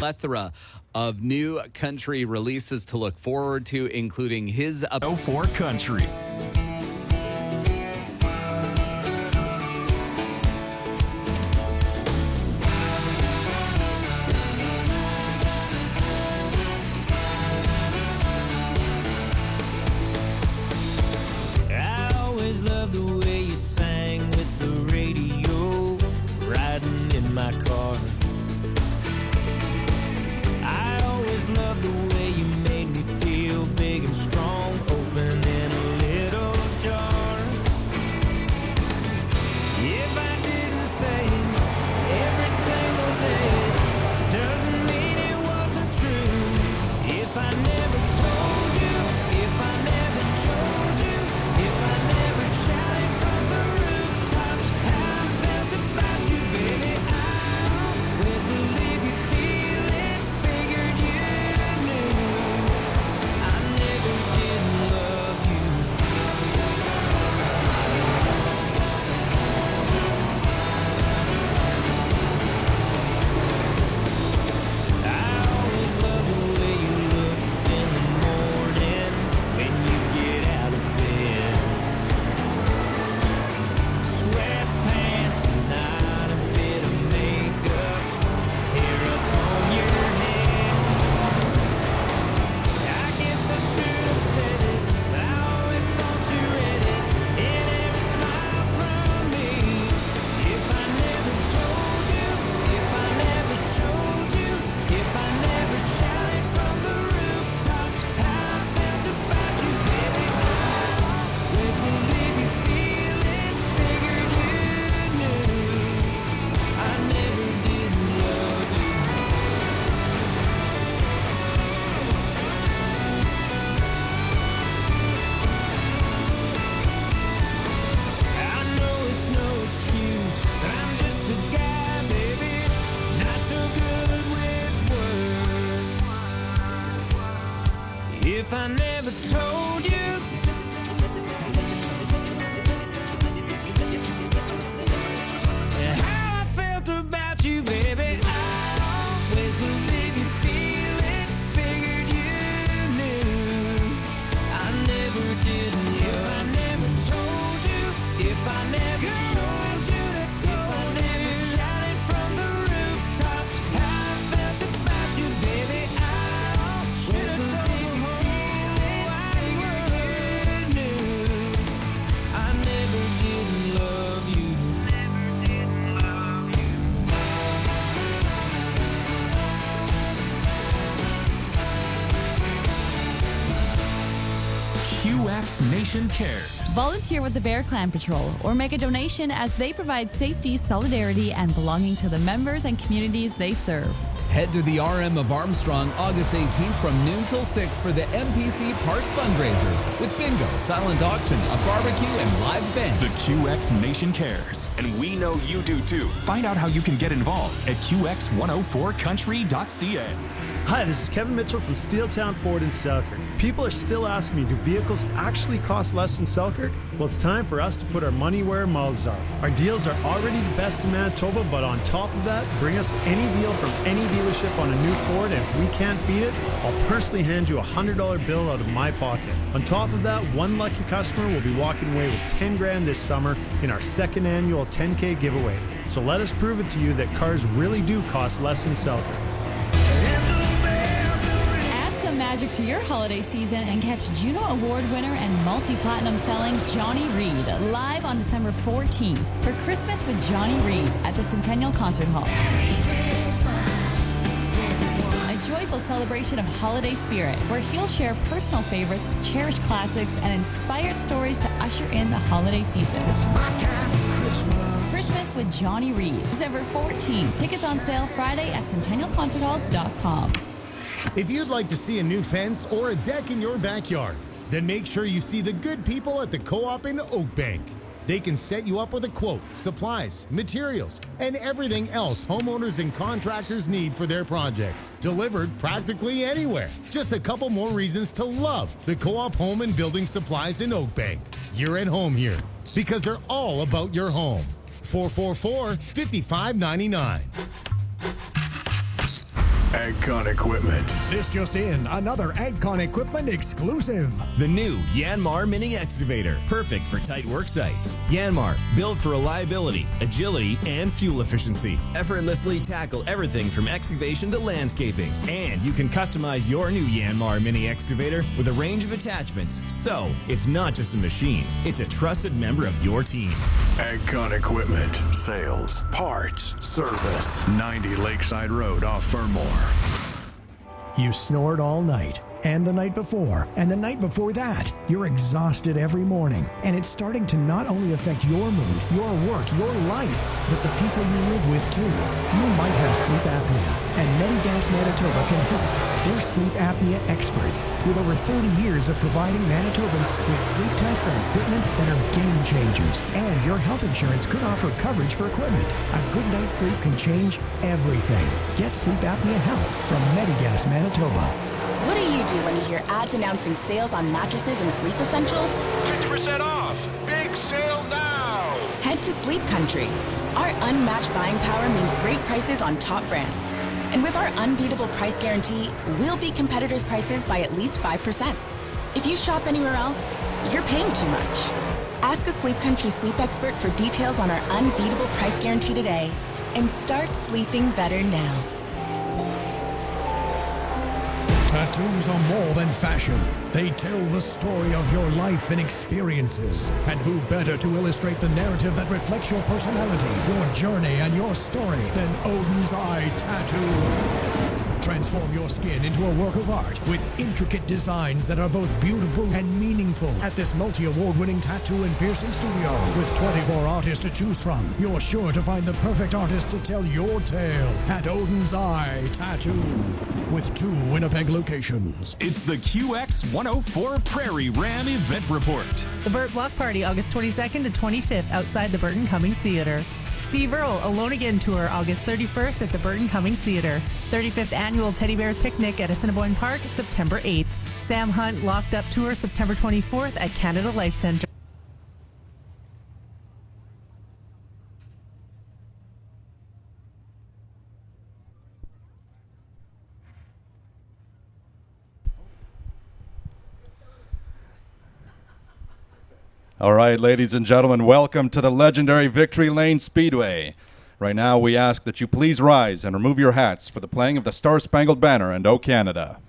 plethora of new country releases to look forward to, including his 104 Country. I always loved the way you sang with the radio, riding in my car. I always loved the way you made me feel big and strong, open in a little jar. If I didn't say it every single day, doesn't mean it wasn't true. If I never told you, if I never showed you, if I never shouted from the rooftops how I felt about you, baby, I always believed you feel it, figured you knew. I never did love you. I always loved the way you look in the morning when you get out of bed. Sweatpants and not a bit of makeup, hair up on your head. I guess I should have said it, but I always thought you read it in every smile from me. If I never told you, if I never showed you, if I never shouted from the rooftops how I felt about you, baby, I always believed you feel it, figured you knew. I never did love you. I know it's no excuse that I'm just a guy, baby, not so good with words. If I never told you how I felt about you, baby, I always believed you feel it, figured you knew. I never did love. If I never told you, if I never showed you, if I never shouted from the rooftops how I felt about you, baby, I always believed you feel it, figured you knew. I never did love you. Never did love you. QX Nation Cares. Volunteer with the Bear Clan Patrol or make a donation as they provide safety, solidarity, and belonging to the members and communities they serve. Head to the RM of Armstrong August 18th from noon till 6 for the MPC Park fundraisers with bingo, silent auction, a barbecue, and live band. The QX Nation cares, and we know you do too. Find out how you can get involved at qx104country.ca. Hi, this is Kevin Mitchell from Steeltown Ford in Selkirk. People are still asking me, do vehicles actually cost less in Selkirk? Well, it's time for us to put our money where our mouths are. Our deals are already the best in Manitoba, but on top of that, bring us any deal from any dealership on a new Ford, and if we can't beat it, I'll personally hand you a $100 bill out of my pocket. On top of that, one lucky customer will be walking away with $10,000 this summer in our second annual 10K giveaway. So let us prove it to you that cars really do cost less in Selkirk. Add some magic to your holiday season and catch Juno Award winner and multi-platinum selling Johnny Reid live on December 14th for Christmas with Johnny Reid at the Centennial Concert Hall. A joyful celebration of holiday spirit where he'll share personal favorites, cherished classics, and inspired stories to usher in the holiday season. Christmas with Johnny Reid, December 14th. Tickets on sale Friday at centennialconcerthall.com. If you'd like to see a new fence or a deck in your backyard, then make sure you see the good people at the Co-op in Oakbank. They can set you up with a quote, supplies, materials, and everything else homeowners and contractors need for their projects. Delivered practically anywhere. Just a couple more reasons to love the Co-op Home and Building Supplies in Oakbank. You're at home here because they're all about your home. 444-5599. AgCon equipment. This just in, another AgCon equipment exclusive. The new Yanmar Mini Excavator, perfect for tight work sites. Yanmar, built for reliability, agility, and fuel efficiency. Effortlessly tackle everything from excavation to landscaping. And you can customize your new Yanmar Mini Excavator with a range of attachments. So, it's not just a machine, it's a trusted member of your team. AgCon equipment, sales, parts, service. 90 Lakeside Road off Fernmore. You snored all night, and the night before, and the night before that. You're exhausted every morning, and it's starting to not only affect your mood, your work, your life, but the people you live with too. You might have sleep apnea, and Medigas Manitoba can help. They're sleep apnea experts with over 30 years of providing Manitobans with sleep tests and equipment that are game changers. And your health insurance could offer coverage for equipment. A good night's sleep can change everything. Get sleep apnea help from Medigas Manitoba. What do you do when you hear ads announcing sales on mattresses and sleep essentials? 50% off! Big sale now! Head to Sleep Country. Our unmatched buying power means great prices on top brands. And with our unbeatable price guarantee, we'll beat competitors' prices by at least 5%. If you shop anywhere else, you're paying too much. Ask a Sleep Country sleep expert for details on our unbeatable price guarantee today and start sleeping better now. Tattoos are more than fashion. They tell the story of your life and experiences. And who better to illustrate the narrative that reflects your personality, your journey, and your story than Odin's Eye Tattoo? Transform your skin into a work of art with intricate designs that are both beautiful and meaningful. At this multi-award-winning tattoo and piercing studio with 24 artists to choose from, you're sure to find the perfect artist to tell your tale at Odin's Eye Tattoo with 2 Winnipeg locations. It's the QX 104 Prairie Ram Event Report. The Burt Block Party, August 22nd to 25th outside the Burton Cummings Theatre. Steve Earle, Alone Again Tour, August 31st at the Burton Cummings Theatre. 35th Annual Teddy Bears Picnic at Assiniboine Park, September 8th. Sam Hunt Locked Up Tour, September 24th at Canada Life Centre. All right, ladies and gentlemen, welcome to the legendary Victory Lane Speedway. Right now, we ask that you please rise and remove your hats for the playing of the Star-Spangled Banner and O Canada.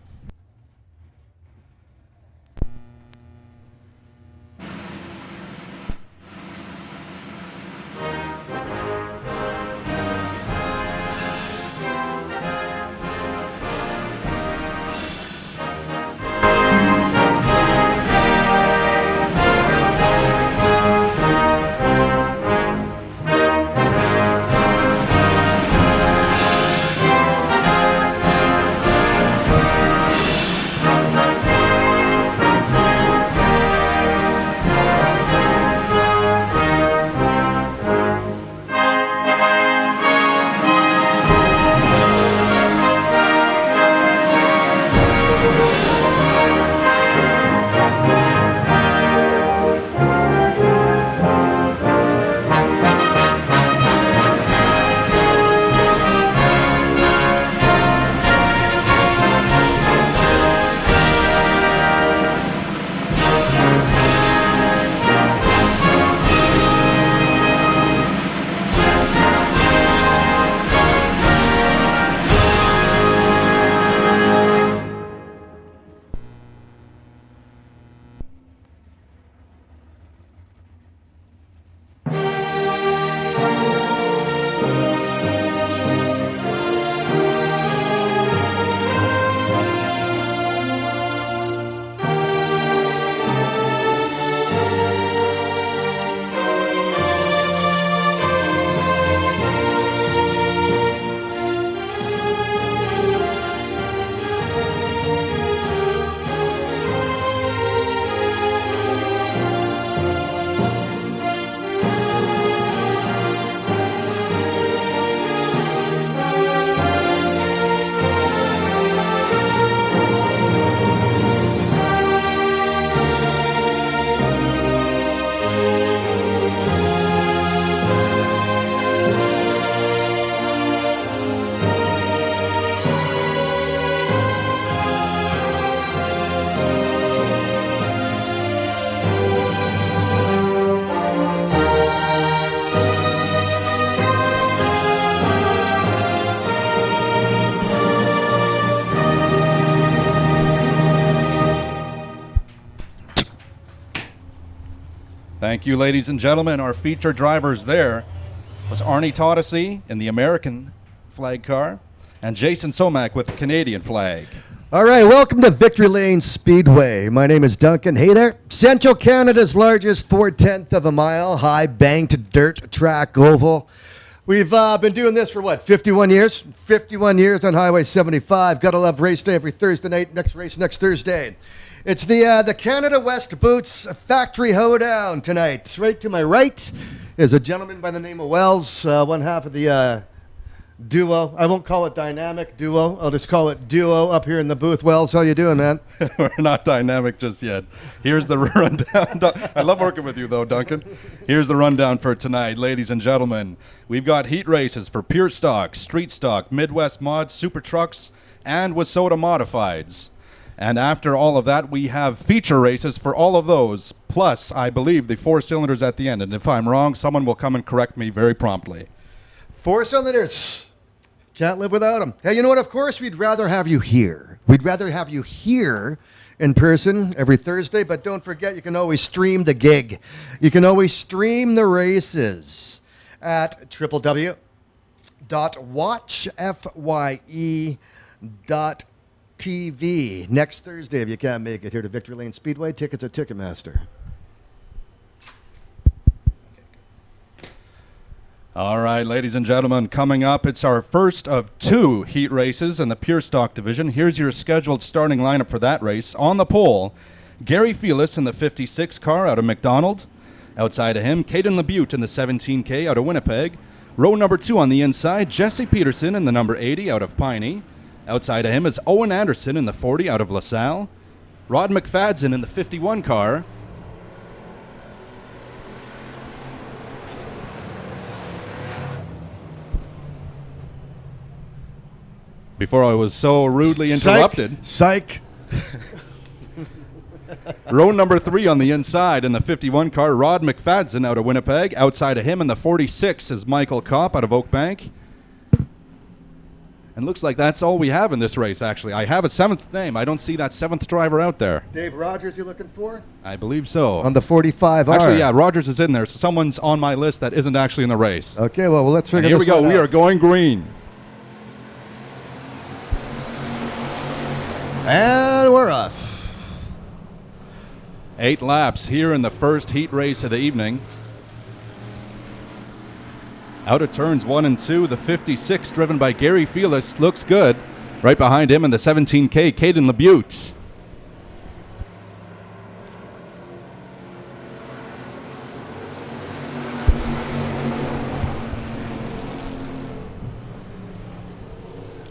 Thank you, ladies and gentlemen. Our featured drivers there was Arnie Todesy in the American flag car and Jason Somack with the Canadian flag. All right, welcome to Victory Lane Speedway. My name is Duncan. Hey there. Central Canada's largest 4/10 of a mile high banked dirt track oval. We've been doing this for 51 years? 51 years on Highway 75. Gotta love race day every Thursday night. Next race next Thursday. It's the Canada West Boots Factory Hoedown tonight. Right to my right is a gentleman by the name of Wells, one half of the duo. I won't call it dynamic duo. I'll just call it duo up here in the booth. Wells, how you doing, man? We're not dynamic just yet. Here's the rundown. I love working with you, though, Duncan. Here's the rundown for tonight, ladies and gentlemen. We've got heat races for pure stock, street stock, Midwest mods, super trucks, and Wasota modifieds. And after all of that, we have feature races for all of those, plus, I believe, the 4 cylinders at the end. And if I'm wrong, someone will come and correct me very promptly. 4 cylinders. Can't live without them. Hey, you know what? Of course, we'd rather have you here. We'd rather have you here in person every Thursday, but don't forget, you can always stream the gig. You can always stream the races at www.watchfye.tv. Next Thursday, if you can't make it here to Victory Lane Speedway, tickets at Ticketmaster. All right, ladies and gentlemen, coming up, it's our first of 2 heat races in the Pure Stock division. Here's your scheduled starting lineup for that race. On the pole, Gary Felis in the 56 car out of McDonald. Outside of him, Caden LeBute in the 17K out of Winnipeg. Row number 2 on the inside, Jesse Peterson in the number 80 out of Piney. Outside of him is Owen Anderson in the 40 out of LaSalle. Rod McFadden in the 51 car. Before I was so rudely interrupted. Psych. Row number 3 on the inside in the 51 car, Rod McFadden out of Winnipeg. Outside of him in the 46 is Michael Kopp out of Oakbank. And looks like that's all we have in this race, actually. I have a 7th name. I don't see that 7th driver out there. Dave Rogers, you looking for? I believe so. On the 45R. Actually, yeah, Rogers is in there. So someone's on my list that isn't actually in the race. Okay, well, let's figure this out. Here we go. We out. are going green. And we're off. 8 laps here in the first heat race of the evening. Out of turns 1 and 2, the 56 driven by Gary Felis looks good. Right behind him in the 17K, Caden LeBute.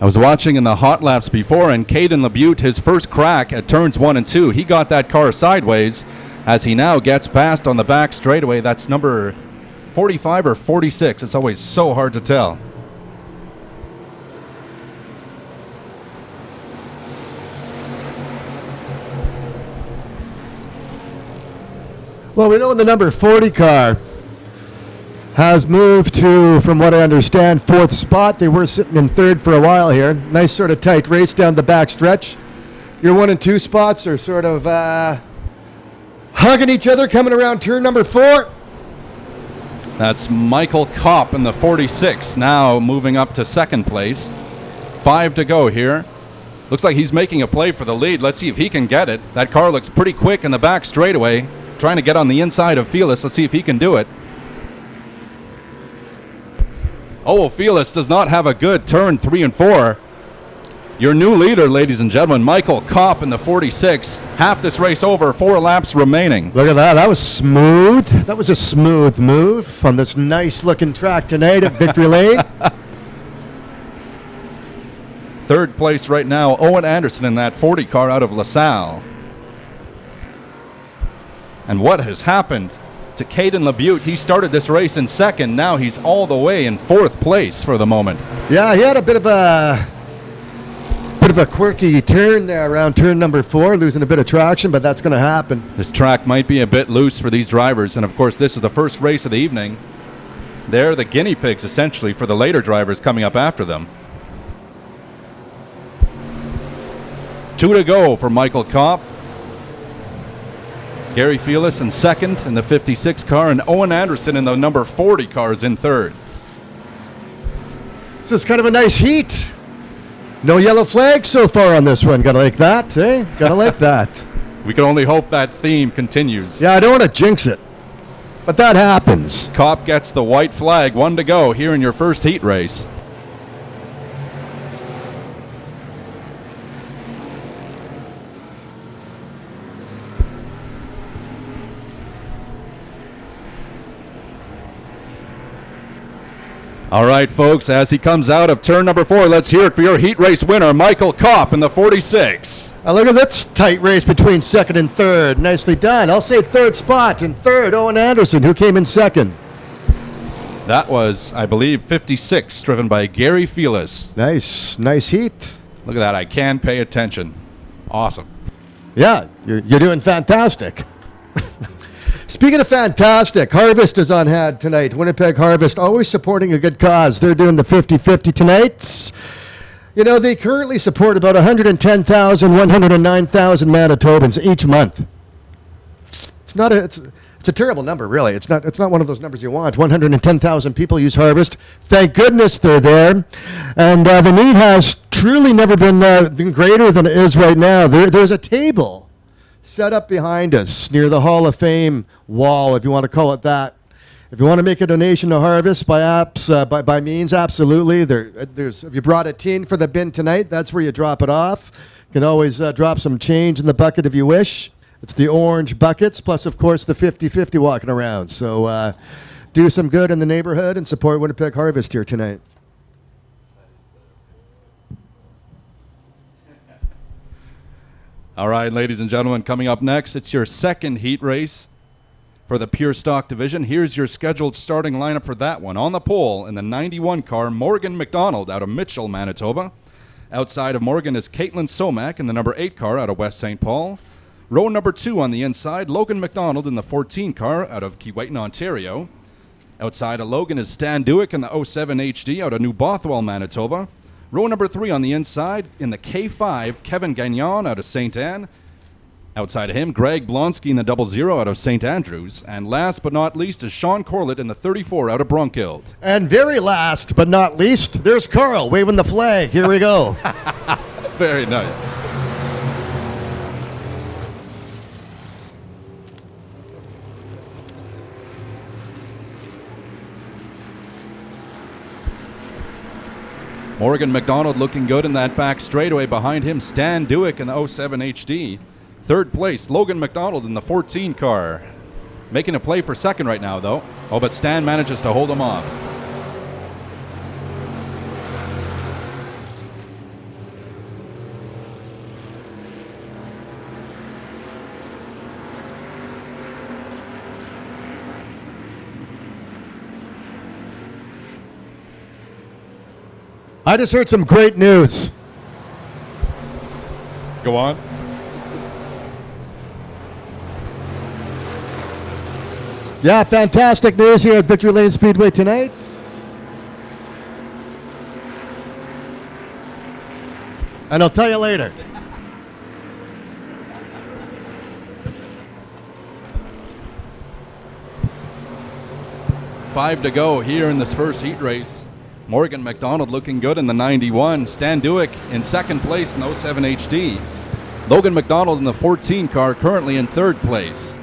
I was watching in the hot laps before, and Caden LeBute, his first crack at turns 1 and 2, he got that car sideways as he now gets past on the back straightaway. That's number 45 or 46. It's always so hard to tell. Well, we know the number 40 car has moved to, from what I understand, 4th spot. They were sitting in 3rd for a while here. Nice sort of tight race down the back stretch. Your 1 and 2 spots are sort of hugging each other coming around turn number 4. That's Michael Kopp in the 46, now moving up to 2nd place. 5 to go here. Looks like he's making a play for the lead. Let's see if he can get it. That car looks pretty quick in the back straightaway, trying to get on the inside of Felis. Let's see if he can do it. Oh, Felis does not have a good turn 3 and 4. Your new leader, ladies and gentlemen, Michael Kopp in the 46. Half this race over, 4 laps remaining. Look at that. That was smooth. That was a smooth move on this nice-looking track tonight at Victory Lane. 3rd place right now, Owen Anderson in that 40 car out of LaSalle. And what has happened to Caden LeBute? He started this race in 2nd. Now he's all the way in 4th place for the moment. Yeah, he had a bit of a quirky turn there around turn number 4, losing a bit of traction, but that's going to happen. This track might be a bit loose for these drivers, and of course this is the first race of the evening. They're the guinea pigs essentially for the later drivers coming up after them. 2 to go for Michael Kopp. Gary Felis in second in the 56 car, and Owen Anderson in the number 40 car is in third. This is kind of a nice heat. No yellow flags so far on this one. Gotta like that, eh? Gotta like that. We can only hope that theme continues. Yeah, I don't want to jinx it, but that happens. Kopp gets the white flag, 1 to go here in your first heat race. All right, folks, as he comes out of turn number 4, let's hear it for your heat race winner, Michael Kopp in the 46. Look at this tight race between second and third. Nicely done. I'll say third spot. And third, Owen Anderson, who came in second. That was, I believe, 56, driven by Gary Felis. Nice heat. Look at that. I can pay attention. Awesome. Yeah, you're doing fantastic. Speaking of fantastic, Harvest is on hand tonight. Winnipeg Harvest, always supporting a good cause. They're doing the 50-50 tonight. You know, they currently support about 110,000, 109,000 Manitobans each month. It's a terrible number, really. It's not one of those numbers you want. 110,000 people use Harvest. Thank goodness they're there. And the need has truly never been greater than it is right now. There's a table set up behind us near the Hall of Fame wall, if you want to call it that. If you want to make a donation to Harvest by means, absolutely. There's if you brought a tin for the bin tonight, that's where you drop it off. You can always drop some change in the bucket if you wish. It's the orange buckets, plus, of course, the 50-50 walking around. So do some good in the neighborhood and support Winnipeg Harvest here tonight. All right, ladies and gentlemen, coming up next, it's your second heat race for the Pure Stock Division. Here's your scheduled starting lineup for that one. On the pole in the 91 car, Morgan McDonald out of Mitchell, Manitoba. Outside of Morgan is Caitlin Somack in the number 8 car out of West St. Paul. Row number 2 on the inside, Logan McDonald in the 14 car out of Keewatin, Ontario. Outside of Logan is Stan Dewick in the 07 HD out of New Bothwell, Manitoba. Row number 3 on the inside, in the K5, Kevin Gagnon out of St. Anne. Outside of him, Greg Blonsky in the 00 out of St. Andrews. And last but not least is Sean Corlett in the 34 out of Brunkild. And very last but not least, there's Carl waving the flag. Here we go. Very nice. Morgan McDonald looking good in that back straightaway. Behind him, Stan Dewick in the 07 HD. Third place, Logan McDonald in the 14 car. Making a play for second right now, though. Oh, but Stan manages to hold him off. I just heard some great news. Go on. Yeah, fantastic news here at Victory Lane Speedway tonight. And I'll tell you later. Five to go here in this first heat race. Morgan McDonald looking good in the 91. Stan Dewick in second place in the 07 HD. Logan McDonald in the 14 car currently in third place.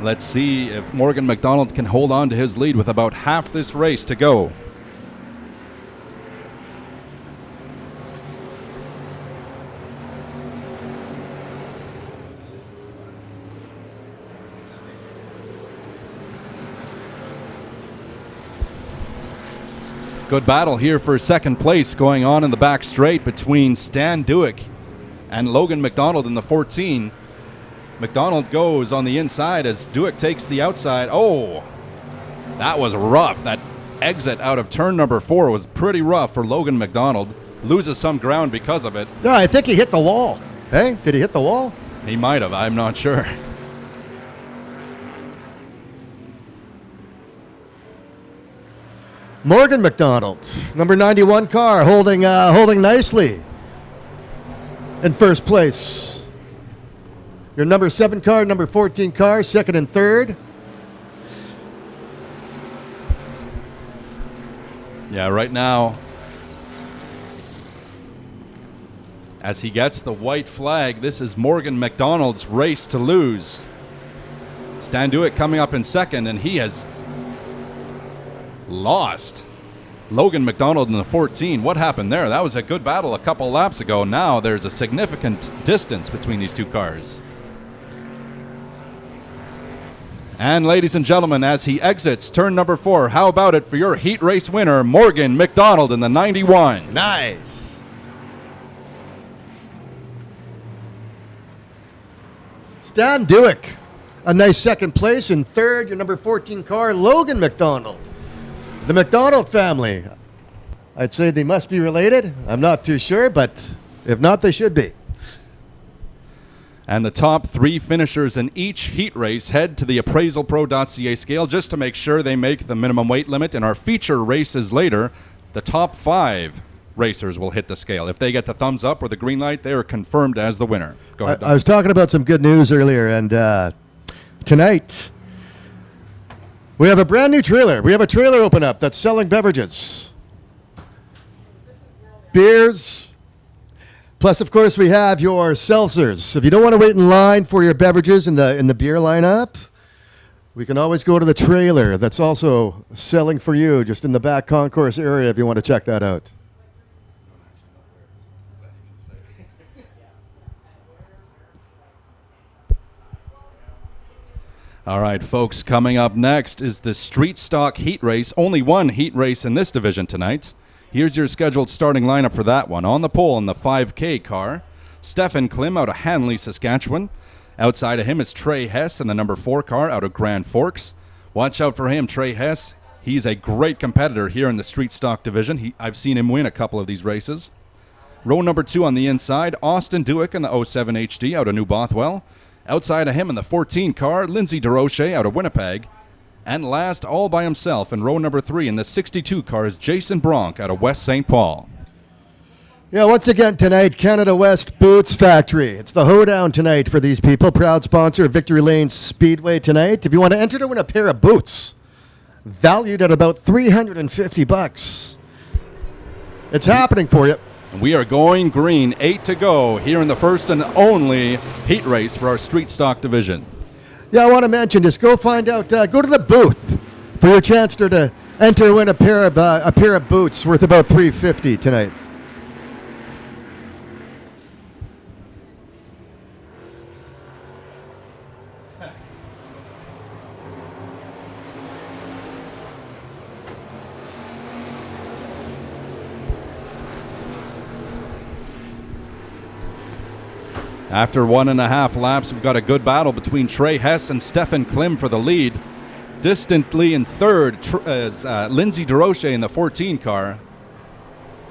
Let's see if Morgan McDonald can hold on to his lead with about half this race to go. Good battle here for second place going on in the back straight between Stan Dewick and Logan McDonald in the 14. McDonald goes on the inside as Dewick takes the outside. Oh, that was rough. That exit out of turn number 4 was pretty rough for Logan McDonald. Loses some ground because of it. Yeah, I think he hit the wall. Hey, did he hit the wall? He might have. I'm not sure. Morgan McDonald, number 91 car, holding nicely in first place. Your number 7 car, number 14 car, second and third. Yeah, right now, as he gets the white flag, this is Morgan McDonald's race to lose. Stan Dewitt coming up in second, and he has lost. Logan McDonald in the 14. What happened there? That was a good battle a couple laps ago. Now there's a significant distance between these two cars. And ladies and gentlemen, as he exits turn number 4, how about it for your heat race winner, Morgan McDonald in the 91. Nice. Stan Dewick, a nice second place. In third, your number 14 car, Logan McDonald. The McDonald family. I'd say they must be related. I'm not too sure, but if not, they should be. And the top 3 finishers in each heat race head to the appraisalpro.ca scale just to make sure they make the minimum weight limit. In our feature races later, the top 5 racers will hit the scale. If they get the thumbs up or the green light, they are confirmed as the winner. Go ahead, I was talking about some good news earlier, and tonight we have a brand new trailer. We have a trailer open up that's selling beverages, beers. Plus, of course, we have your seltzers. If you don't want to wait in line for your beverages in the beer lineup, we can always go to the trailer that's also selling for you just in the back concourse area if you want to check that out. All right, folks, coming up next is the Street Stock Heat Race. Only one heat race in this division tonight. Here's your scheduled starting lineup for that one. On the pole in the 5K car, Stefan Klim out of Hanley, Saskatchewan. Outside of him is Trey Hess in the number 4 car out of Grand Forks. Watch out for him, Trey Hess. He's a great competitor here in the Street Stock division. I've seen him win a couple of these races. Row number 2 on the inside, Austin Dewick in the 07 HD out of New Bothwell. Outside of him in the 14 car, Lindsay DeRoche out of Winnipeg. And last, all by himself in row number 3 in the 62 car is Jason Bronk out of West St. Paul. Yeah, once again tonight, Canada West Boots Factory. It's the hoedown tonight for these people. Proud sponsor of Victory Lane Speedway tonight. If you want to enter to win a pair of boots, valued at about $350. It's happening for you. And we are going green, 8 to go here in the first and only heat race for our Street Stock division. Yeah, I want to mention, just go find out, go to the booth for your chance to enter to win a pair of boots worth about $350 tonight. After 1.5 laps, we've got a good battle between Trey Hess and Stefan Klim for the lead. Distantly in third is Lindsay DeRoche in the 14 car.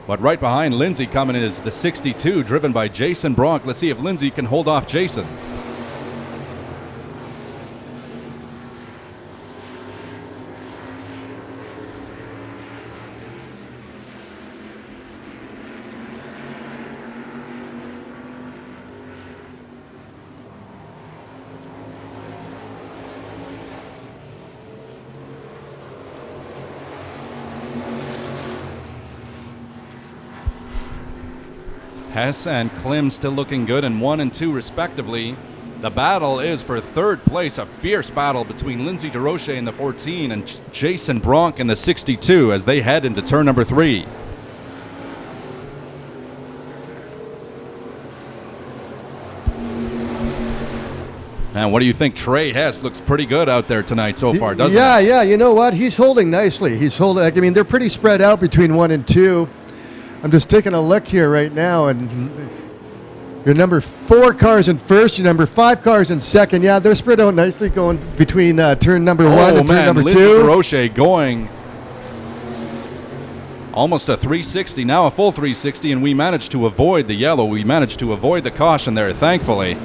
But right behind Lindsay coming in is the 62, driven by Jason Bronk. Let's see if Lindsay can hold off Jason. Hess and Klim still looking good in 1 and 2 respectively. The battle is for third place, a fierce battle between Lindsay DeRoche in the 14 and Jason Bronk in the 62 as they head into turn number 3. And what do you think? Trey Hess looks pretty good out there tonight so far, doesn't he? Yeah, you know what? He's holding nicely. They're pretty spread out between 1 and 2. I'm just taking a look here right now, and your number 4 cars in first, your number 5 cars in second. Yeah, they're spread out nicely going between turn number 1 and turn number 2. Lindsay DeRoche going almost a 360, now a full 360, and we managed to avoid the yellow. We managed to avoid the caution there, thankfully.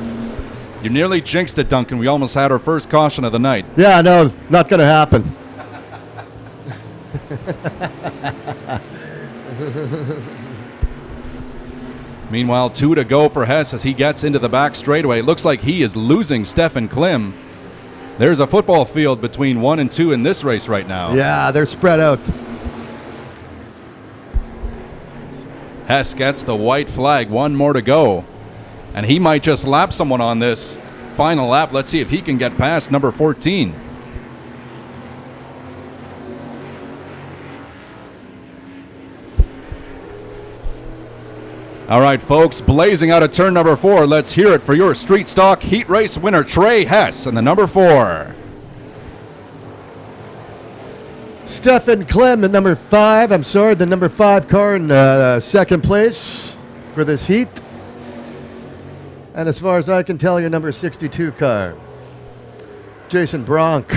You nearly jinxed it, Duncan. We almost had our first caution of the night. Yeah, no, not going to happen. Meanwhile, 2 to go for Hess as he gets into the back straightaway. Looks like he is losing Stefan Klim. There's a football field between 1 and 2 in this race right now. Yeah, they're spread out. Hess gets the white flag, 1 more to go. And he might just lap someone on this final lap. Let's see if he can get past number 14. All right, folks, blazing out of turn number 4. Let's hear it for your street stock heat race winner, Trey Hess, in the number 4. Stefan Klim at number 5. I'm sorry, the number 5 car in second place for this heat. And as far as I can tell, your number 62 car, Jason Bronk.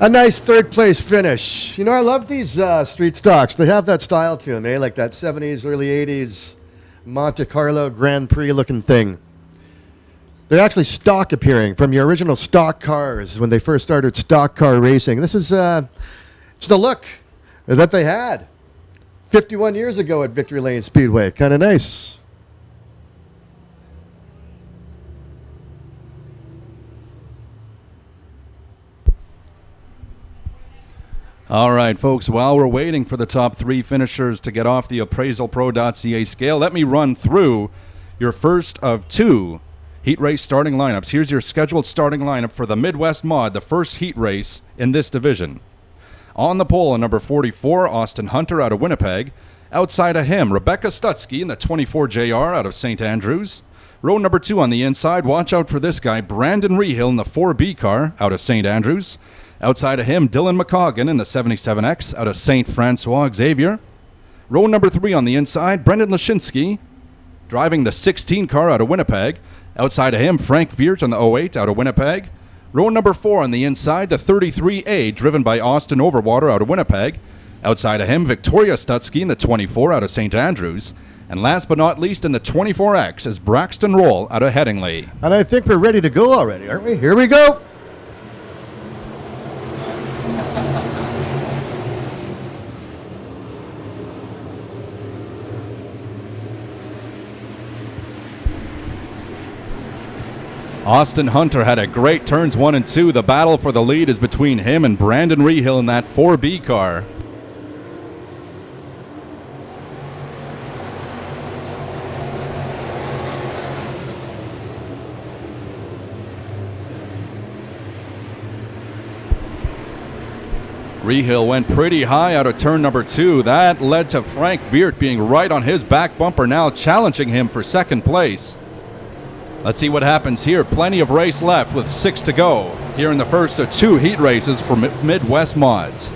A nice third place finish. You know, I love these street stocks. They have that style to them, eh? Like that 70s, early 80s Monte Carlo Grand Prix looking thing. They're actually stock appearing from your original stock cars when they first started stock car racing. This is it's the look that they had 51 years ago at Victory Lane Speedway. Kind of nice. All right, folks, while we're waiting for the top 3 finishers to get off the appraisalpro.ca scale, let me run through your first of 2 heat race starting lineups. Here's your scheduled starting lineup for the Midwest Mod, the first heat race in this division. On the pole, number 44, Austin Hunter out of Winnipeg. Outside of him, Rebecca Stutzky in the 24 JR out of St. Andrews. Row number 2 on the inside, watch out for this guy, Brandon Rehill in the 4B car out of St. Andrews. Outside of him, Dylan McCoggan in the 77X out of St. Francois Xavier. Row number 3 on the inside, Brendan Lashinsky driving the 16 car out of Winnipeg. Outside of him, Frank Veert on the 08 out of Winnipeg. Row number 4 on the inside, the 33A driven by Austin Overwater out of Winnipeg. Outside of him, Victoria Stutzky in the 24 out of St. Andrews. And last but not least in the 24X is Braxton Roll out of Headingley. And I think we're ready to go already, aren't we? Here we go. Austin Hunter had a great turns 1 and 2. The battle for the lead is between him and Brandon Rehill in that 4B car. Rehill went pretty high out of turn number 2. That led to Frank Veert being right on his back bumper now, challenging him for second place. Let's see what happens here. Plenty of race left with 6 to go here in the first of 2 heat races for Midwest Mods.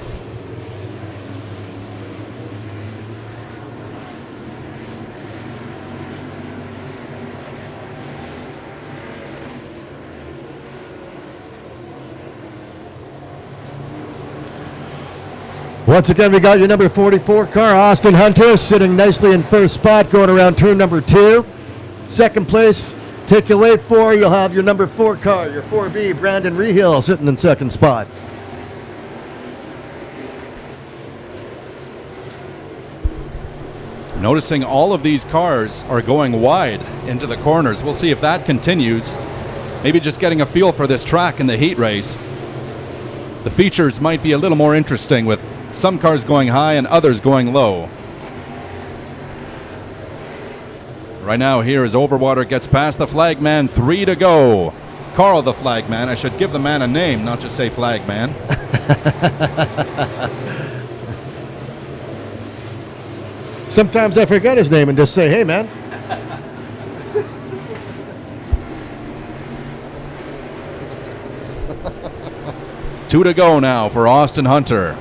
Once again, we got your number 44 car, Austin Hunter, sitting nicely in first spot, going around turn number 2. Second place, take away 4, you'll have your number 4 car, your 4B, Brandon Rehill, sitting in second spot. Noticing all of these cars are going wide into the corners. We'll see if that continues. Maybe just getting a feel for this track in the heat race. The features might be a little more interesting with some cars going high and others going low. Right now here as Overwater gets past the flagman, 3 to go. Carl the flagman. I should give the man a name, not just say flagman. Sometimes I forget his name and just say, hey, man. Two to go now for Austin Hunter.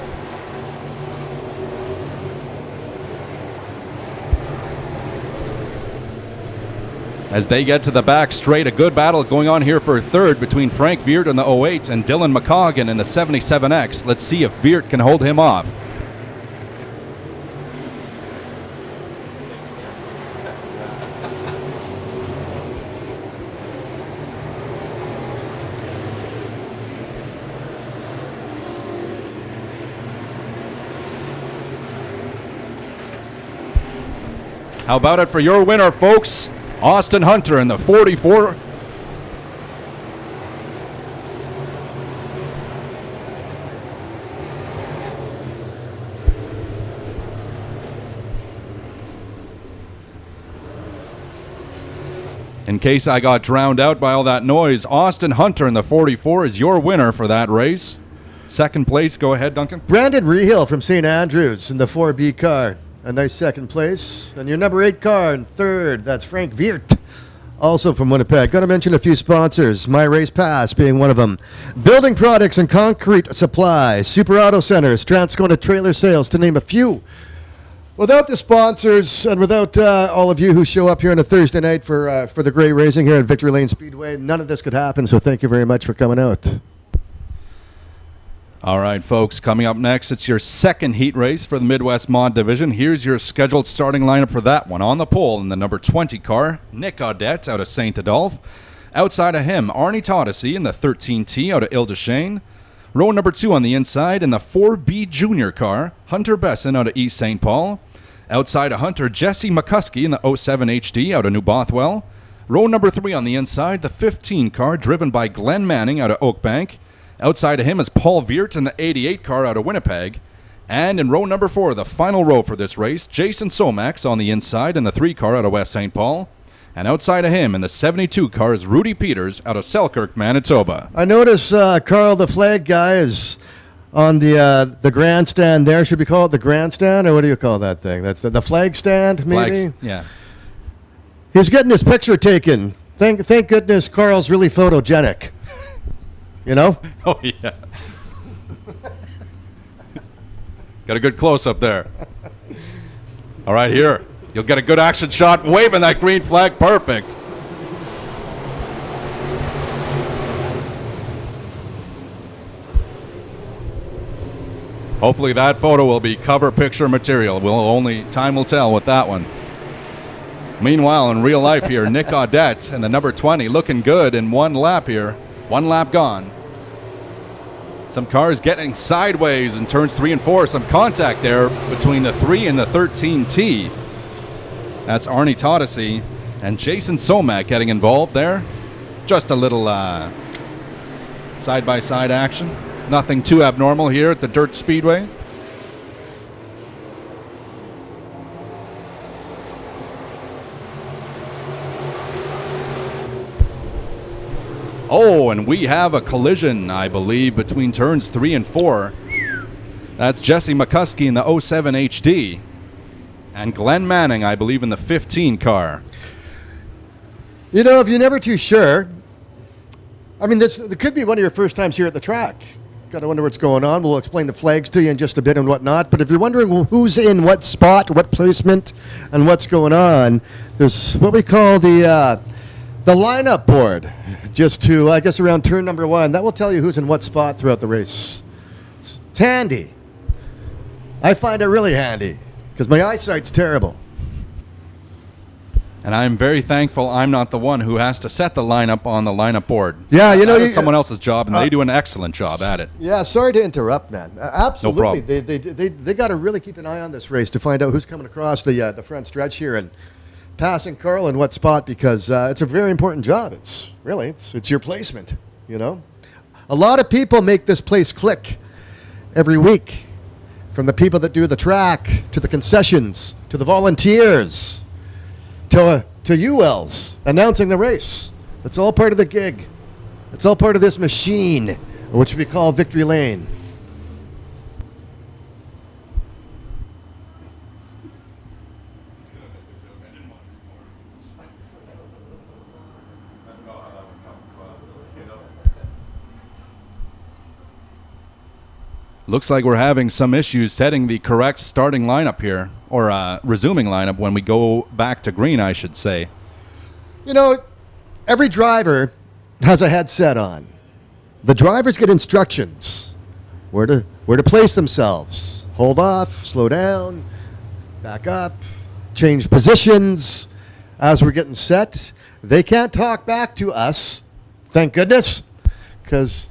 As they get to the back straight, a good battle going on here for third between Frank Veert in the 08 and Dylan McCoggan in the 77X. Let's see if Veert can hold him off. How about it for your winner, folks? Austin Hunter in the 44. In case I got drowned out by all that noise, Austin Hunter in the 44 is your winner for that race. Second place, go ahead, Duncan. Brandon Rehill from St. Andrews in the 4B car. A nice second place. And your number 8 car in third, that's Frank Viert, also from Winnipeg. Got to mention a few sponsors, My Race Pass being one of them. Building Products and Concrete Supply, Super Auto Centers, Transcona Trailer Sales, to name a few. Without the sponsors and without all of you who show up here on a Thursday night for the great racing here at Victory Lane Speedway, none of this could happen, so thank you very much for coming out. All right, folks, coming up next, it's your second heat race for the Midwest Mod Division. Here's your scheduled starting lineup for that one. On the pole in the number 20 car, Nick Audette out of St. Adolphe. Outside of him, Arnie Todesy in the 13T out of Ile-des-Chênes. Row number 2 on the inside in the 4B Junior car, Hunter Besson out of East St. Paul. Outside of Hunter, Jesse McCuskey in the 07 HD out of New Bothwell. Row number 3 on the inside, the 15 car driven by Glenn Manning out of Oakbank. Outside of him is Paul Viert in the 88 car out of Winnipeg. And in row number 4, the final row for this race, Jason Somax on the inside in the 3 car out of West St. Paul. And outside of him in the 72 car is Rudy Peters out of Selkirk, Manitoba. I notice Carl, the flag guy, is on the grandstand there. Should we call it the grandstand, or what do you call that thing? That's the flag stand, maybe? Yeah. He's getting his picture taken. Thank goodness Carl's really photogenic. You know? Oh, yeah. Got a good close-up there. All right, here. You'll get a good action shot waving that green flag. Perfect. Hopefully that photo will be cover picture material. Time will tell with that one. Meanwhile, in real life here, Nick Audette and the number 20 looking good in one lap here. One lap gone. Some cars getting sideways in turns 3 and 4. Some contact there between the 3 and the 13T. That's Arnie Todesy and Jason Somack getting involved there. Just a little side-by-side action. Nothing too abnormal here at the Dirt Speedway. Oh, and we have a collision, I believe, between turns 3 and 4. That's Jesse McCuskey in the 07 HD. And Glenn Manning, I believe, in the 15 car. You know, if you're never too sure, I mean, this could be one of your first times here at the track. Got to wonder what's going on. We'll explain the flags to you in just a bit and whatnot. But if you're wondering who's in what spot, what placement, and what's going on, there's what we call the lineup board. Just to, I guess, around turn number 1. That will tell you who's in what spot throughout the race. It's handy. I find it really handy because my eyesight's terrible. And I'm very thankful I'm not the one who has to set the lineup on the lineup board. Yeah, you know, it's someone else's job, and they do an excellent job at it. Yeah, sorry to interrupt, man. Absolutely, No problem. They got to really keep an eye on this race to find out who's coming across the front stretch here and passing Carl in what spot, because it's a very important job. It's your placement. You know, a lot of people make this place click every week, from the people that do the track to the concessions to the volunteers. To ULs announcing the race. It's all part of the gig. It's all part of this machine, which we call Victory Lane. Looks like we're having some issues setting the correct starting lineup here, or resuming lineup when we go back to green, I should say. You know, every driver has a headset on. The drivers get instructions where to place themselves. Hold off, slow down, back up, change positions as we're getting set. They can't talk back to us, thank goodness. Because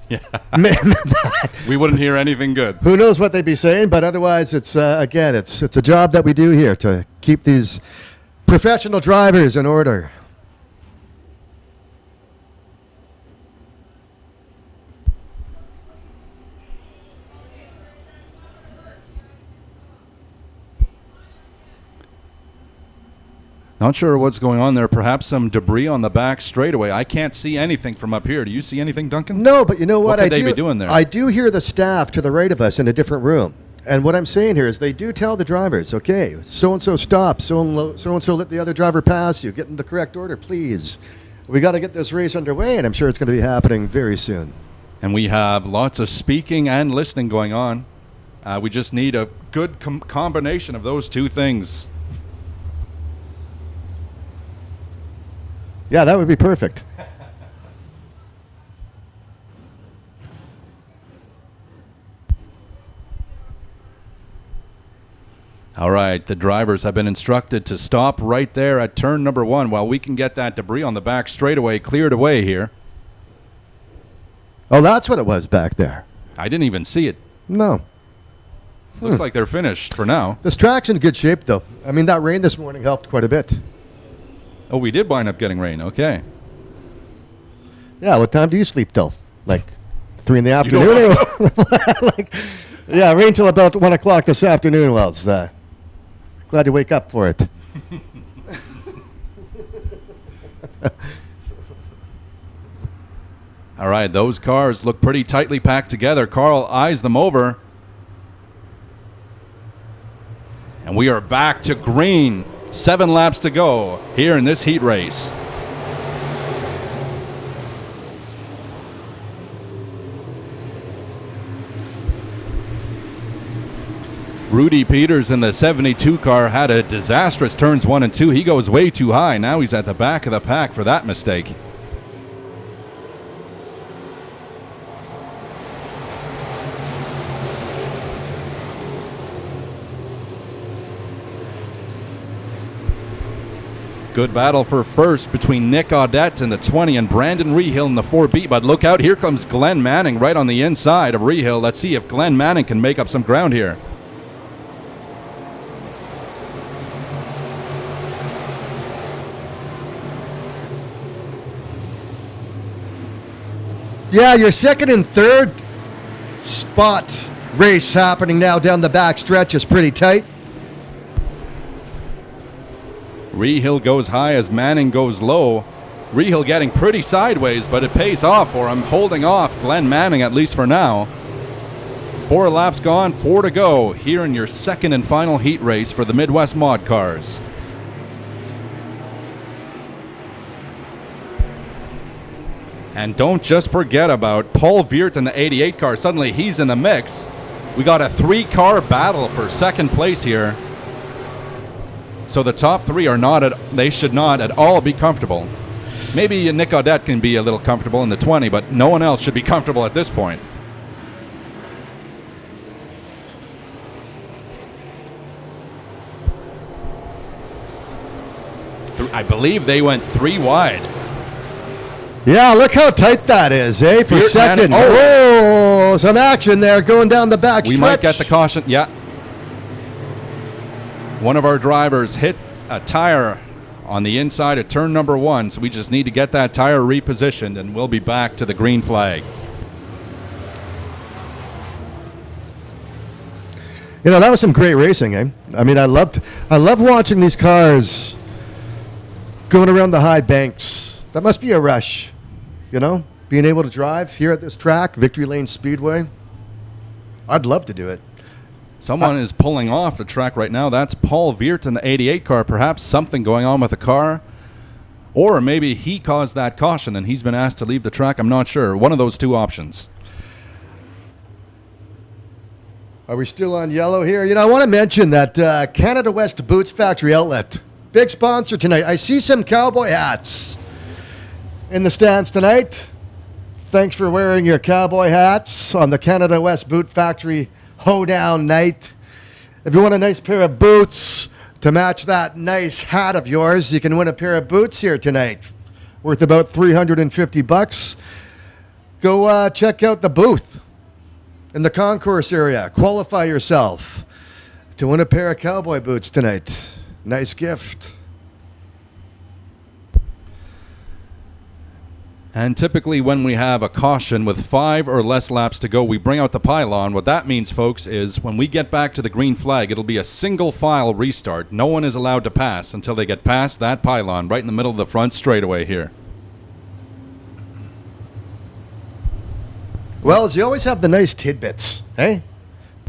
we wouldn't hear anything good. Who knows what they'd be saying? But otherwise, it's a job that we do here to keep these Professional drivers in order. Not sure what's going on there. Perhaps some debris on the back straightaway. I can't see anything from up here. Do you see anything, Duncan? No, but you know what? What could they be doing there? I do hear the staff to the right of us in a different room. And what I'm saying here is they do tell the drivers, okay, so-and-so stop, so-and-so let the other driver pass you. Get in the correct order, please. We got to get this race underway, and I'm sure it's going to be happening very soon. And we have lots of speaking and listening going on. We just need a good combination of those two things. Yeah, that would be perfect. All right, the drivers have been instructed to stop right there at turn number 1 while we can get that debris on the back straightaway cleared away here. Oh, that's what it was back there. I didn't even see it. No. Looks like they're finished for now. This track's in good shape, though. I mean, that rain this morning helped quite a bit. Oh, we did wind up getting rain. Okay. Yeah, what time do you sleep till? Like 3 in the afternoon? Yeah, rain till about 1 o'clock this afternoon. Well, it's glad to wake up for it. All right, those cars look pretty tightly packed together. Carl eyes them over. And we are back to green. 7 laps to go here in this heat race. Rudy Peters in the 72 car had a disastrous turns 1 and 2. He goes way too high. Now he's at the back of the pack for that mistake. Good battle for first between Nick Audette in the 20 and Brandon Rehill in the 4B. But look out, here comes Glenn Manning right on the inside of Rehill. Let's see if Glenn Manning can make up some ground here. Yeah, your second and third spot race happening now down the back stretch is pretty tight. Rehill goes high as Manning goes low. Rehill getting pretty sideways, but it pays off for him, holding off Glenn Manning at least for now. 4 laps gone, 4 to go here in your second and final heat race for the Midwest Mod cars. And don't just forget about Paul Veert in the 88 car. Suddenly he's in the mix. We got a 3-car battle for second place here. So the top 3 they should not at all be comfortable. Maybe Nick Audette can be a little comfortable in the 20, but no one else should be comfortable at this point. I believe they went 3 wide. Yeah, look how tight that is, eh? For Veert second. Manning. Oh, some action there going down the back We stretch. might get the caution. Yeah. One of our drivers hit a tire on the inside of turn number 1, so we just need to get that tire repositioned, and we'll be back to the green flag. You know, that was some great racing, eh? I mean, I love watching these cars going around the high banks. That must be a rush, you know? Being able to drive here at this track, Victory Lane Speedway. I'd love to do it. Someone is pulling off the track right now. That's Paul Veert in the 88 car. Perhaps something going on with the car. Or maybe he caused that caution and he's been asked to leave the track. I'm not sure. One of those 2 options. Are we still on yellow here? You know, I want to mention that Canada West Boots Factory Outlet, big sponsor tonight. I see some cowboy hats in the stands tonight. Thanks for wearing your cowboy hats on the Canada West Boot Factory Hoedown night. If you want a nice pair of boots to match that nice hat of yours, you can win a pair of boots here tonight, worth about $350. Go check out the booth in the concourse area. Qualify yourself to win a pair of cowboy boots tonight. Nice gift. And typically when we have a caution with 5 or less laps to go, we bring out the pylon. What that means, folks, is when we get back to the green flag, it'll be a single file restart. No one is allowed to pass until they get past that pylon right in the middle of the front straightaway here. Well, you always have the nice tidbits, hey?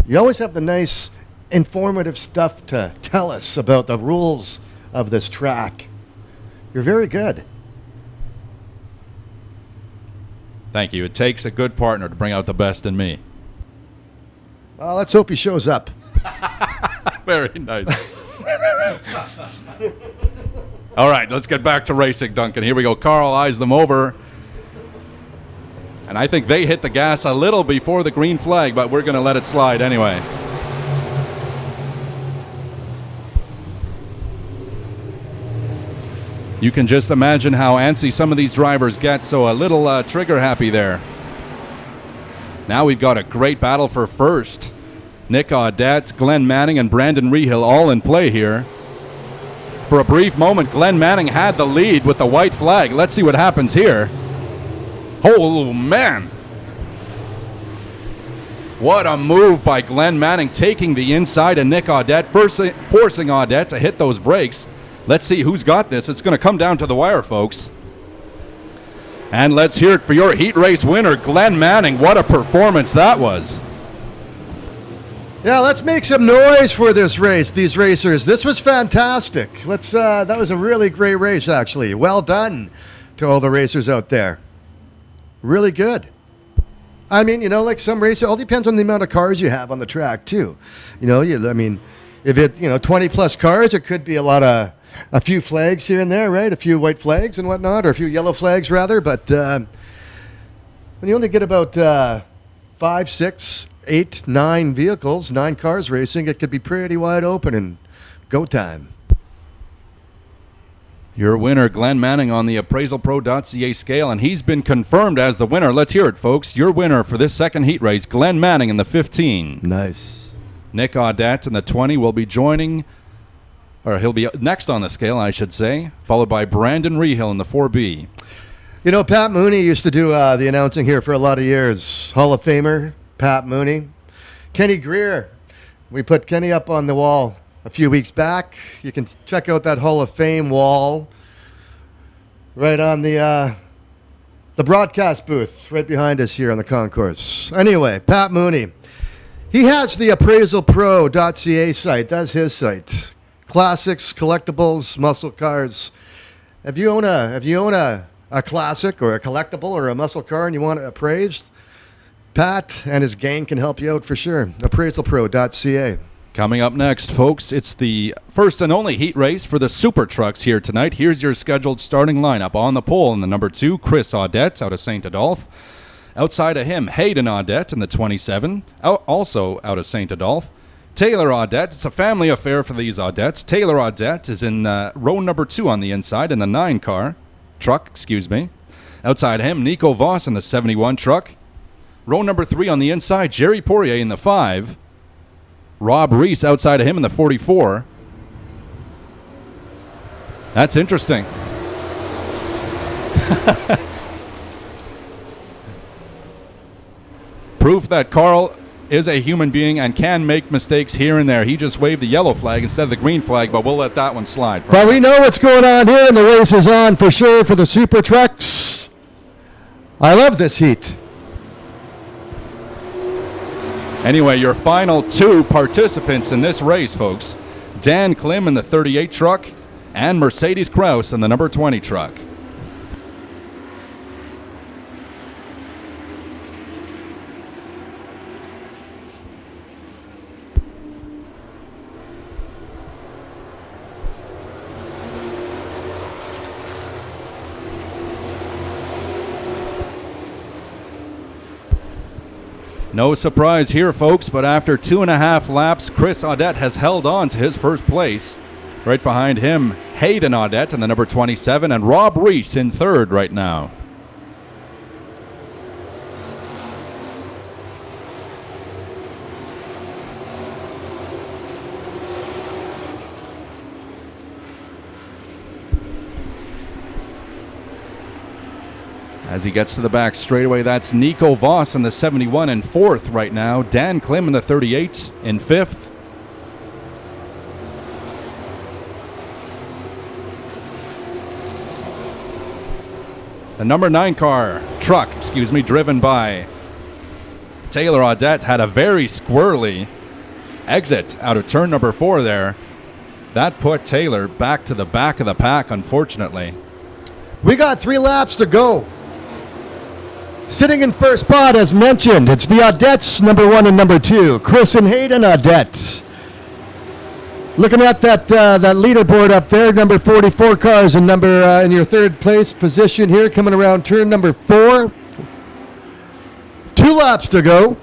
You always have the nice informative stuff to tell us about the rules of this track. You're very good. Thank you. It takes a good partner to bring out the best in me. Well, let's hope he shows up. Very nice. All right, let's get back to racing, Duncan. Here we go. Carl eyes them over. And I think they hit the gas a little before the green flag, but we're going to let it slide anyway. You can just imagine how antsy some of these drivers get, so a little trigger happy there. Now we've got a great battle for first. Nick Audette, Glenn Manning, and Brandon Rehill all in play here. For a brief moment, Glenn Manning had the lead with the white flag. Let's see what happens here. Oh, man. What a move by Glenn Manning, taking the inside of Nick Audette, forcing Audette to hit those brakes. Let's see who's got this. It's going to come down to the wire, folks. And let's hear it for your heat race winner, Glenn Manning. What a performance that was. Yeah, let's make some noise for this race, these racers. This was fantastic. That was a really great race, actually. Well done to all the racers out there. Really good. I mean, like some races, it all depends on the amount of cars you have on the track, too. If it, 20 plus cars, it could be a few flags here and there, right? A few white flags and whatnot, or a few yellow flags, rather. But when you only get about 5, 6, 8, 9 vehicles, 9 cars racing, it could be pretty wide open and go time. Your winner, Glenn Manning, on the appraisalpro.ca scale, and he's been confirmed as the winner. Let's hear it, folks. Your winner for this second heat race, Glenn Manning in the 15. Nice. Nick Audette in the 20 will be joining, or he'll be next on the scale, I should say, followed by Brandon Rehill in the 4B. Pat Mooney used to do the announcing here for a lot of years. Hall of Famer, Pat Mooney. Kenny Greer. We put Kenny up on the wall a few weeks back. You can check out that Hall of Fame wall right on the broadcast booth right behind us here on the concourse. Anyway, Pat Mooney. He has the appraisalpro.ca site. That's his site. Classics, collectibles, muscle cars. If you own a classic or a collectible or a muscle car and you want it appraised, Pat and his gang can help you out for sure. appraisalpro.ca. Coming up next, folks, it's the first and only heat race for the Super Trucks here tonight. Here's your scheduled starting lineup. On the pole in the number 2, Chris Audette out of St. Adolphe. Outside of him, Hayden Audette in the 27, also out of St. Adolphe. Taylor Audette, it's a family affair for these Audettes. Taylor Audette is in row number 2 on the inside in the 9 truck. Outside him, Nico Voss in the 71 truck. Row number 3 on the inside, Jerry Poirier in the 5. Rob Reese outside of him in the 44. That's interesting. Proof that Carl is a human being and can make mistakes here and there. He just waved the yellow flag instead of the green flag, but we'll let that one slide. But we know what's going on here, and the race is on for sure for the Super Trucks. I love this heat. Anyway, your final 2 participants in this race, folks. Dan Klim in the 38 truck and Mercedes Krause in the number 20 truck. No surprise here, folks, but after 2.5 laps, Chris Audette has held on to his first place. Right behind him, Hayden Audette in the number 27, and Rob Reese in 3rd right now. As he gets to the back straightaway, that's Nico Voss in the 71 in 4th right now. Dan Klim in the 38 in 5th. The number 9 truck, driven by Taylor Audette, had a very squirrely exit out of turn number 4 there. That put Taylor back to the back of the pack, unfortunately. We got 3 laps to go. Sitting in first spot, as mentioned, it's the Audettes, number 1 and number 2, Chris and Hayden Audette. Looking at that leaderboard up there, number 44 cars in in your 3rd place position here, coming around turn number 4. 2 laps to go.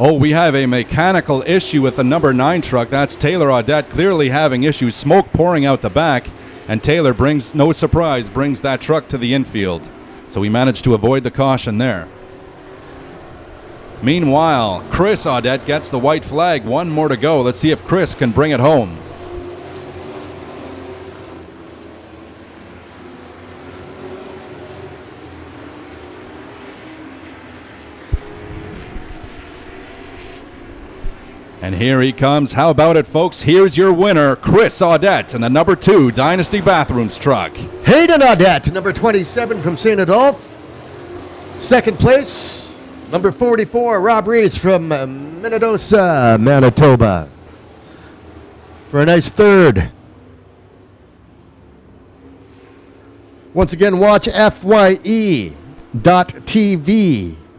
Oh, we have a mechanical issue with the number 9 truck. That's Taylor Audette clearly having issues. Smoke pouring out the back, and Taylor brings that truck to the infield. So we managed to avoid the caution there. Meanwhile, Chris Audette gets the white flag. 1 more to go. Let's see if Chris can bring it home. And here he comes. How about it, folks? Here's your winner, Chris Audette, in the number 2 Dynasty Bathrooms truck. Hayden Audette, number 27 from St. Adolphe. 2nd place, number 44, Rob Rees from Manitoba, Manitoba. For a nice 3rd. Once again, watch FYE.TV.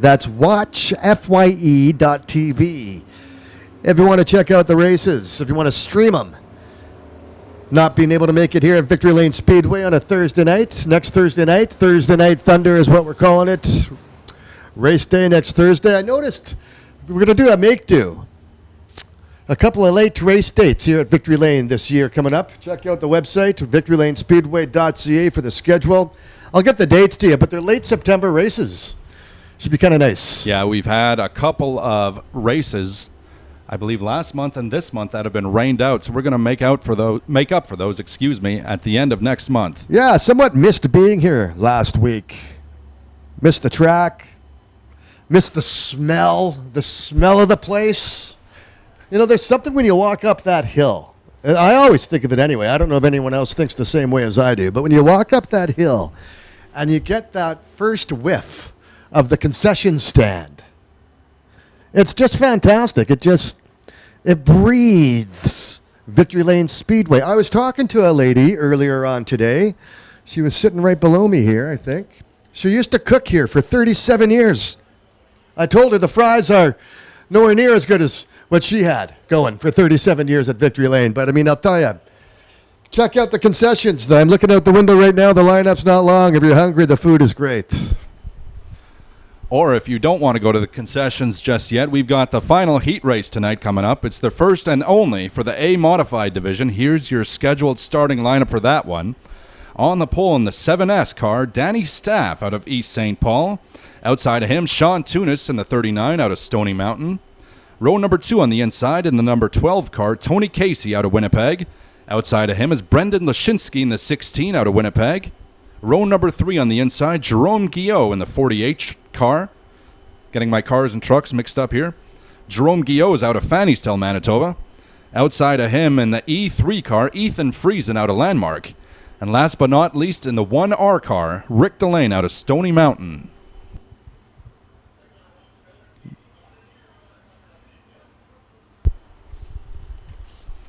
That's watchfye.tv. If you want to check out the races, if you want to stream them. Not being able to make it here at Victory Lane Speedway on a Thursday night. Next Thursday Night Thunder is what we're calling it. Race day next Thursday. I noticed we're going to do a make-do. A couple of late race dates here at Victory Lane this year coming up. Check out the website, victorylanespeedway.ca, for the schedule. I'll get the dates to you, but they're late September races. Should be kind of nice. Yeah, we've had a couple of races, I believe last month and this month, that have been rained out. So we're going to make up for those at the end of next month. Yeah, somewhat missed being here last week. Missed the track. Missed the smell of the place. You know, there's something when you walk up that hill. And I always think of it anyway. I don't know if anyone else thinks the same way as I do. But when you walk up that hill and you get that first whiff of the concession stand, it's just fantastic. It breathes Victory Lane Speedway. I was talking to a lady earlier on today. She was sitting right below me here, I think. She used to cook here for 37 years. I told her the fries are nowhere near as good as what she had going for 37 years at Victory Lane. But, I mean, I'll tell you, check out the concessions. I'm looking out the window right now. The lineup's not long. If you're hungry, the food is great. Or if you don't want to go to the concessions just yet, we've got the final heat race tonight coming up. It's the first and only for the A Modified division. Here's your scheduled starting lineup for that one. On the pole in the 7S car, Danny Staff out of East St. Paul. Outside of him, Sean Tunis in the 39 out of Stony Mountain. Row number 2 on the inside in the number 12 car, Tony Casey out of Winnipeg. Outside of him is Brendan Lashinsky in the 16 out of Winnipeg. Row number 3 on the inside, Jerome Guillot in the 48 car. Getting my cars and trucks mixed up here. Jerome Guillot is out of Fannystown, Manitoba. Outside of him in the E3 car, Ethan Friesen out of Landmark. And last but not least, in the 1R car, Rick Delane out of Stony Mountain.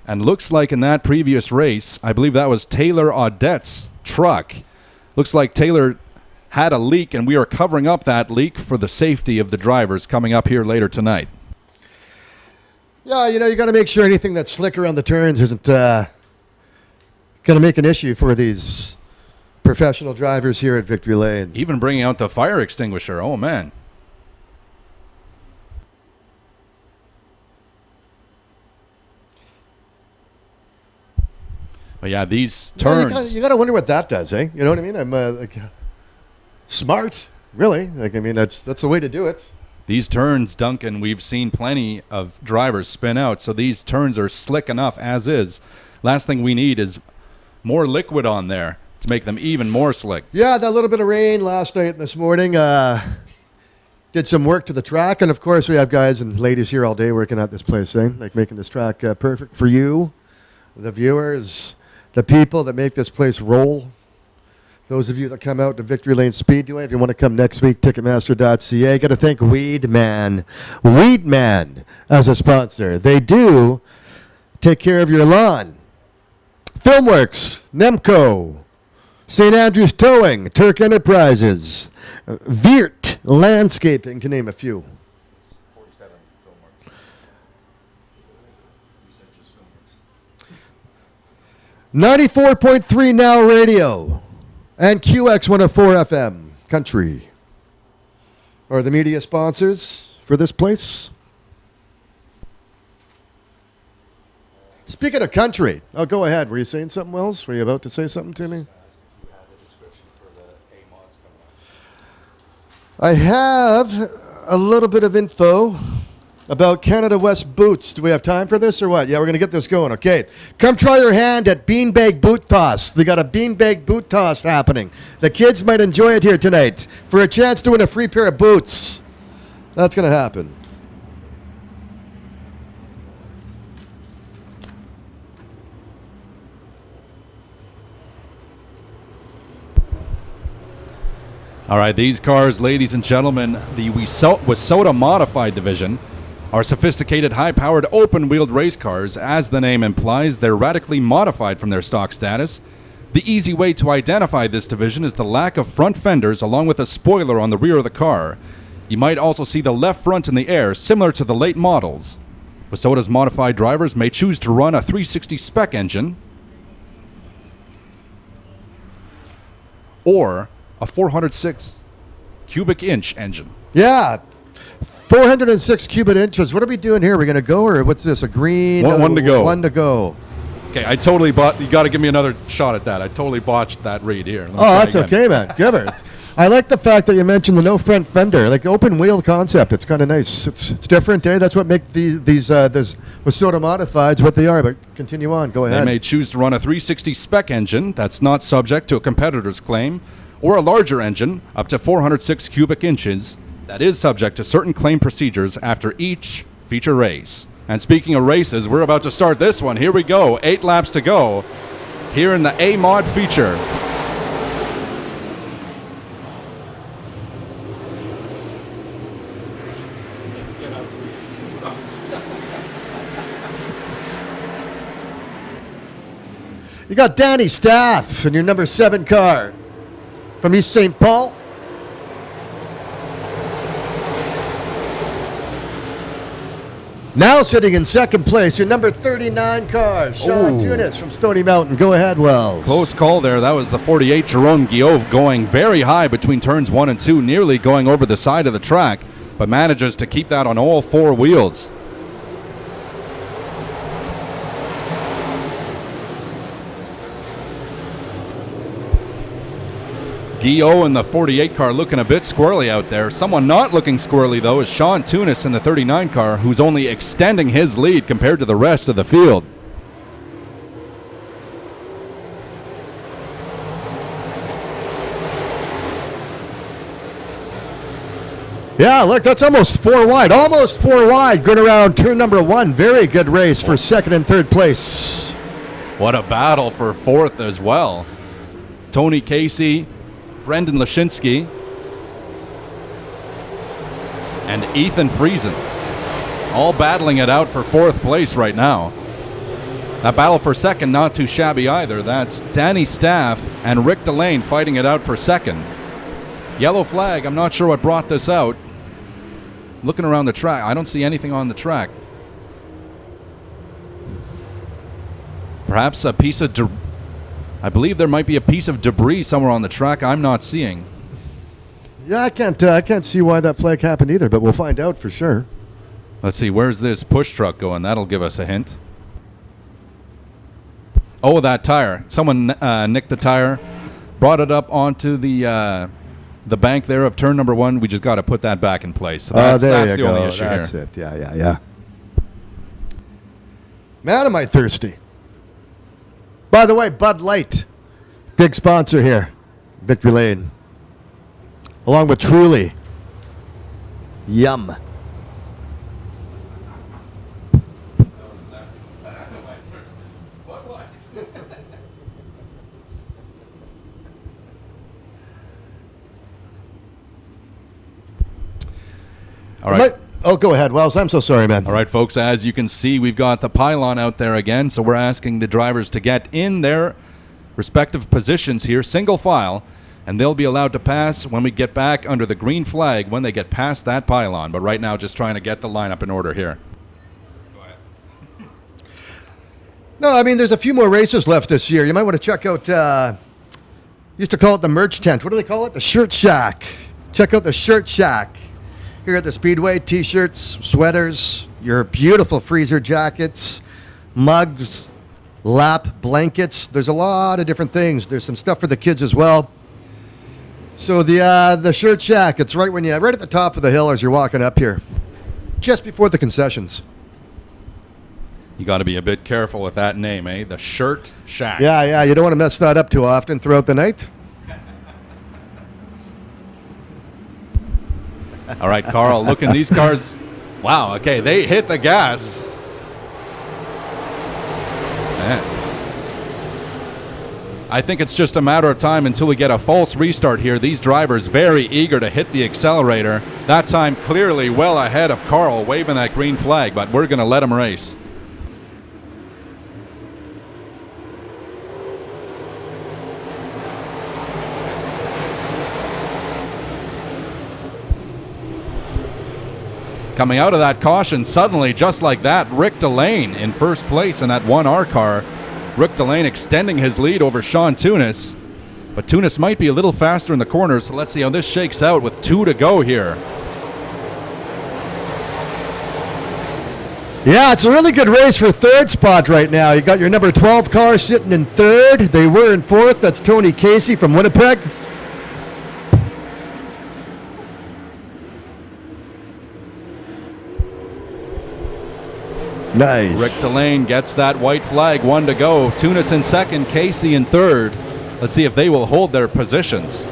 And looks like in that previous race, I believe that was Taylor Audette's truck. Looks like Taylor had a leak, and we are covering up that leak for the safety of the drivers coming up here later tonight. Yeah, you know, you got to make sure anything that's slick around the turns isn't going to make an issue for these professional drivers here at Victory Lane. Even bringing out the fire extinguisher. Oh, man. But yeah, these turns. Yeah, you got to wonder what that does, eh? You know what I mean? I'm like, smart, really. Like, I mean, that's the way to do it. These turns, Duncan, we've seen plenty of drivers spin out, so these turns are slick enough as is. Last thing we need is more liquid on there to make them even more slick. Yeah, that little bit of rain last night and this morning did some work to the track. And, of course, we have guys and ladies here all day working at this place, like making this track perfect for you, the viewers, the people that make this place roll. Those of you that come out to Victory Lane Speedway, if you want to come next week, Ticketmaster.ca. Got to thank Weedman as a sponsor. They do take care of your lawn. Filmworks, Nemco, St. Andrews Towing, Turk Enterprises, Veert Landscaping, to name a few. 47 Filmworks. You said just Filmworks. 94.3 Now Radio. And QX 104 FM, Country, are the media sponsors for this place. Speaking of country, go ahead. Were you saying something else? Were you about to say something to me? I have a little bit of info about Canada West boots. Do we have time for this or what? Yeah, we're going to get this going. Okay. Come try your hand at Beanbag Boot Toss. They got a Beanbag Boot Toss happening. The kids might enjoy it here tonight for a chance to win a free pair of boots. That's going to happen. All right, these cars, ladies and gentlemen, the Wissota Modified Division are sophisticated, high-powered, open-wheeled race cars. As the name implies, they're radically modified from their stock status. The easy way to identify this division is the lack of front fenders along with a spoiler on the rear of the car. You might also see the left front in the air, similar to the late models. Wissota's modified drivers may choose to run a 360 spec engine or a 406 cubic inch engine. Yeah. 406 cubic inches. What are we doing here? Are we going to go, or what's this? A green? One to go. One to go. Okay, I totally you got to give me another shot at that. I totally botched that read here. That's okay, man. Give it. I like the fact that you mentioned the no front fender, like open wheel concept. It's kind of nice. It's different, eh? That's what makes these Wissota Modifieds what they are. But continue on. Go ahead. They may choose to run a 360 spec engine that's not subject to a competitor's claim, or a larger engine up to 406 cubic inches that is subject to certain claim procedures after each feature race. And speaking of races, we're about to start this one. Here we go. 8 laps to go here in the A-Mod feature. You got Danny Staff in your number 7 car from East St. Paul. Now sitting in second place, your number 39 car, Sean Tunis from Stony Mountain. Go ahead, Wells. Close call there. That was the 48 Jerome Guillaume going very high between turns 1 and 2, nearly going over the side of the track, but manages to keep that on all 4 wheels. Guillaume in the 48 car looking a bit squirrely out there. Someone not looking squirrely, though, is Sean Tunis in the 39 car, who's only extending his lead compared to the rest of the field. Yeah, look, that's almost 4 wide. Almost 4 wide. Good around turn number 1. Very good race for second and third place. What a battle for fourth as well. Tony Casey, Brendan Lashinsky, and Ethan Friesen all battling it out for fourth place right now. That battle for second not too shabby either. That's Danny Staff and Rick Delane fighting it out for second. Yellow flag, I'm not sure what brought this out. Looking around the track, I don't see anything on the track. Perhaps a piece of I believe there might be a piece of debris somewhere on the track I'm not seeing. Yeah, I can't see why that flag happened either, but we'll find out for sure. Let's see, where's this push truck going? That'll give us a hint. Oh, that tire. Someone nicked the tire, brought it up onto the the bank there of turn number 1. We just got to put that back in place. So There that's you the go. only issue That's here. it. Yeah. Man, am I thirsty. By the way, Bud Light, big sponsor here, Victory Lane, along with Truly. Yum. All right. Oh, go ahead, Wells. I'm so sorry, man. All right, folks, as you can see, we've got the pylon out there again, so we're asking the drivers to get in their respective positions here, single file, and they'll be allowed to pass when we get back under the green flag when they get past that pylon. But right now, just trying to get the lineup in order here. No, I mean, there's a few more races left this year. You might want to check out, used to call it the merch tent. What do they call it? The Shirt Shack. Check out the Shirt Shack. Here at the Speedway, t-shirts, sweaters, your beautiful freezer jackets, mugs, lap blankets. There's a lot of different things. There's some stuff for the kids as well. So the Shirt Shack, it's right at the top of the hill as you're walking up here, just before the concessions. You got to be a bit careful with that name, eh? The Shirt Shack. Yeah. You don't want to mess that up too often throughout the night. All right, Carl, look in these cars. Wow, okay, they hit the gas. Man. I think it's just a matter of time until we get a false restart here. These drivers very eager to hit the accelerator. That time clearly well ahead of Carl, waving that green flag, but we're going to let him race. Coming out of that caution, suddenly, just like that, Rick Delane in first place in that 1R car. Rick Delane extending his lead over Sean Tunis. But Tunis might be a little faster in the corners, so let's see how this shakes out with 2 to go here. Yeah, it's a really good race for third spot right now. You got your number 12 car sitting in third. They were in fourth. That's Tony Casey from Winnipeg. Nice. Rick Delane gets that white flag, 1 to go. Tunis in second, Casey in third. Let's see if they will hold their positions.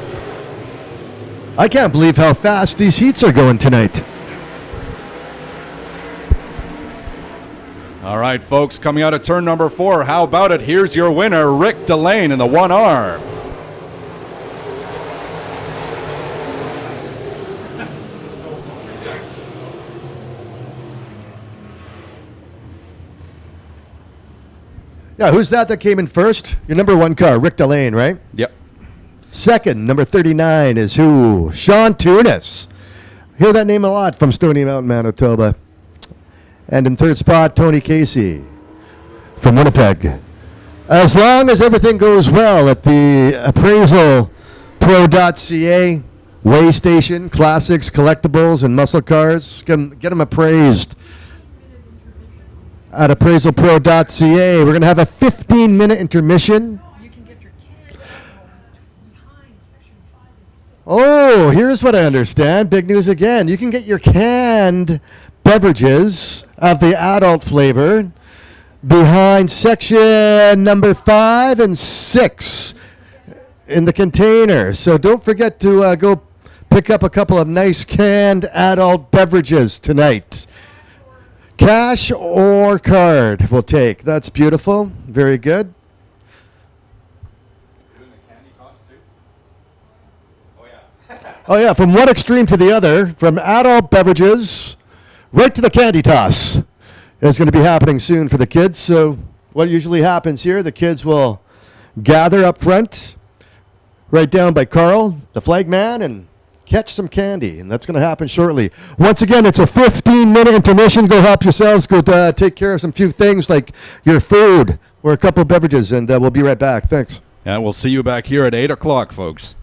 I can't believe how fast these heats are going tonight. All right, folks, coming out of turn number 4, how about it? Here's your winner, Rick Delane in the 1R. Yeah, who's that came in first? Your number 1 car, Rick Delane, right? Yep. Second, number 39 is who? Sean Tunis. Hear that name a lot from Stony Mountain, Manitoba. And in third spot, Tony Casey from Winnipeg. As long as everything goes well at the appraisal pro.ca, Way Station, Classics, Collectibles, and Muscle Cars, get them appraised at appraisalpro.ca. We're going to have a 15-minute intermission. Oh, here's what I understand. Big news again. You can get your canned beverages of the adult flavor behind section number 5 and 6 in the container. So don't forget to go pick up a couple of nice canned adult beverages tonight. Cash or card we'll take. That's beautiful. Very good. Oh, yeah, from one extreme to the other, from adult beverages right to the candy toss. It's going to be happening soon for the kids. So what usually happens here, the kids will gather up front, right down by Carl, the flag man, and catch some candy. And that's going to happen shortly. Once again, it's a 15-minute intermission. Go help yourselves. Go take care of some few things like your food or a couple of beverages, and we'll be right back. Thanks. And we'll see you back here at 8 o'clock, folks.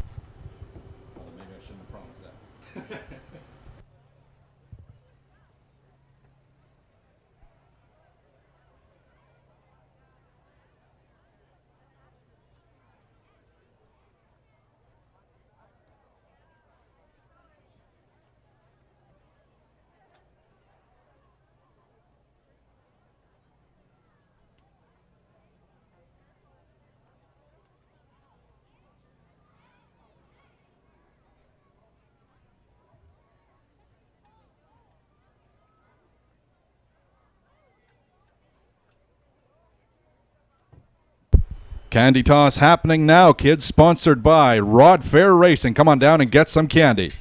Candy toss happening now, kids, sponsored by Rod Fair Racing. Come on down and get some candy.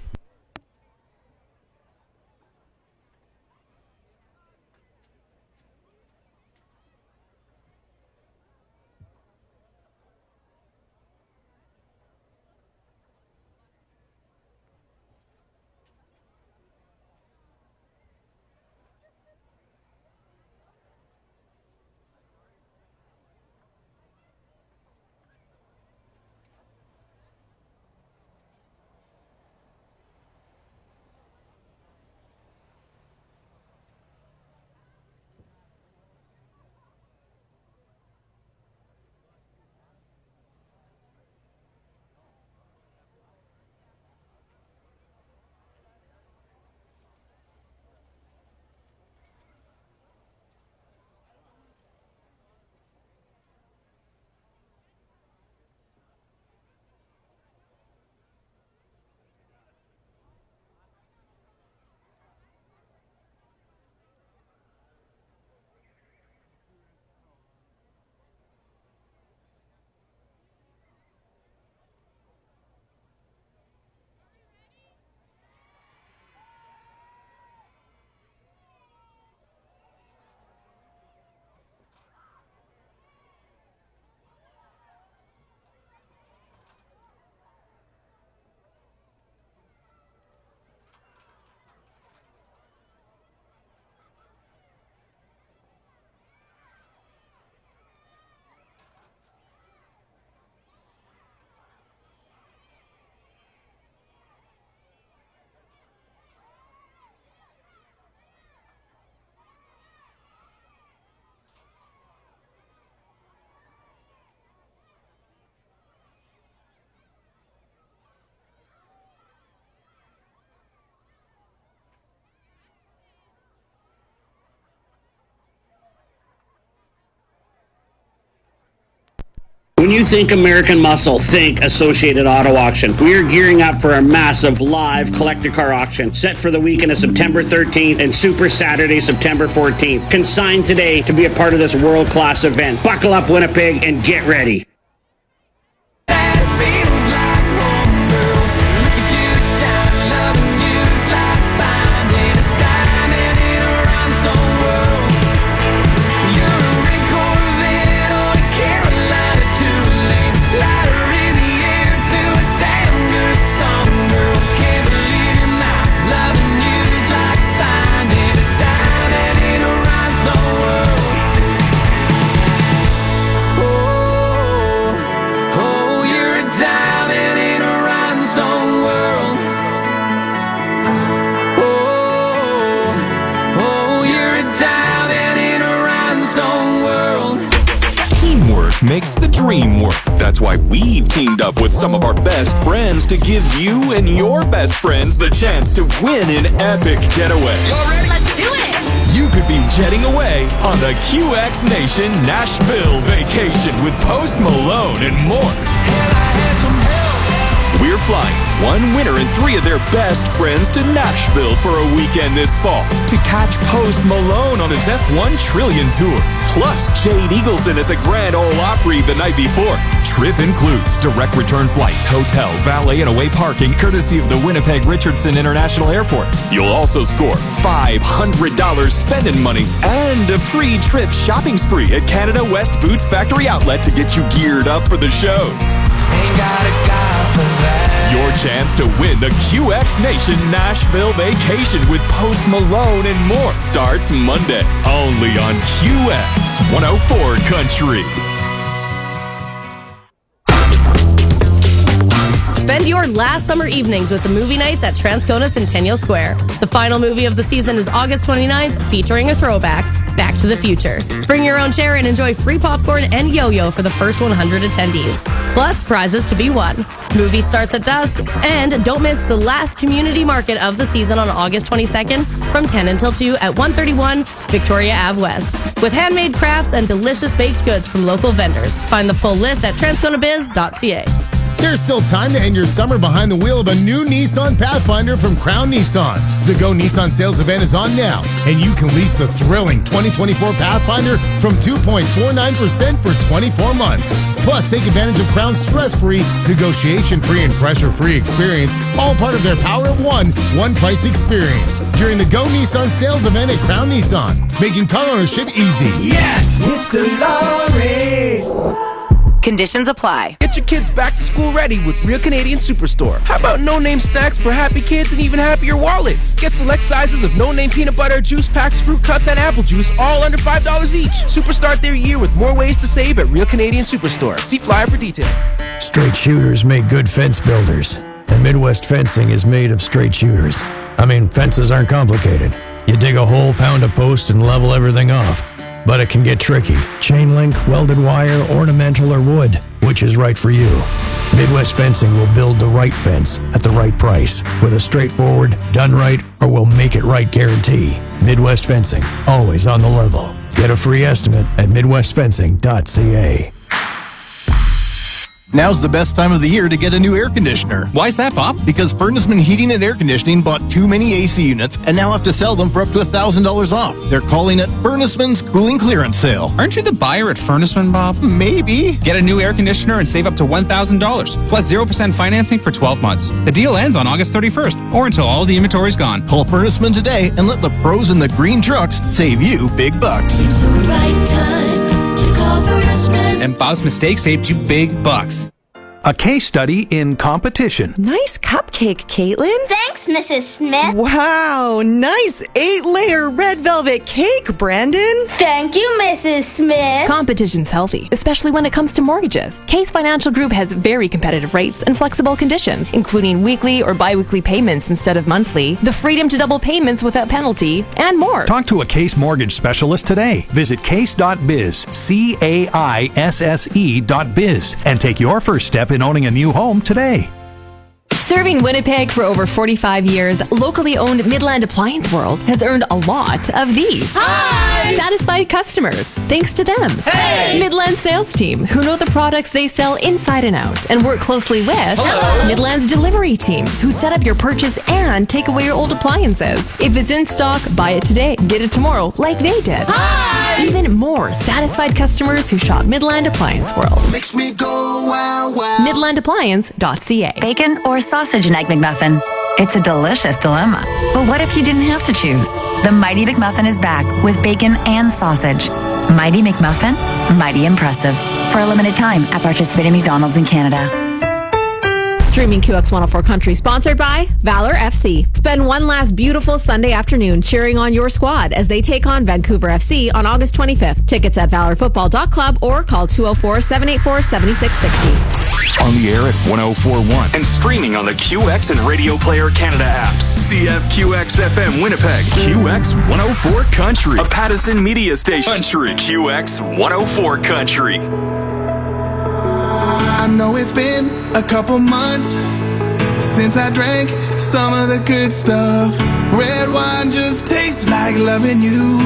When you think American Muscle, think Associated Auto Auction. We are gearing up for a massive live collector car auction set for the weekend of September 13th and Super Saturday, September 14th. Consign today to be a part of this world-class event. Buckle up, Winnipeg, and get ready. Makes the dream work. That's why we've teamed up with some of our best friends to give you and your best friends the chance to win an epic getaway. Y'all ready? Let's do it! You could be jetting away on the QX Nation Nashville vacation with Post Malone and more. We're flying one winner and 3 of their best friends to Nashville for a weekend this fall to catch Post Malone on his F1 Trillion Tour. Plus Jade Eagleson at the Grand Ole Opry the night before. Trip includes direct return flights, hotel, valet, and away parking courtesy of the Winnipeg Richardson International Airport. You'll also score $500 spending money and a free trip shopping spree at Canada West Boots Factory Outlet to get you geared up for the shows. Ain't got a guy for that. Your chance to win the QX Nation Nashville vacation with Post Malone and more starts Monday, only on QX 104 Country. Spend your last summer evenings with the movie nights at Transcona Centennial Square. The final movie of the season is August 29th, featuring a throwback, Back to the Future. Bring your own chair and enjoy free popcorn and yo-yo for the first 100 attendees. Plus, prizes to be won. Movie starts at dusk, and don't miss the last community market of the season on August 22nd from 10 until 2 at 131 Victoria Ave West. With handmade crafts and delicious baked goods from local vendors. Find the full list at transconabiz.ca. There's still time to end your summer behind the wheel of a new Nissan Pathfinder from Crown Nissan. The Go Nissan sales event is on now, and you can lease the thrilling 2024 Pathfinder from 2.49% for 24 months. Plus, take advantage of Crown's stress-free, negotiation-free, and pressure-free experience, all part of their Power of One price experience during the Go Nissan sales event at Crown Nissan, making car ownership easy. Yes! It's the lorries! Conditions apply. Get your kids back to school ready with Real Canadian Superstore. How about no-name snacks for happy kids and even happier wallets? Get select sizes of no-name peanut butter, juice packs, fruit cups, and apple juice, all under $5 each. Superstart their year with more ways to save at Real Canadian Superstore. See flyer for details. Straight shooters make good fence builders, and Midwest Fencing is made of straight shooters. I mean, fences aren't complicated. You dig a hole, pound a post, and level everything off. But it can get tricky. Chain link, welded wire, ornamental, or wood. Which is right for you? Midwest Fencing will build the right fence at the right price with a straightforward, done right, or we'll make it right guarantee. Midwest Fencing, always on the level. Get a free estimate at midwestfencing.ca. Now's the best time of the year to get a new air conditioner. Why's that, Bob? Because Furnessman Heating and Air Conditioning bought too many AC units and now have to sell them for up to $1,000 off. They're calling it Furnessman's Cooling Clearance Sale. Aren't you the buyer at Furnessman, Bob? Maybe. Get a new air conditioner and save up to $1,000, plus 0% financing for 12 months. The deal ends on August 31st, or until all the inventory's gone. Call Furnessman today and let the pros in the green trucks save you big bucks. It's the right time to call Furnessman. And Bob's mistake saved you big bucks. A case study in competition. Nice cupcake, Caitlin. Thanks, Mrs. Smith. Wow, nice 8-layer red velvet cake, Brandon. Thank you, Mrs. Smith. Competition's healthy, especially when it comes to mortgages. Case Financial Group has very competitive rates and flexible conditions, including weekly or bi-weekly payments instead of monthly, the freedom to double payments without penalty, and more. Talk to a Case mortgage specialist today. Visit case.biz, CAISSE.biz, and take your first step in owning a new home today. Serving Winnipeg for over 45 years, locally owned Midland Appliance World has earned a lot of these. Hi! Satisfied customers, thanks to them. Hey! Midland sales team, who know the products they sell inside and out and work closely with. Hello! Midland's delivery team, who set up your purchase and take away your old appliances. If it's in stock, buy it today, get it tomorrow, like they did. Hi! Even more satisfied customers who shop Midland Appliance World. Makes me go wow wow. MidlandAppliance.ca. Bacon or sausage and egg McMuffin? It's a delicious dilemma. But what if you didn't have to choose? The Mighty McMuffin is back with bacon and sausage. Mighty McMuffin? Mighty impressive. For a limited time at participating McDonald's in Canada. Streaming QX 104 Country, sponsored by Valor FC. Spend one last beautiful Sunday afternoon cheering on your squad as they take on Vancouver FC on August 25th. Tickets at valorfootball.club or call 204-784-7660. On the air at 1041 and streaming on the QX and Radio Player Canada apps. CFQX FM Winnipeg, QX 104 Country, a Pattison media station. Country, QX 104 Country. I know it's been a couple months since I drank some of the good stuff. Red wine just tastes like loving you.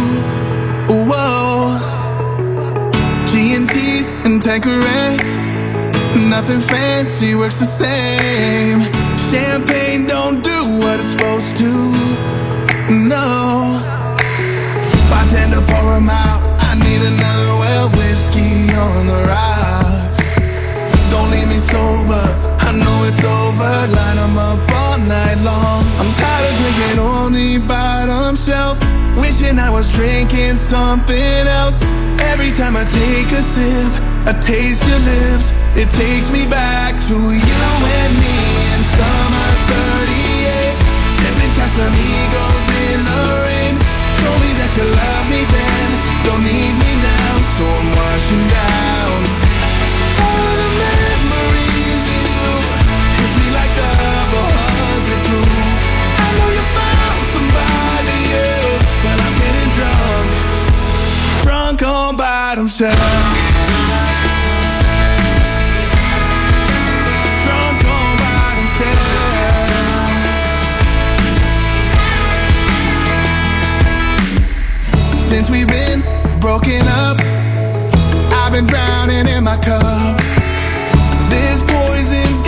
Whoa. G&T's and Tanqueray, nothing fancy, works the same. Champagne don't do what it's supposed to. No. Bartender, pour 'em out. I need another well whiskey on the rocks. Don't leave me sober, I know it's over. Line 'em up all night long. I'm tired of drinking on the bottom shelf, wishing I was drinking something else. Every time I take a sip, I taste your lips. It takes me back to you and me in summer 38. Sipping Casamigos in the rain. Told me that you love me then, don't need me now, so I'm washing down. All the memories of you hits me like double 100 proof. I know you found somebody else, but I'm getting drunk. Drunk on bottom shelf. Drunk on bottom shelf. Since we've been broken up, I've been drowning in my cup. This poison's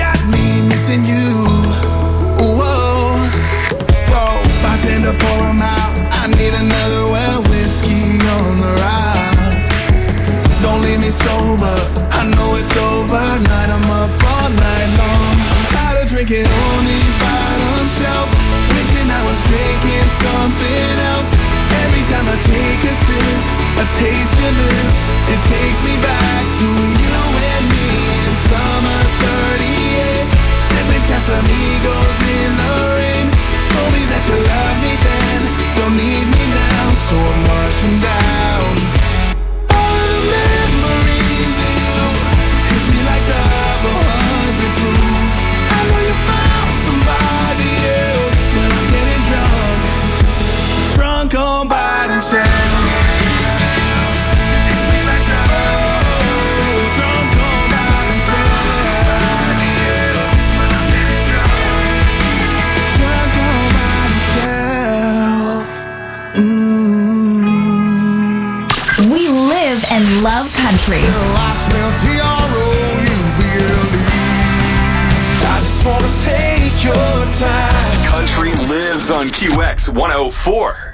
It takes me back to you and me in summer 38. Sipping Casamigos in the rain. Told me that you love me then, don't need me now, so I'm washing down. All of the memories of you hits me like double 100 proof. I know you found somebody else, but I'm getting drunk. Drunk on bottom shelf. We live and love country. I just wanna take your time. Country lives on QX 104.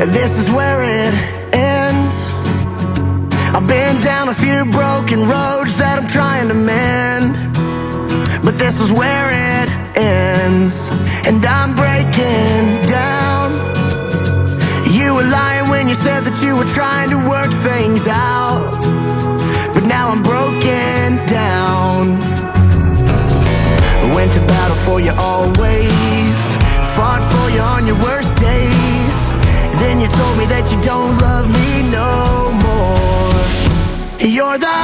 This is where it ends. I've been down a few broken roads that I'm trying to mend, but this is where it ends, and I'm breaking down. You were lying when you said that you were trying to work things out, but now I'm broken down. I went to battle for you always, fought for you on your worst days. Then you told me that you don't love me no more. You're the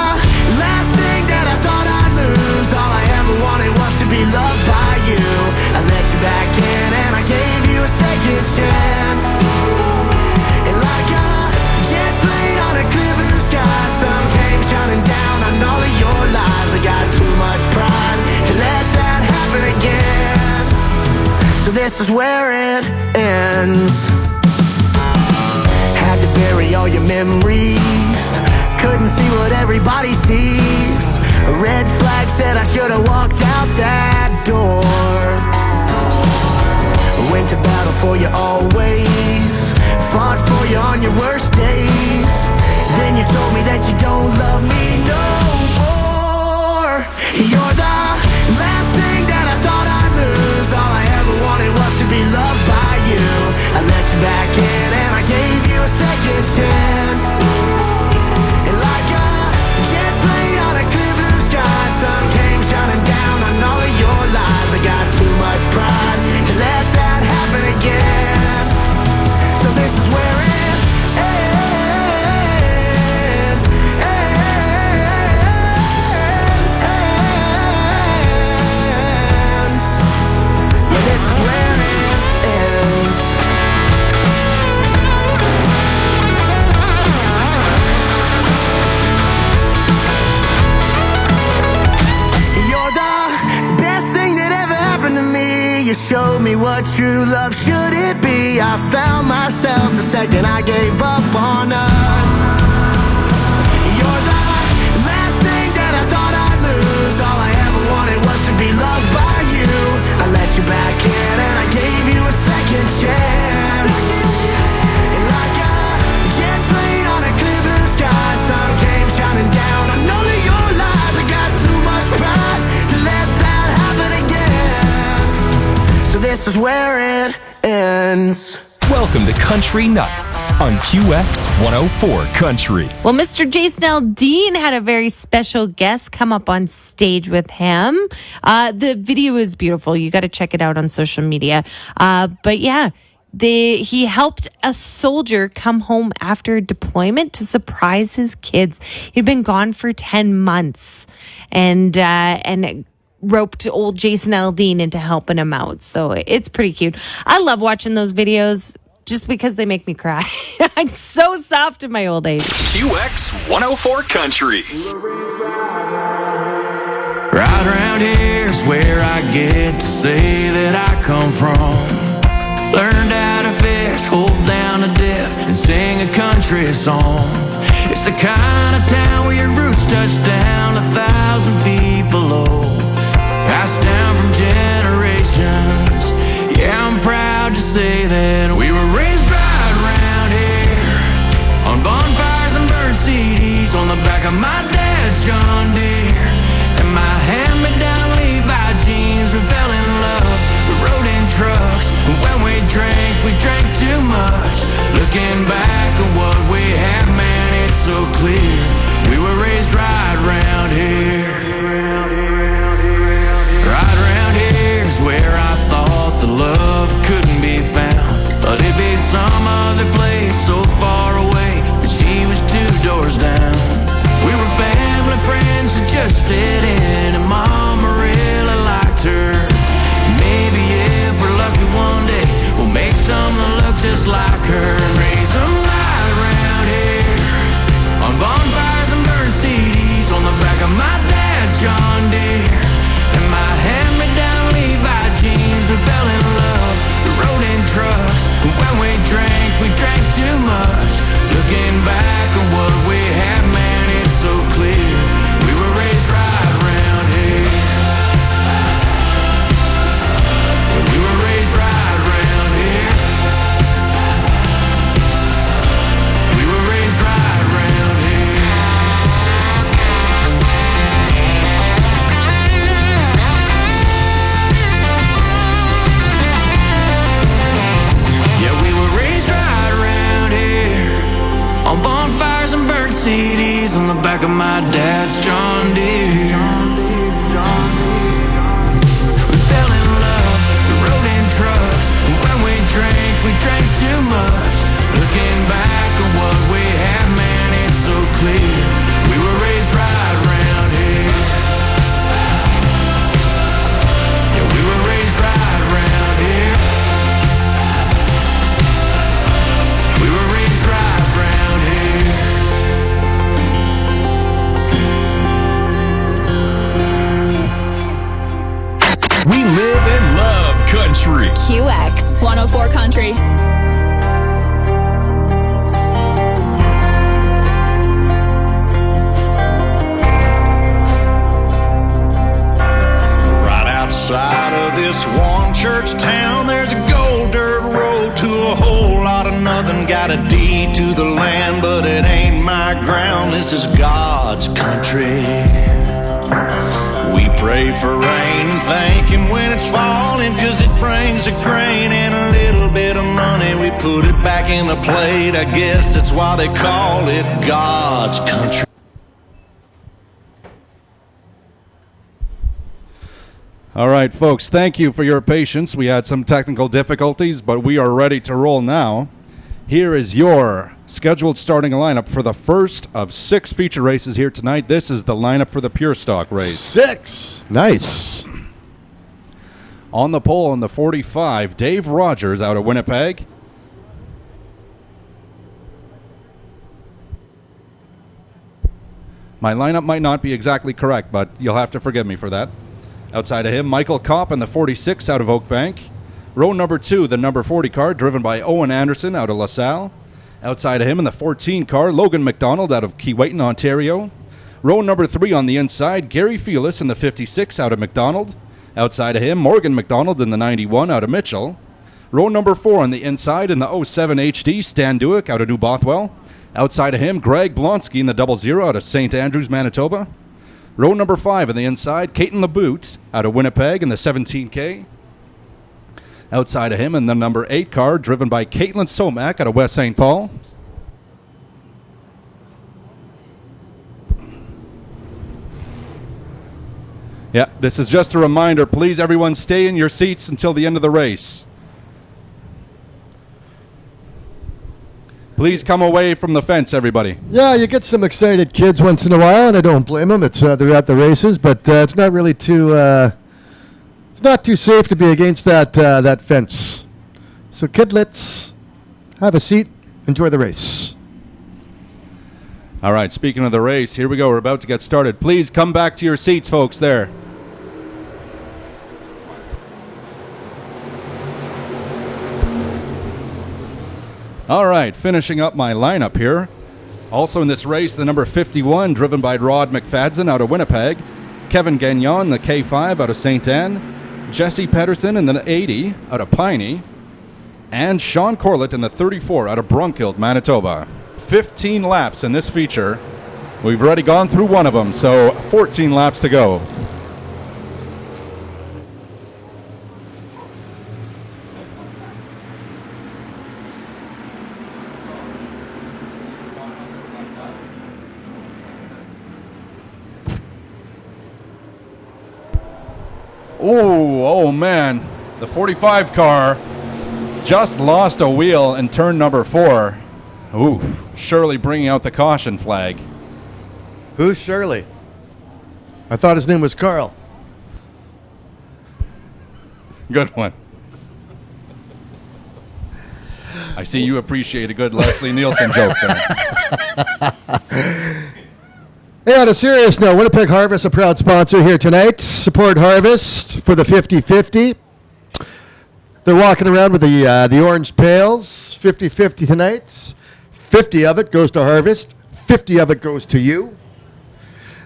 last thing that I thought I'd lose. All I ever wanted was to be loved by you. I let you back in and I gave you a second chance. And like a jet plane on a clear blue sky, sun came shining down on all of your lies. I got too much pride to let that happen again. So this is where it ends. Had to bury all your memories, couldn't see what everybody sees. A red flag said I should have walked out that door. Went to battle for you always, fought for you on your worst days. Then you told me that you don't love me no more. You're the last thing that I thought I'd lose. All I ever wanted was to be loved by you. I let you back in and I gave you a second chance. And like a jet plane on a clear blue sky, sun came shining down on all of your lies. I got too much pride to let that happen again. So this is where it ends. Yeah, this is where it ends. You showed me what true love should it be. I found myself the second I gave up on us. You're the last thing that I thought I'd lose. All I ever wanted was to be loved by you. I let you back in and I gave you a second chance. And like a jet plane on a clear blue sky, sun came shining down on all of your lies. I got too much pride to let that happen again. So this is where it ends. Welcome to Country Nights on QX 104 Country. Well, Mr. Jason Aldean had a very special guest come up on stage with him. The video is beautiful. You got to check it out on social media. But yeah, he helped a soldier come home after deployment to surprise his kids. He'd been gone for 10 months and roped old Jason Aldean into helping him out. So it's pretty cute. I love watching those videos just because they make me cry. I'm so soft in my old age. QX 104 Country. Right around here's where I get to say that I come from. Learned how to fish, hold down a dip, and sing a country song. It's the kind of town where your roots touch down 1,000 feet below. Passed down from generations. Yeah, I'm proud to say that we were raised right around here, on bonfires and burnt CDs, on the back of my dad's John Deere, and my hand-me-down Levi trucks. When we drank too much. Looking back at what we have, man, it's so clear. We were raised right round here. Right round here's where I thought the love couldn't be found. But it'd be some other place so far away that she was 2 doors down. We were family friends who just fit in, and Mama really liked her. Maybe if we're lucky one day, we'll make some that look just like her and raise them right around here. On bonfires and burn CDs on the back of my dad's John Deere. And my hand-me-down Levi jeans. We fell in love, we rode in trucks. When we drank too much. Looking back at what we had, man, it's so clear. We were raised right around here. We were raised right around here. We were raised right around here. Yeah, we were raised right around here. On bonfires and burnt CDs on the back of my dad's John Deere. We fell in love, we rode in trucks. And when we drank too much. Looking back at what we had, man, it's so clear. We were raised right around here. Yeah, we were raised right around here. We were raised right around here. We live and love country. QX 104 Country. Right outside of this one church town, there's a gold dirt road to a whole lot of nothing. Got a deed to the land, but it ain't my ground. This is God's country. We pray for rain and thank Him when it's falling, 'cause it brings a grain and a little bit of money. We put it back in the plate. I guess that's why they call it God's country. All right, folks, thank you for your patience. We had some technical difficulties, but we are ready to roll now. Here is your scheduled starting lineup for the first of 6 feature races here tonight. This is the lineup for the Pure Stock race. 6. Nice. On the pole in the 45, Dave Rogers out of Winnipeg. My lineup might not be exactly correct, but you'll have to forgive me for that. Outside of him, Michael Kopp in the 46 out of Oakbank. Row number 2, the number 40 car, driven by Owen Anderson out of LaSalle. Outside of him in the 14 car, Logan McDonald out of Keewatin, Ontario. Row number 3 on the inside, Gary Felis in the 56 out of McDonald. Outside of him, Morgan McDonald in the 91 out of Mitchell. Row number 4 on the inside in the 07 HD, Stan Duick out of New Bothwell. Outside of him, Greg Blonsky in the 00 out of St. Andrews, Manitoba. Row number 5 on the inside, Caton LeBoot out of Winnipeg in the 17K. Outside of him in the number 8 car, driven by Caitlin Somack out of West St. Paul. Yeah, this is just a reminder. Please, everyone, stay in your seats until the end of the race. Please come away from the fence, everybody. Yeah, you get some excited kids once in a while, and I don't blame them. It's they're at the races, but it's not really too. It's not too safe to be against that fence. So, kidlets, have a seat, enjoy the race. All right, speaking of the race, here we go. We're about to get started. Please come back to your seats, folks, there. All right, finishing up my lineup here. Also in this race, the number 51, driven by Rod McFadden out of Winnipeg. Kevin Gagnon, the K5 out of St. Anne. Jesse Pedersen in the 80 out of Piney. And Sean Corlett in the 34 out of Brunkild, Manitoba. 15 laps in this feature. We've already gone through one of them, so 14 laps to go. Oh, man. The 45 car just lost a wheel in turn number 4. Ooh, Shirley bringing out the caution flag. Who's Shirley? I thought his name was Carl. Good one. I see you appreciate a good Leslie Nielsen joke there. Hey, on a serious note, Winnipeg Harvest, a proud sponsor here tonight. Support Harvest for the 50-50. They're walking around with the orange pails. 50-50 tonight. 50 of it goes to Harvest. 50 of it goes to you.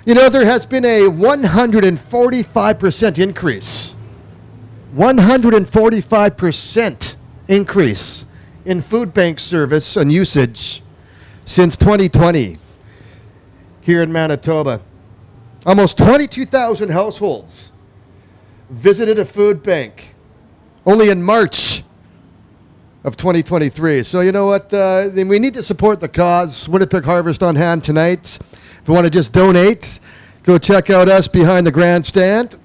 You know, there has been a 145% increase. 145% increase in food bank service and usage since 2020 here in Manitoba. Almost 22,000 households visited a food bank only in March of 2023. So you know what? Then we need to support the cause. Winnipeg Harvest on hand tonight. If you want to just donate, go check out us behind the grandstand.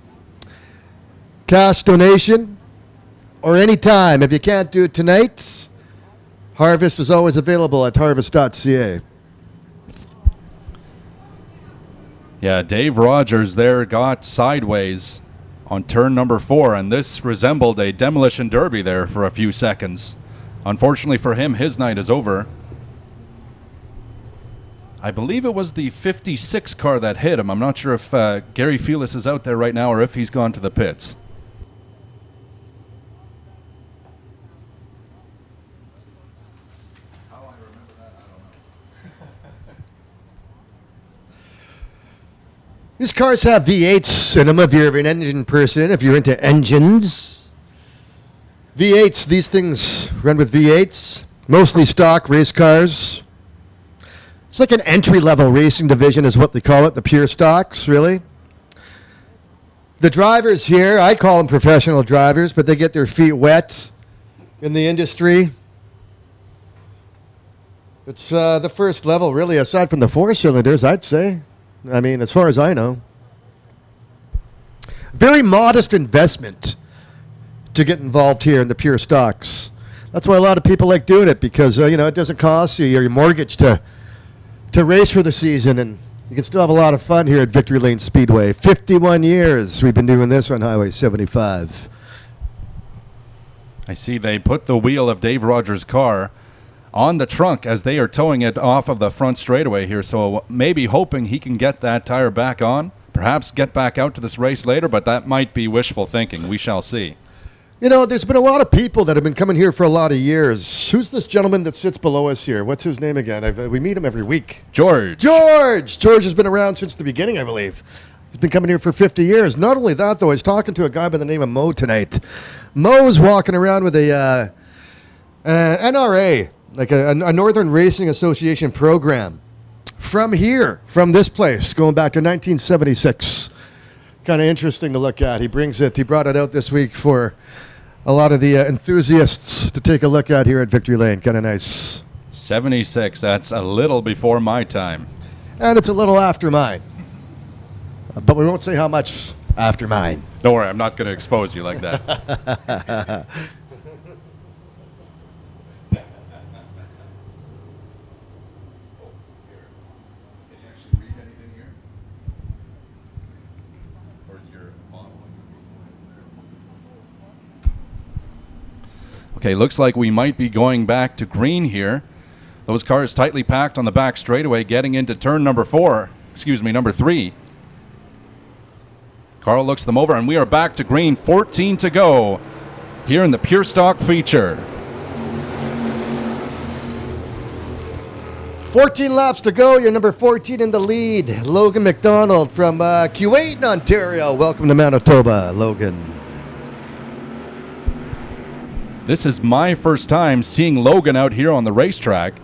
Cash donation or anytime. If you can't do it tonight, Harvest is always available at harvest.ca. Yeah, Dave Rogers there got sideways on turn number 4, and this resembled a demolition derby there for a few seconds. Unfortunately for him, his night is over. I believe it was the 56 car that hit him. I'm not sure if Gary Felis is out there right now or if he's gone to the pits. These cars have V8s in them if you're an engine person, if you're into engines. V8s, these things run with V8s, mostly stock race cars. It's like an entry-level racing division is what they call it, the pure stocks, really. The drivers here, I call them professional drivers, but they get their feet wet in the industry. It's the first level, really, aside from the 4-cylinders, I'd say. I mean, as far as I know. Very modest investment to get involved here in the pure stocks. That's why a lot of people like doing it, because, you know, it doesn't cost you your mortgage to race for the season, and you can still have a lot of fun here at Victory Lane Speedway. 51 years we've been doing this on Highway 75. I see they put the wheel of Dave Rogers' car on the trunk as they are towing it off of the front straightaway here, so maybe hoping he can get that tire back on, perhaps get back out to this race later, but that might be wishful thinking. We shall see. You know, there's been a lot of people that have been coming here for a lot of years. Who's this gentleman that sits below us here? What's his name again? We meet him every week. George. George has been around since the beginning, I believe. He's been coming here for 50 years. Not only that, though, I was talking to a guy by the name of Mo tonight. Mo's walking around with a NRA, like a Northern Racing Association program from here, from this place, going back to 1976. Kind of interesting to look at. He brought it out this week for a lot of the enthusiasts to take a look at here at Victory Lane. Kind of nice. 76, that's a little before my time. And it's a little after mine. But we won't say how much after mine. Don't worry, I'm not going to expose you like that. Okay, looks like we might be going back to green here. Those cars tightly packed on the back straightaway getting into turn number 3. Carl looks them over, and we are back to green. 14 to go here in the Pure Stock feature. 14 laps to go. You're number 14 in the lead. Logan McDonald from Kuwait, Ontario. Welcome to Manitoba, Logan. This is my first time seeing Logan out here on the racetrack,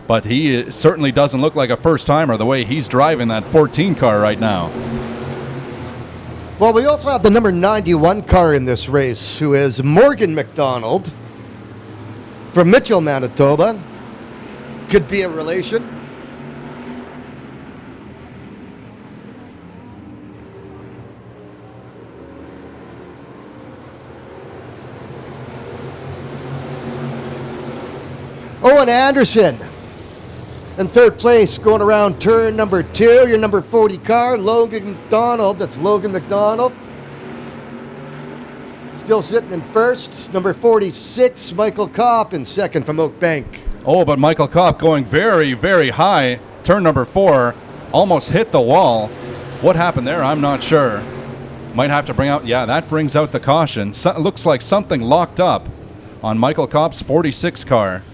but he certainly doesn't look like a first-timer the way he's driving that 14 car right now. Well, we also have the number 91 car in this race, who is Morgan McDonald from Mitchell, Manitoba. Could be a relation. Owen Anderson in third place, going around turn number 2. Your number 40 car, Logan McDonald. That's Logan McDonald. Still sitting in first. Number 46, Michael Kopp in second from Oak Bank. Oh, but Michael Kopp going very, very high. Turn number 4, almost hit the wall. What happened there? I'm not sure. Might have to bring out, yeah, that brings out the caution. Looks like something locked up on Michael Kopp's 46 car.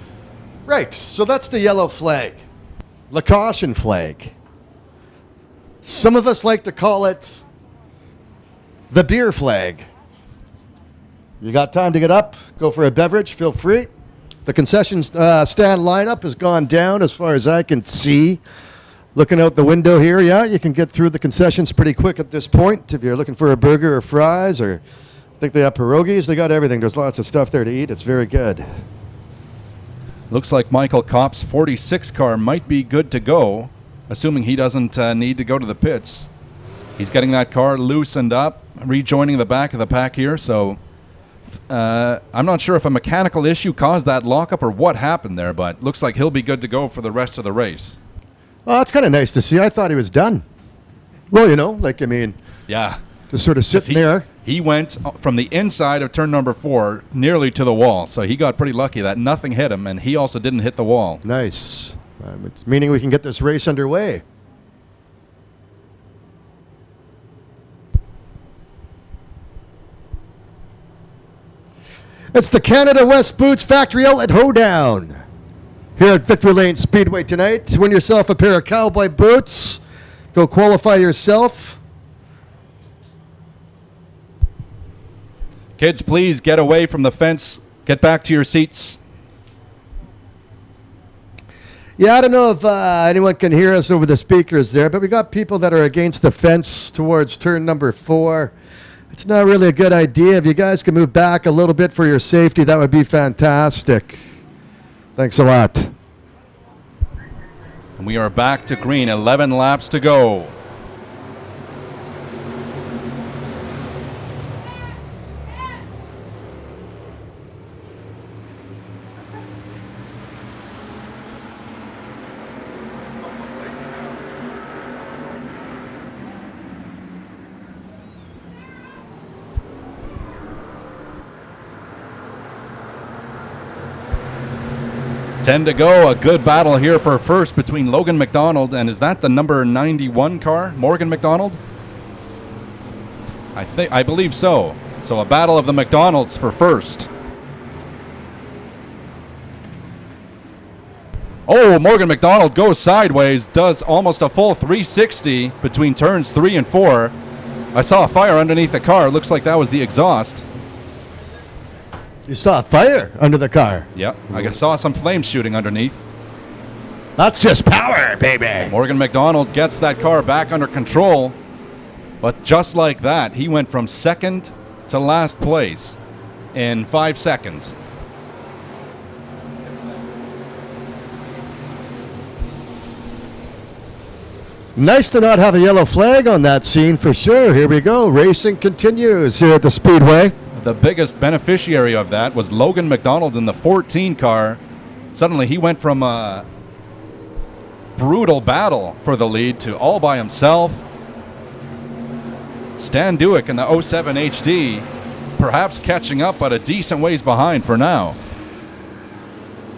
Right, so that's the yellow flag. The caution flag. Some of us like to call it the beer flag. You got time to get up, go for a beverage, feel free. The concession stand lineup has gone down as far as I can see. Looking out the window here, yeah, you can get through the concessions pretty quick at this point. If you're looking for a burger or fries, or I think they have pierogies, they got everything. There's lots of stuff there to eat. It's very good. Looks like Michael Kopp's 46 car might be good to go, assuming he doesn't need to go to the pits. He's getting that car loosened up, rejoining the back of the pack here, so I'm not sure if a mechanical issue caused that lockup or what happened there, but looks like he'll be good to go for the rest of the race. Well, that's kind of nice to see. I thought he was done. Well, Yeah. Just sort of sitting there. He went from the inside of turn number 4 nearly to the wall, so he got pretty lucky that nothing hit him, and he also didn't hit the wall. Nice. It's meaning we can get this race underway. It's the Canada West Boots Factory Outlet Hoedown here at Victory Lane Speedway tonight. Win yourself a pair of cowboy boots. Go qualify yourself. Kids, please get away from the fence. Get back to your seats. Yeah, I don't know if anyone can hear us over the speakers there, but we got people that are against the fence towards turn number 4. It's not really a good idea. If you guys can move back a little bit for your safety, that would be fantastic. Thanks a lot. And we are back to green. 11 laps to go. Ten to go. A good battle here for first between Logan McDonald and is that the number 91 car, Morgan McDonald? I believe so. So a battle of the McDonalds for first. Oh, Morgan McDonald goes sideways, does almost a full 360 between turns 3 and 4. I saw a fire underneath the car. Looks like that was the exhaust. You saw a fire under the car? Yep, I saw some flames shooting underneath. That's just power, baby. Morgan McDonald gets that car back under control. But just like that, he went from second to last place in 5 seconds. Nice to not have a yellow flag on that scene for sure. Here we go. Racing continues here at the Speedway. The biggest beneficiary of that was Logan McDonald in the 14 car. Suddenly he went from a brutal battle for the lead to all by himself. Stan Dewick in the 07 HD perhaps catching up, but a decent ways behind for now.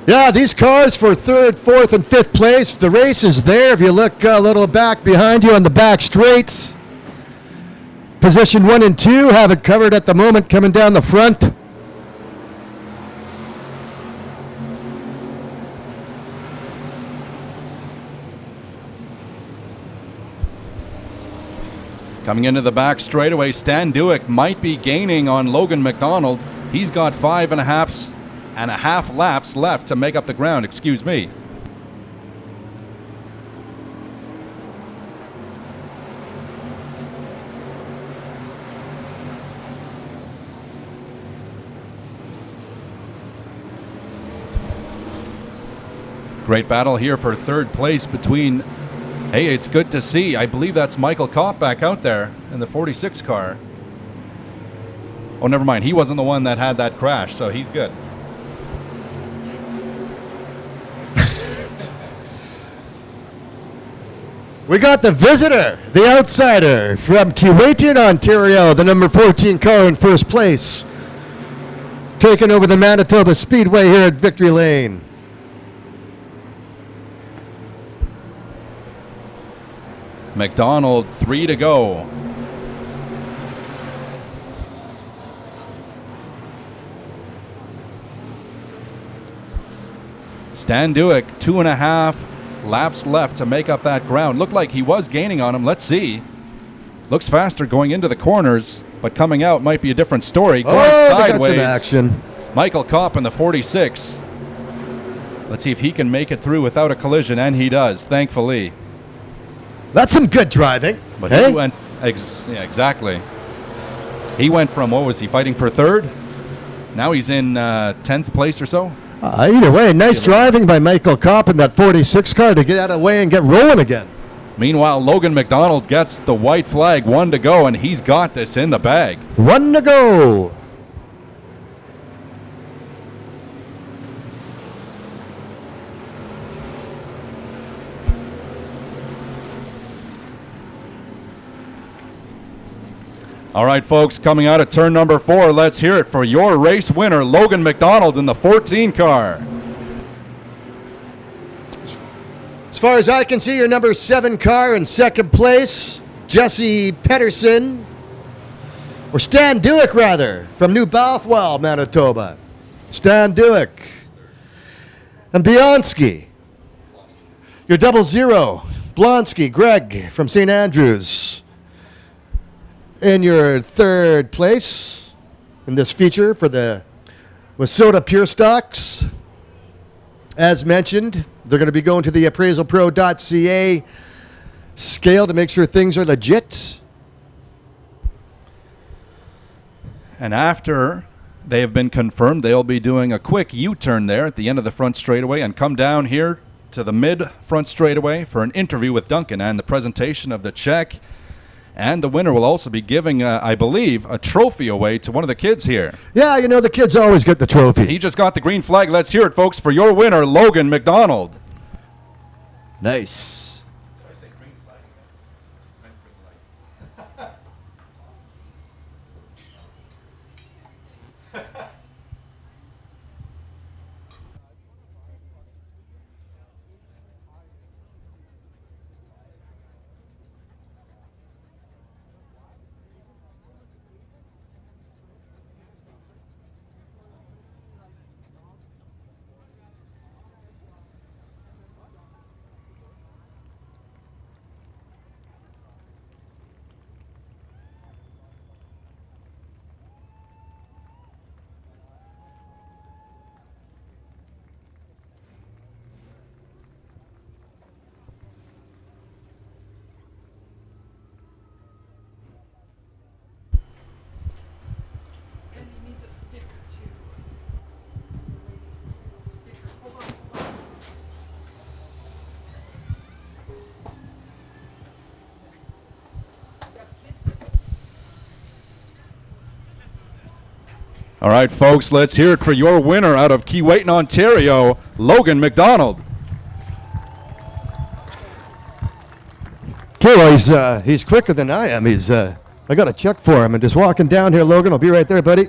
Yeah, these cars for 3rd, 4th, and 5th place. The race is there. If you look a little back behind you on the back straight. Position 1 and 2 have it covered at the moment coming down the front. Coming into the back straightaway, Stan Dewick might be gaining on Logan McDonald. He's got 5.5 laps left to make up the ground, excuse me. Great battle here for 3rd place between, hey, it's good to see. I believe that's Michael Kopp back out there in the 46 car. Oh, never mind. He wasn't the one that had that crash, so he's good. We got the visitor, the outsider from Keewatin, Ontario, the number 14 car in first place, taking over the Manitoba Speedway here at Victory Lane. McDonald, 3 to go. Stan Duick, 2.5 laps left to make up that ground. Looked like he was gaining on him. Let's see. Looks faster going into the corners, but coming out might be a different story. Going sideways. They got some action. Michael Kopp in the 46. Let's see if he can make it through without a collision, and he does, thankfully. That's some good driving. But hey? he went, yeah, exactly. He went from, what was he, fighting for third? Now he's in 10th place or so. Either way, nice driving by Michael Kopp in that 46 car to get out of the way and get rolling again. Meanwhile, Logan McDonald gets the white flag, 1 to go, and he's got this in the bag. 1 to go. All right, folks, coming out of turn number 4, let's hear it for your race winner, Logan McDonald in the 14 car. As far as I can see, your number 7 car in second place, Jesse Pedersen, or Stan Duick, rather, from New Bothwell, Manitoba. Stan Duick. And Bianski, your 00, Blonsky, Greg from St. Andrews. In your third place in this feature for the Wasota Pure Stocks. As mentioned, they're going to be going to the appraisalpro.ca scale to make sure things are legit. And after they have been confirmed, they'll be doing a quick U-turn there at the end of the front straightaway and come down here to the mid-front straightaway for an interview with Duncan and the presentation of the check. And the winner will also be giving, I believe, a trophy away to one of the kids here. Yeah, you know, the kids always get the trophy. He just got the green flag. Let's hear it, folks, for your winner, Logan McDonald. Nice. All right, folks, let's hear it for your winner out of Keewatin, Ontario, Logan McDonald. Okay, well, he's quicker than I am. I got a check for him and just walking down here, Logan. I'll be right there, buddy.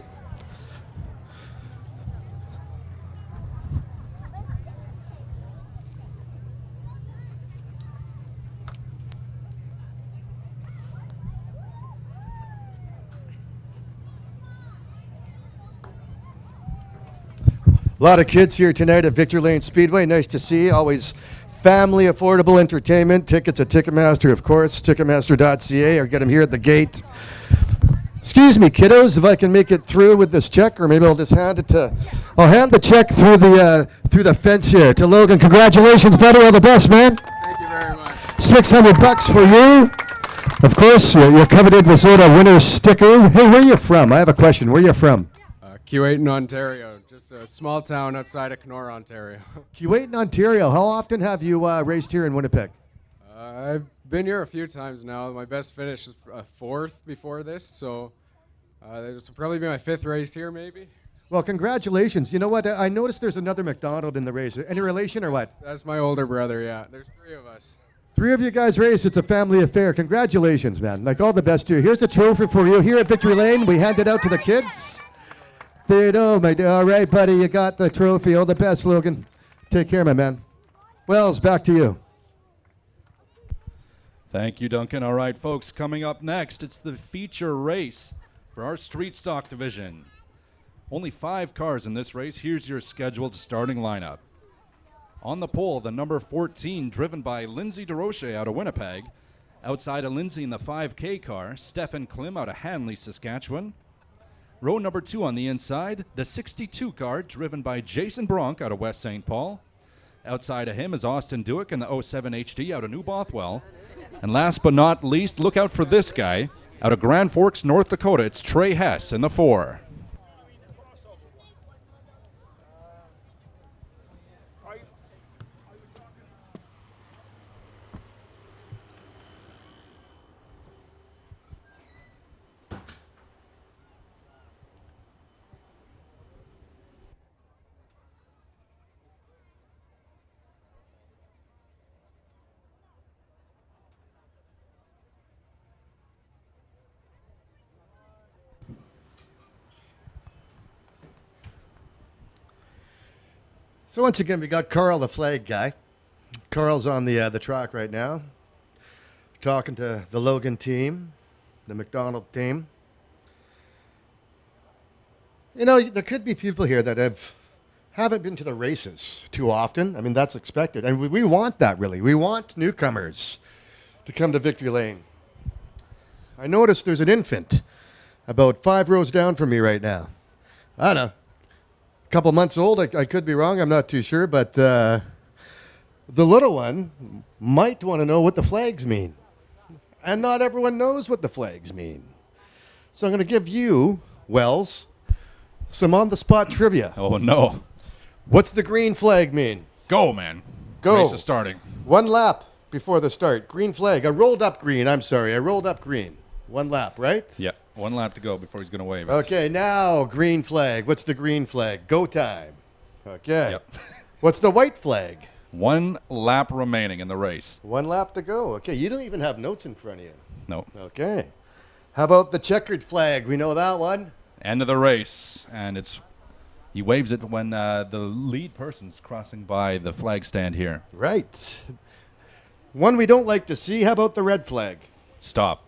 A lot of kids here tonight at Victory Lane Speedway. Nice to see you. Always family affordable entertainment. Tickets at Ticketmaster, of course, ticketmaster.ca, or get them here at the gate. Excuse me, kiddos, if I can make it through with this check, or maybe I'll just hand it to, I'll hand the check through the fence here to Logan. Congratulations, buddy. All the best, man. Thank you very much. $600 for you. Of course, your coveted Wasota winner sticker. Hey, where are you from? I have a question. Where are you from? Keewatin, Ontario, just a small town outside of Kenora, Ontario. Keewatin, Ontario. How often have you raced here in Winnipeg? I've been here a few times now. My best finish is fourth before this, so this will probably be my fifth race here, maybe. Well, congratulations. You know what? I noticed there's another McDonald in the race. Any relation or what? That's my older brother, yeah. There's three of us. 3 of you guys raced. It's a family affair. Congratulations, man. Like, all the best to you. Here's a trophy for you. Here at Victory Lane, we hand it out to the kids. There you go, my dear. All right, buddy, you got the trophy. All the best, Logan. Take care, my man. Wells, back to you. Thank you, Duncan. All right, folks, coming up next, it's the feature race for our street stock division. Only 5 cars in this race. Here's your scheduled starting lineup. On the pole, the number 14, driven by Lindsay DeRoche out of Winnipeg. Outside of Lindsay in the 5K car, Stefan Klim out of Hanley, Saskatchewan. Row number 2 on the inside, the 62 car, driven by Jason Bronk out of West St. Paul. Outside of him is Austin Dewick in the 07 HD out of New Bothwell. And last but not least, look out for this guy. Out of Grand Forks, North Dakota, it's Trey Hess in the 4. So once again, we got Carl, the flag guy. Carl's on the track right now, talking to the Logan team, the McDonald team. You know, there could be people here that haven't been to the races too often. I mean, that's expected. And we want that, really. We want newcomers to come to Victory Lane. I noticed there's an infant about 5 rows down from me right now. I don't know. A couple months old. I could be wrong. I'm not too sure. But the little one might want to know what the flags mean. And not everyone knows what the flags mean. So I'm going to give you, Wells, some on-the-spot trivia. Oh, no. What's the green flag mean? Go, man. Go. Race is starting. 1 lap before the start. Green flag. A rolled up green. I'm sorry. A rolled up green. 1 lap, right? Yep. 1 lap to go before he's going to wave it. Okay, now green flag. What's the green flag? Go time. Okay. Yep. What's the white flag? 1 lap remaining in the race. 1 lap to go. Okay, you don't even have notes in front of you. No. Okay. How about the checkered flag? We know that one. End of the race, and he waves it when the lead person's crossing by the flag stand here. Right. One we don't like to see. How about the red flag? Stop.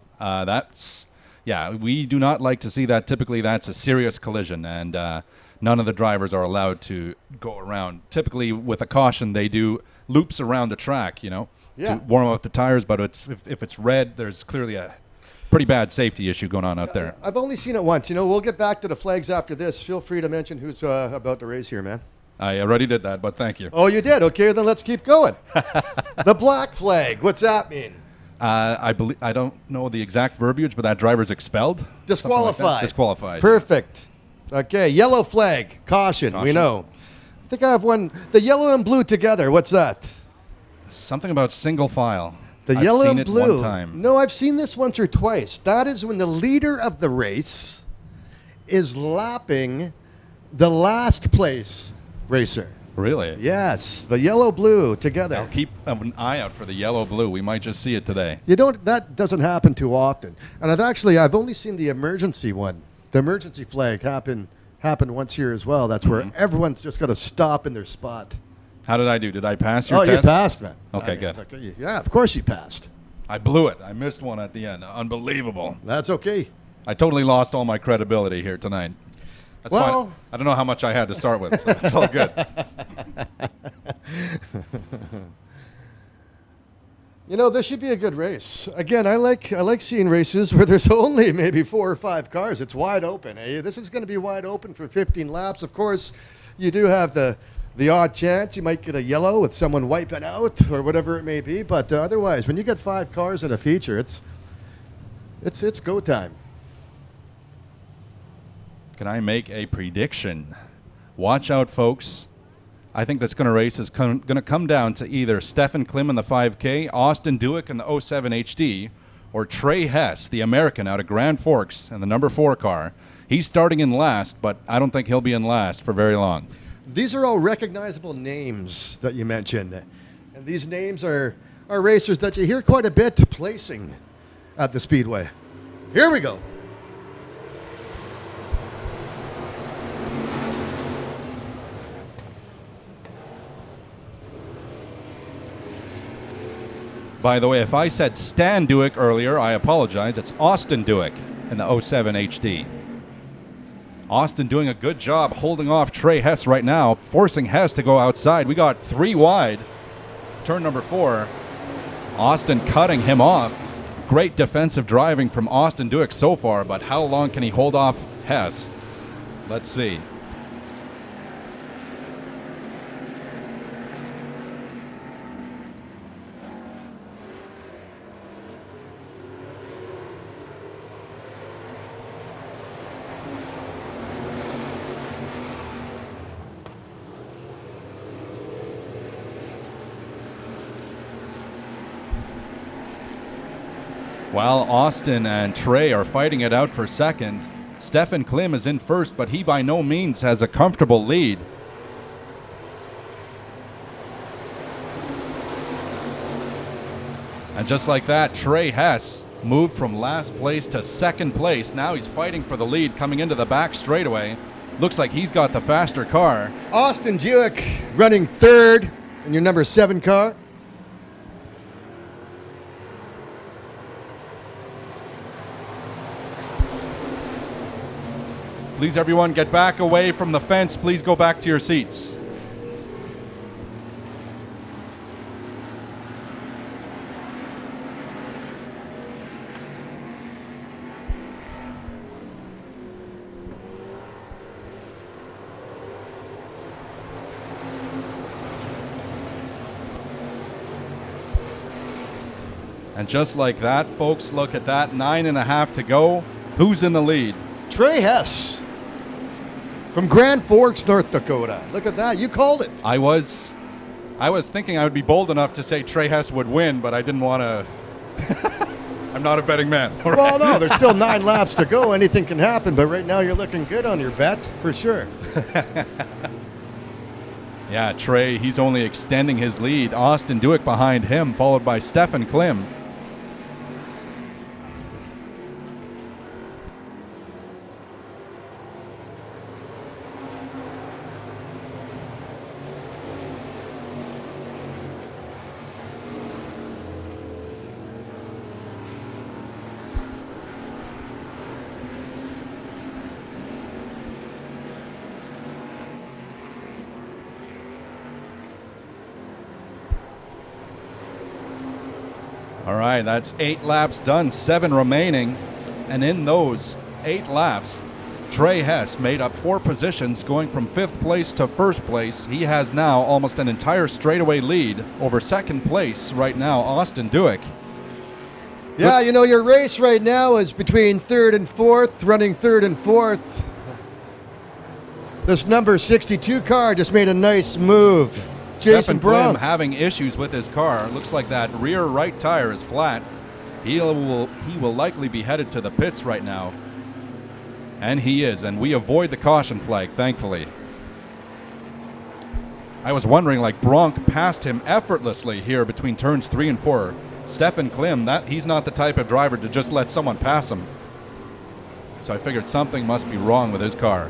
We do not like to see that. Typically, that's a serious collision, and none of the drivers are allowed to go around. Typically, with a caution, they do loops around the track, to warm up the tires, but if it's red, there's clearly a pretty bad safety issue going on out there. I've only seen it once. We'll get back to the flags after this. Feel free to mention who's about to race here, man. I already did that, but thank you. Oh, you did? Okay, then let's keep going. The black flag, what's that mean? I don't know the exact verbiage, but that driver's expelled. Disqualified. Like disqualified. Perfect. Okay, yellow flag, caution, we know. I think I have one. The yellow and blue together, what's that? Something about single file. The yellow I've seen and it blue. one time. No, I've seen this once or twice. That is when the leader of the race is lapping the last place racer. Really? Yes, the yellow-blue together. I'll keep an eye out for the yellow-blue. We might just see it today. That doesn't happen too often. And I've only seen the emergency one. The emergency flag happen once here as well. That's where everyone's just got to stop in their spot. How did I do? Did I pass your test? Oh, you passed, man. Okay, good. Yeah, of course you passed. I blew it. I missed one at the end. Unbelievable. That's okay. I totally lost all my credibility here tonight. That's fine. I don't know how much I had to start with, so it's all good. This should be a good race. Again, I like seeing races where there's only maybe 4 or 5 cars. It's wide open. This is going to be wide open for 15 laps. Of course, you do have the odd chance you might get a yellow with someone wiping out or whatever it may be. But otherwise, when you get 5 cars in a feature, it's go time. Can I make a prediction? Watch out, folks. I think this race is going to come down to either Stefan Klim in the 5K, Austin Dewick in the 07 HD, or Trey Hess, the American out of Grand Forks in the number 4 car. He's starting in last, but I don't think he'll be in last for very long. These are all recognizable names that you mentioned. And these names are are racers that you hear quite a bit placing at the Speedway. Here we go. By the way, if I said Stan Duick earlier, I apologize. It's Austin Duick in the 07 HD. Austin doing a good job holding off Trey Hess right now, forcing Hess to go outside. We got 3 wide. Turn number 4. Austin cutting him off. Great defensive driving from Austin Duick so far, but how long can he hold off Hess? Let's see. While Austin and Trey are fighting it out for second, Stefan Klim is in first, but he by no means has a comfortable lead. And just like that, Trey Hess moved from last place to second place. Now he's fighting for the lead coming into the back straightaway. Looks like he's got the faster car. Austin Duick running third in your number 7 car. Please, everyone, get back away from the fence. Please go back to your seats. And just like that, folks, look at that. 9.5 to go. Who's in the lead? Trey Hess from Grand Forks, North Dakota. Look at that. You called it. I was thinking I would be bold enough to say Trey Hess would win, but I didn't want to. I'm not a betting man. All Well, right. no, there's still 9 laps to go. Anything can happen, but right now you're looking good on your bet, for sure. Yeah, Trey, he's only extending his lead. Austin Duick behind him, followed by Stefan Klim. All right, that's 8 laps done, 7 remaining. And in those 8 laps, Trey Hess made up 4 positions, going from 5th place to 1st place. He has now almost an entire straightaway lead over 2nd place right now, Austin Duick. Yeah, you know, your race right now is between 3rd and 4th, running 3rd and 4th. This number 62 car just made a nice move. Jason Stefan Klim Bronk. having issues with his car. Looks like that rear right tire is flat. He will likely be headed to the pits right now. And he is, and we avoid the caution flag, thankfully. I was wondering, like, Bronk passed him effortlessly here between turns 3 and 4. Stefan Klim, he's not the type of driver to just let someone pass him. So I figured something must be wrong with his car.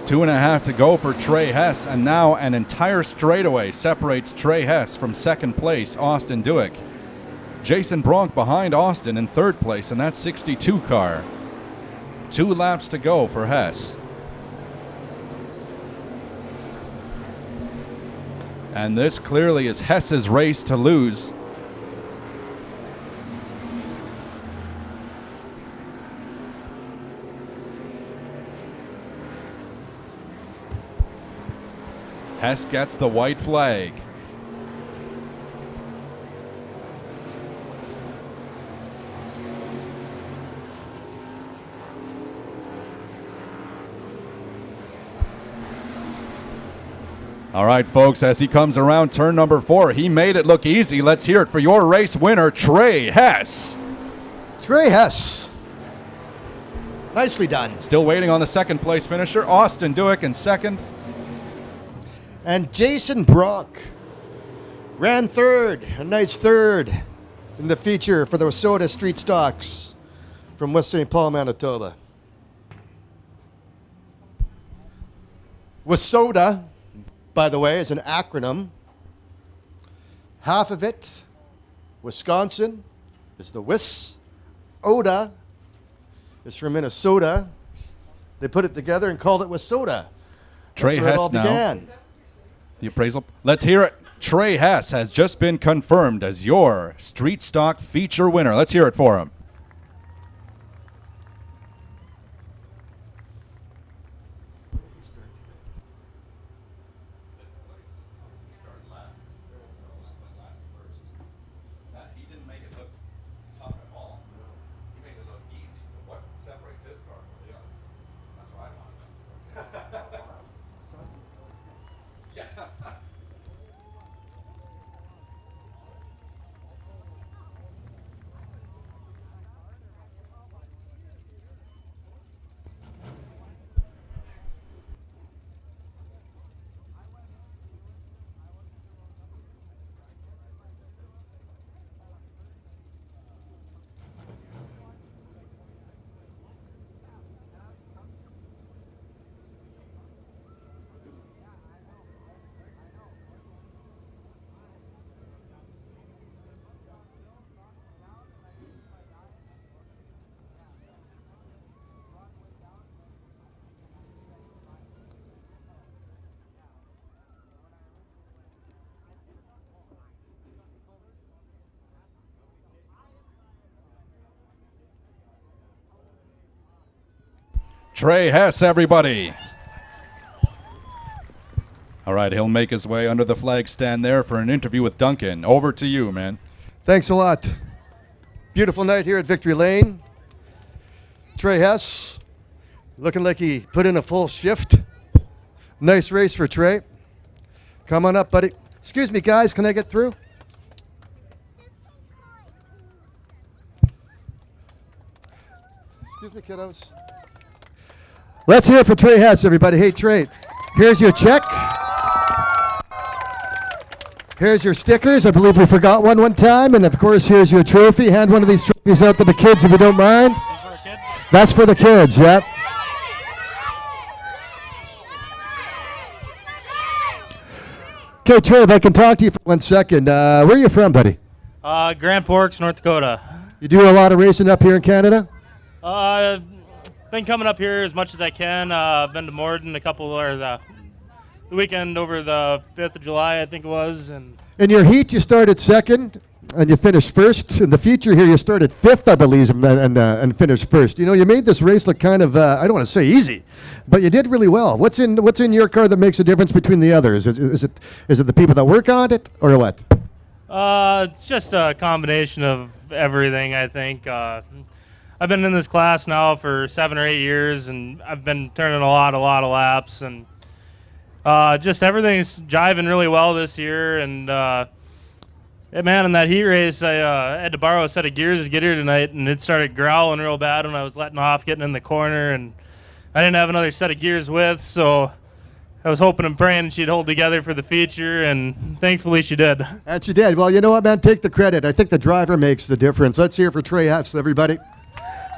Two and a half to go for Trey Hess, and now an entire straightaway separates Trey Hess from 2nd place, Austin Duick. Jason Bronk behind Austin in 3rd place, and that 62 car. 2 laps to go for Hess. And this clearly is Hess's race to lose. Hess gets the white flag. All right, folks, as he comes around turn number 4, he made it look easy. Let's hear it for your race winner, Trey Hess. Trey Hess. Nicely done. Still waiting on the second place finisher, Austin Duick in second. And Jason Bronk ran third, a nice third in the feature for the Wasota Street Stocks from West St. Paul, Manitoba. Wasota, by the way, is an acronym. Half of it, Wisconsin, is the WIS. Oda is from Minnesota. They put it together and called it Wasota. Trey That's where it Hess all now. began. The appraisal. Let's hear it. Trey Hess has just been confirmed as your Street Stock feature winner. Let's hear it for him. Trey Hess, everybody. All right, he'll make his way under the flag stand there for an interview with Duncan. Over to you, man. Thanks a lot. Beautiful night here at Victory Lane. Trey Hess, looking like he put in a full shift. Nice race for Trey. Come on up, buddy. Excuse me, guys. Can I get through? Excuse me, kiddos. Let's hear it for Trey Hess, everybody. Hey, Trey, here's your check. Here's your stickers. I believe we forgot one time. And, of course, here's your trophy. Hand one of these trophies out to the kids if you don't mind. That's for the kids, yep. Okay, Trey, if I can talk to you for 1 second. Where are you from, buddy? Grand Forks, North Dakota. You do a lot of racing up here in Canada? Been coming up here as much as I can. Been to Morden a couple, or the weekend over the 5th of July, I think it was. And In your heat, you started second, and you finished first. In the feature here, you started fifth, I believe, and finished first. You know, you made this race look kind of, I don't want to say easy, but you did really well. What's in your car that makes a difference between the others? Is it the people that work on it, or what? it's just a combination of everything, I think. I've been in this class now for 7 or 8 years, and I've been turning a lot of laps, and just everything's jiving really well this year. And man, in that heat race, I had to borrow a set of gears to get here tonight, and it started growling real bad when I was letting off, getting in the corner, and I didn't have another set of gears with, so I was hoping and praying she'd hold together for the feature, and thankfully she did. And she did. Well, you know what, man? Take the credit. I think the driver makes the difference. Let's hear it for Trey Hess, everybody.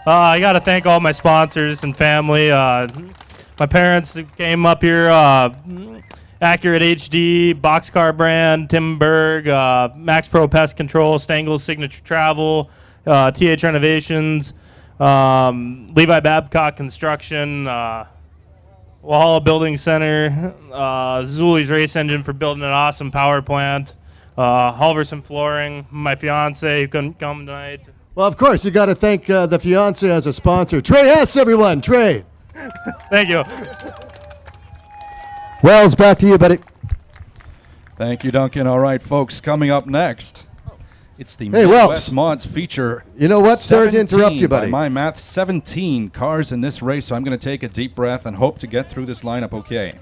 I got to thank all my sponsors and family. My parents came up here, Accurate HD, Boxcar Brand, Tim Berg, Max Pro Pest Control, Stangel's Signature Travel, TH Renovations, Levi Babcock Construction, Walhalla Building Center, Zuli's Race Engine for building an awesome power plant, Halverson Flooring, my fiance who couldn't come tonight. Well, of course, you got to thank the fiance as a sponsor. Trey Hess, everyone. Trey. Thank you. Wells, back to you, buddy. Thank you, Duncan. All right, folks, coming up next, it's the Hey, Midwest Welps. Mods feature. You know what? Sorry to interrupt you, 17 by buddy. my math, 17 cars in this race, so I'm going to take a deep breath and hope to get through this lineup okay.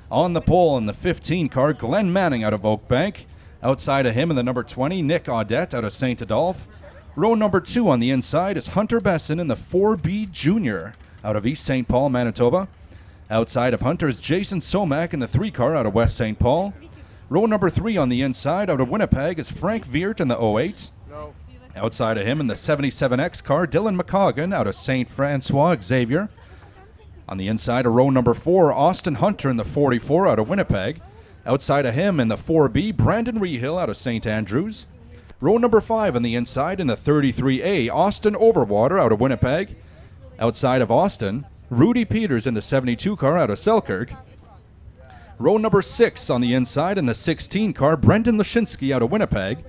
On the pole in the 15 car, Glenn Manning out of Oakbank. Outside of him in the number 20, Nick Audette out of St. Adolphe. Row number 2 on the inside is Hunter Besson in the 4B Junior out of East St. Paul, Manitoba. Outside of Hunter is Jason Somack in the 3 car out of West St. Paul. Row number 3 on the inside out of Winnipeg is Frank Veert in the 08. Outside of him in the 77X car, Dylan McCoggan out of St. Francois Xavier. On the inside of row number 4, Austin Hunter in the 44 out of Winnipeg. Outside of him in the 4B, Brandon Rehill out of St. Andrews. Row number 5 on the inside in the 33A, Austin Overwater out of Winnipeg. Outside of Austin, Rudy Peters in the 72 car out of Selkirk. Row number 6 on the inside in the 16 car, Brendan Lashinsky out of Winnipeg.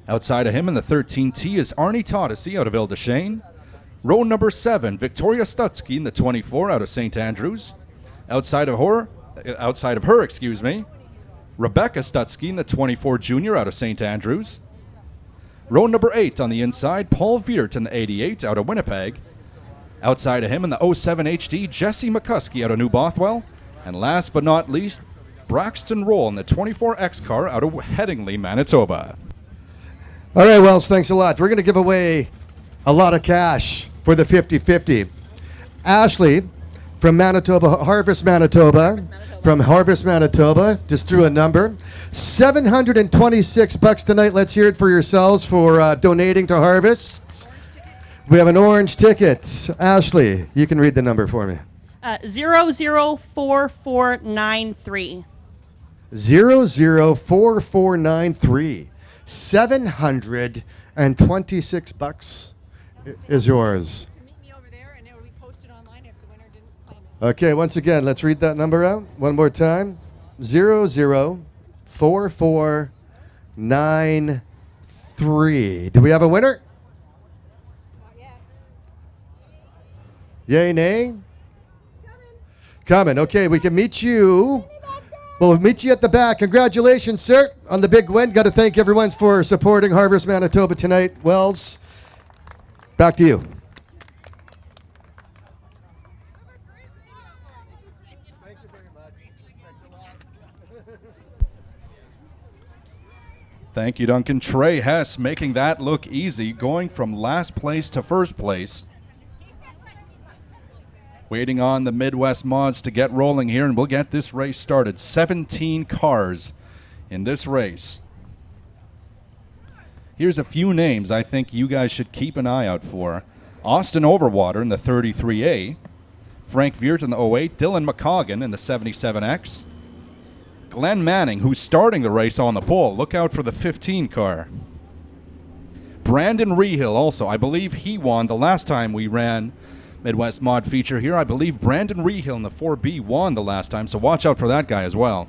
Outside of him in the 13T is Arnie Todesy out of Ile-des-Chênes. Row number 7, Victoria Stutsky in the 24 out of St. Andrews. Outside of her, Rebecca Stutsky in the 24 Junior out of St. Andrews. Row number 8 on the inside, Paul Veert in the 88 out of Winnipeg. Outside of him in the 07 HD, Jesse McCuskey out of New Bothwell. And last but not least, Braxton Roll in the 24X car out of Headingley, Manitoba. All right, Wells, thanks a lot. We're going to give away a lot of cash for the 50-50. Ashley from Manitoba, Harvest, Manitoba. From Harvest, Manitoba, just drew a number. $726 tonight. Let's hear it for yourselves for donating to Harvest. We have an orange ticket. Ashley, you can read the number for me. 004493. 004493. $726 is yours. Okay, once again, let's read that number out one more time. 004493. Do we have a winner? Yay, nay? Coming. Okay, we can meet you. We'll meet you at the back. Congratulations, sir, on the big win. Got to thank everyone for supporting Harvest Manitoba tonight. Wells, back to you. Thank you, Duncan. Trey Hess making that look easy, going from last place to first place. Waiting on the Midwest Mods to get rolling here, and we'll get this race started. 17 cars in this race. Here's a few names I think you guys should keep an eye out for. Austin Overwater in the 33A. Frank Veert in the 08. Dylan McCoggan in the 77X. Glenn Manning, who's starting the race on the pole. Look out for the 15 car. Brandon Rehill also. I believe he won the last time we ran Midwest Mod feature here. I believe Brandon Rehill in the 4B won the last time, so watch out for that guy as well.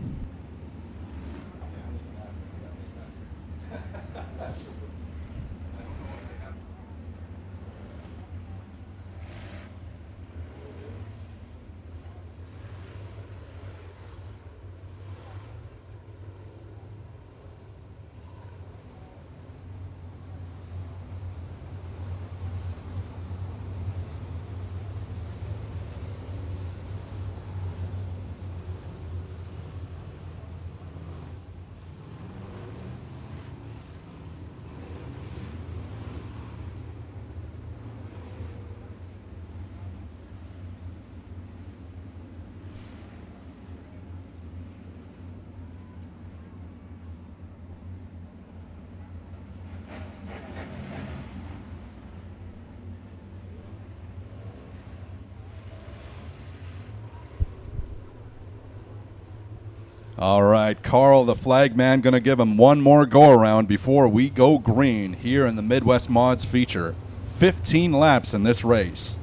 All right, Carl, the flag man, going to give him one more go-around before we go green here in the Midwest Mods feature. 15 laps in this race.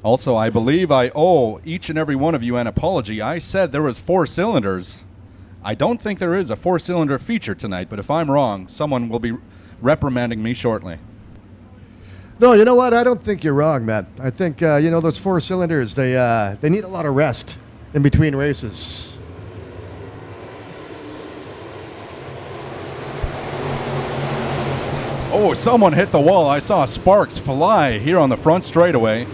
Also, I believe I owe each and every one of you an apology. I said there was 4 cylinders. I don't think there is a 4-cylinder feature tonight, but if I'm wrong, someone will be reprimanding me shortly. No, you know what? I don't think you're wrong, Matt. I think, those four cylinders, they need a lot of rest in between races. Oh, someone hit the wall. I saw sparks fly here on the front straightaway.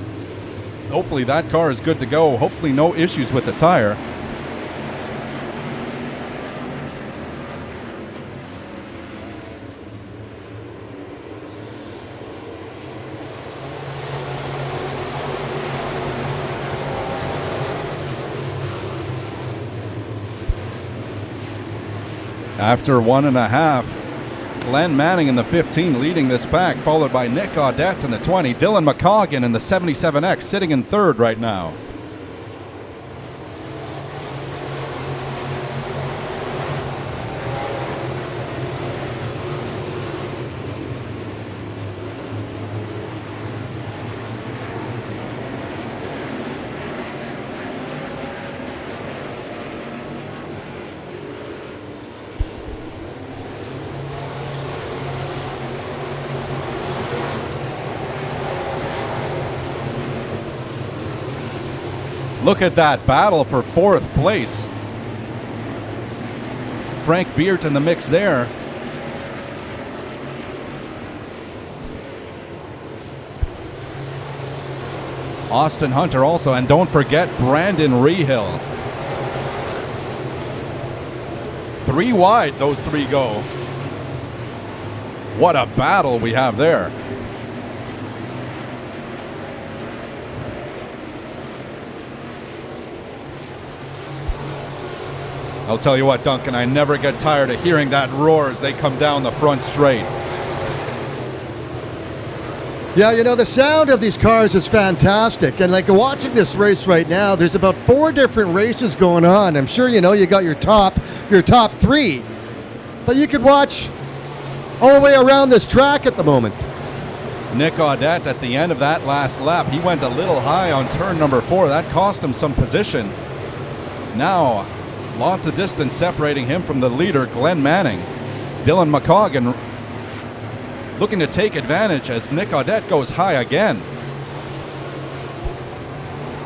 Hopefully that car is good to go. Hopefully no issues with the tire. After 1.5, Glenn Manning in the 15 leading this pack, followed by Nick Audette in the 20. Dylan McCoggan in the 77X sitting in third right now. Look at that battle for fourth place. Frank Veert in the mix there. Austin Hunter also, and don't forget Brandon Rehill. 3 wide, those three go. What a battle we have there. I'll tell you what, Duncan, I never get tired of hearing that roar as they come down the front straight. Yeah, the sound of these cars is fantastic. And like watching this race right now, there's about 4 different races going on. I'm sure you got your top 3. But you could watch all the way around this track at the moment. Nick Audette at the end of that last lap, he went a little high on turn number 4. That cost him some position. Now, lots of distance separating him from the leader, Glenn Manning. Dylan McCoggan looking to take advantage as Nick Audette goes high again.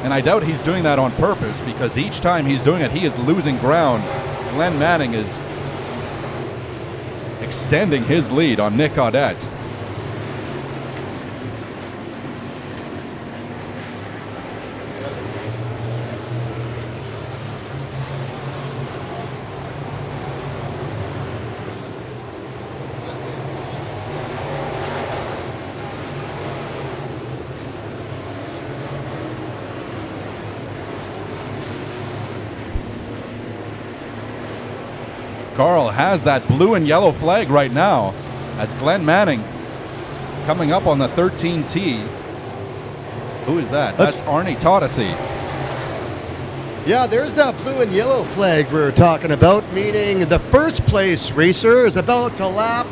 And I doubt he's doing that on purpose, because each time he's doing it, he is losing ground. Glenn Manning is extending his lead on Nick Audette. Carl has that blue and yellow flag right now as Glenn Manning coming up on the 13T. Who is that? That's Arnie Todesy. Yeah, there's that blue and yellow flag we were talking about, meaning the first place racer is about to lap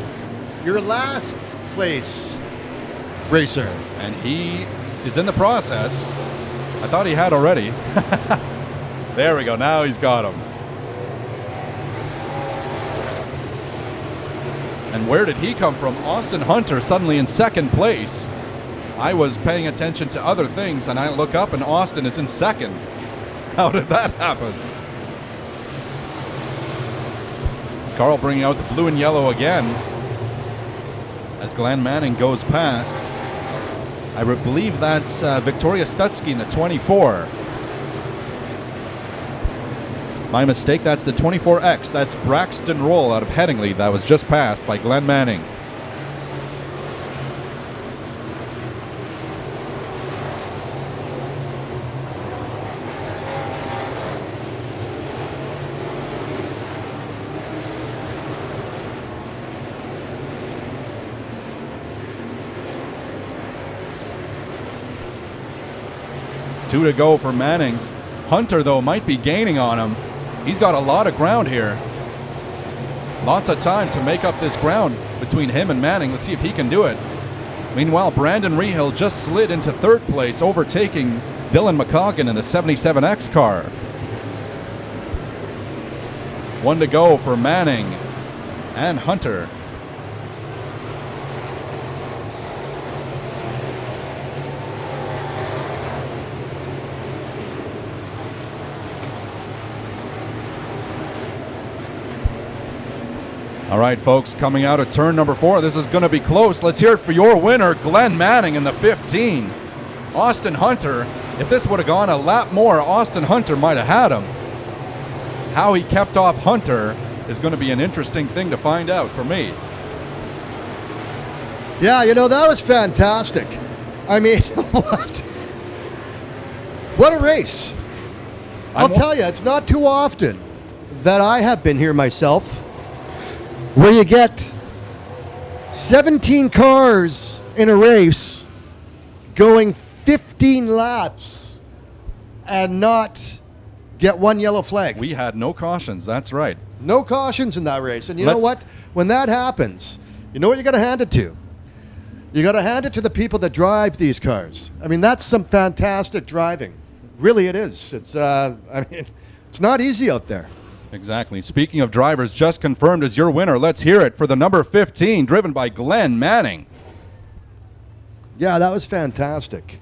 your last place racer. And he is in the process. I thought he had already. There we go. Now he's got him. And where did he come from? Austin Hunter suddenly in second place. I was paying attention to other things, and I look up and Austin is in second. How did that happen? Carl bringing out the blue and yellow again as Glenn Manning goes past. I believe that's Victoria Stutsky in the 24. My mistake, that's the 24X. That's Braxton Roll out of Headingley that was just passed by Glenn Manning. Two to go for Manning. Hunter, though, might be gaining on him. He's got a lot of ground here. Lots of time to make up this ground between him and Manning. Let's see if he can do it. Meanwhile, Brandon Rehill just slid into third place, overtaking Dylan McCoggan in the 77X car. 1 to go for Manning and Hunter. All right, folks, coming out of turn number 4. This is going to be close. Let's hear it for your winner, Glenn Manning in the 15. Austin Hunter, if this would have gone a lap more, Austin Hunter might have had him. How he kept off Hunter is going to be an interesting thing to find out for me. Yeah, that was fantastic. I mean, what? What a race. I'll tell you, it's not too often that I have been here myself where you get 17 cars in a race going 15 laps and not get one yellow flag. We had no cautions, that's right. No cautions in that race. And you know what? When that happens, you know what you got to hand it to? You got to hand it to the people that drive these cars. I mean, that's some fantastic driving. Really, it is. It's it's not easy out there. Exactly. Speaking of drivers, just confirmed as your winner. Let's hear it for the number 15, driven by Glenn Manning. Yeah, that was fantastic.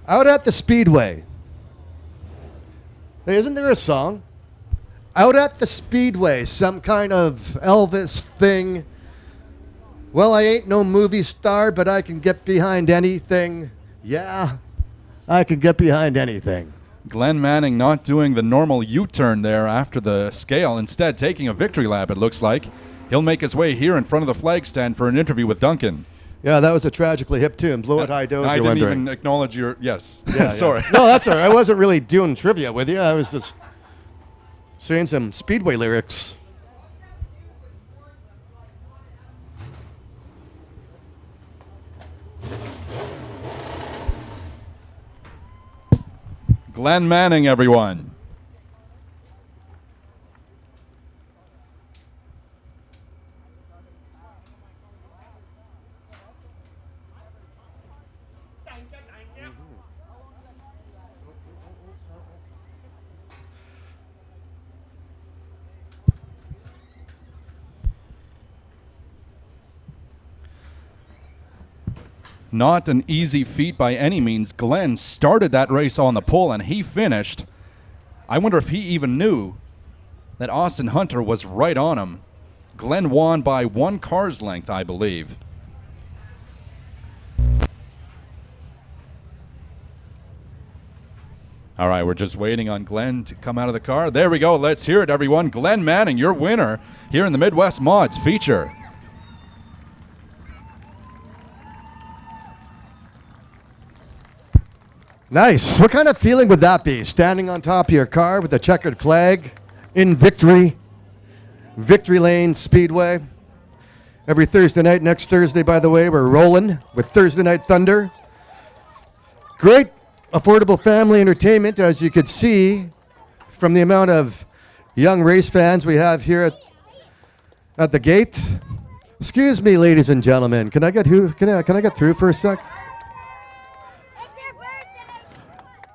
Out at the Speedway. Hey, isn't there a song? Out at the Speedway, some kind of Elvis thing. Well, I ain't no movie star, but I can get behind anything. Yeah, I can get behind anything. Glenn Manning not doing the normal U-turn there after the scale, instead taking a victory lap, it looks like. He'll make his way here in front of the flag stand for an interview with Duncan. Yeah, that was a tragically hip tune. Blow it high, do. I didn't even acknowledge your... Yes. Yeah, sorry. Yeah. No, that's all right. I wasn't really doing trivia with you. I was just saying some Speedway lyrics. Glenn Manning, everyone. Not an easy feat by any means. Glenn started that race on the pole and he finished. I wonder if he even knew that Austin Hunter was right on him. Glenn won by 1 car's length, I believe. All right, we're just waiting on Glenn to come out of the car. There we go. Let's hear it, everyone. Glenn Manning, your winner here in the Midwest Mods feature. Nice. What kind of feeling would that be? Standing on top of your car with a checkered flag in victory. Victory Lane Speedway. Every Thursday night. Next Thursday, by the way, we're rolling with Thursday Night Thunder. Great affordable family entertainment, as you could see from the amount of young race fans we have here at the gate. Excuse me, ladies and gentlemen. Can I get through for a sec?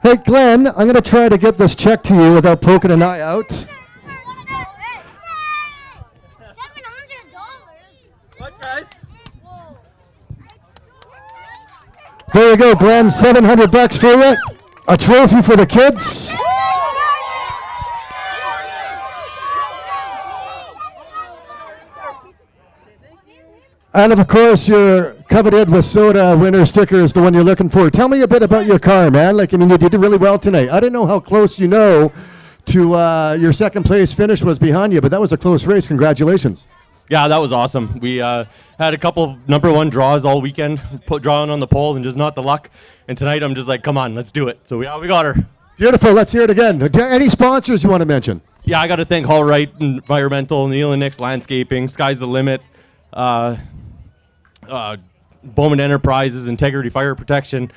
Hey, Glenn, I'm going to try to get this check to you without poking an eye out. Watch, guys. There you go, Glenn. $700 for you. A trophy for the kids. And of course, your coveted with soda winner sticker is the one you're looking for. Tell me a bit about your car, man. Like, I mean, you did really well tonight. I didn't know how close to your second place finish was behind you, but that was a close race. Congratulations. Yeah, that was awesome. We had a couple of number 1 draws all weekend, drawing on the pole and just not the luck. And tonight I'm just like, come on, let's do it. So we got her. Beautiful. Let's hear it again. Any sponsors you want to mention? Yeah, I got to thank Hall Wright Environmental, Neil and Nick's Landscaping, Sky's the Limit, Bowman Enterprises, Integrity Fire Protection,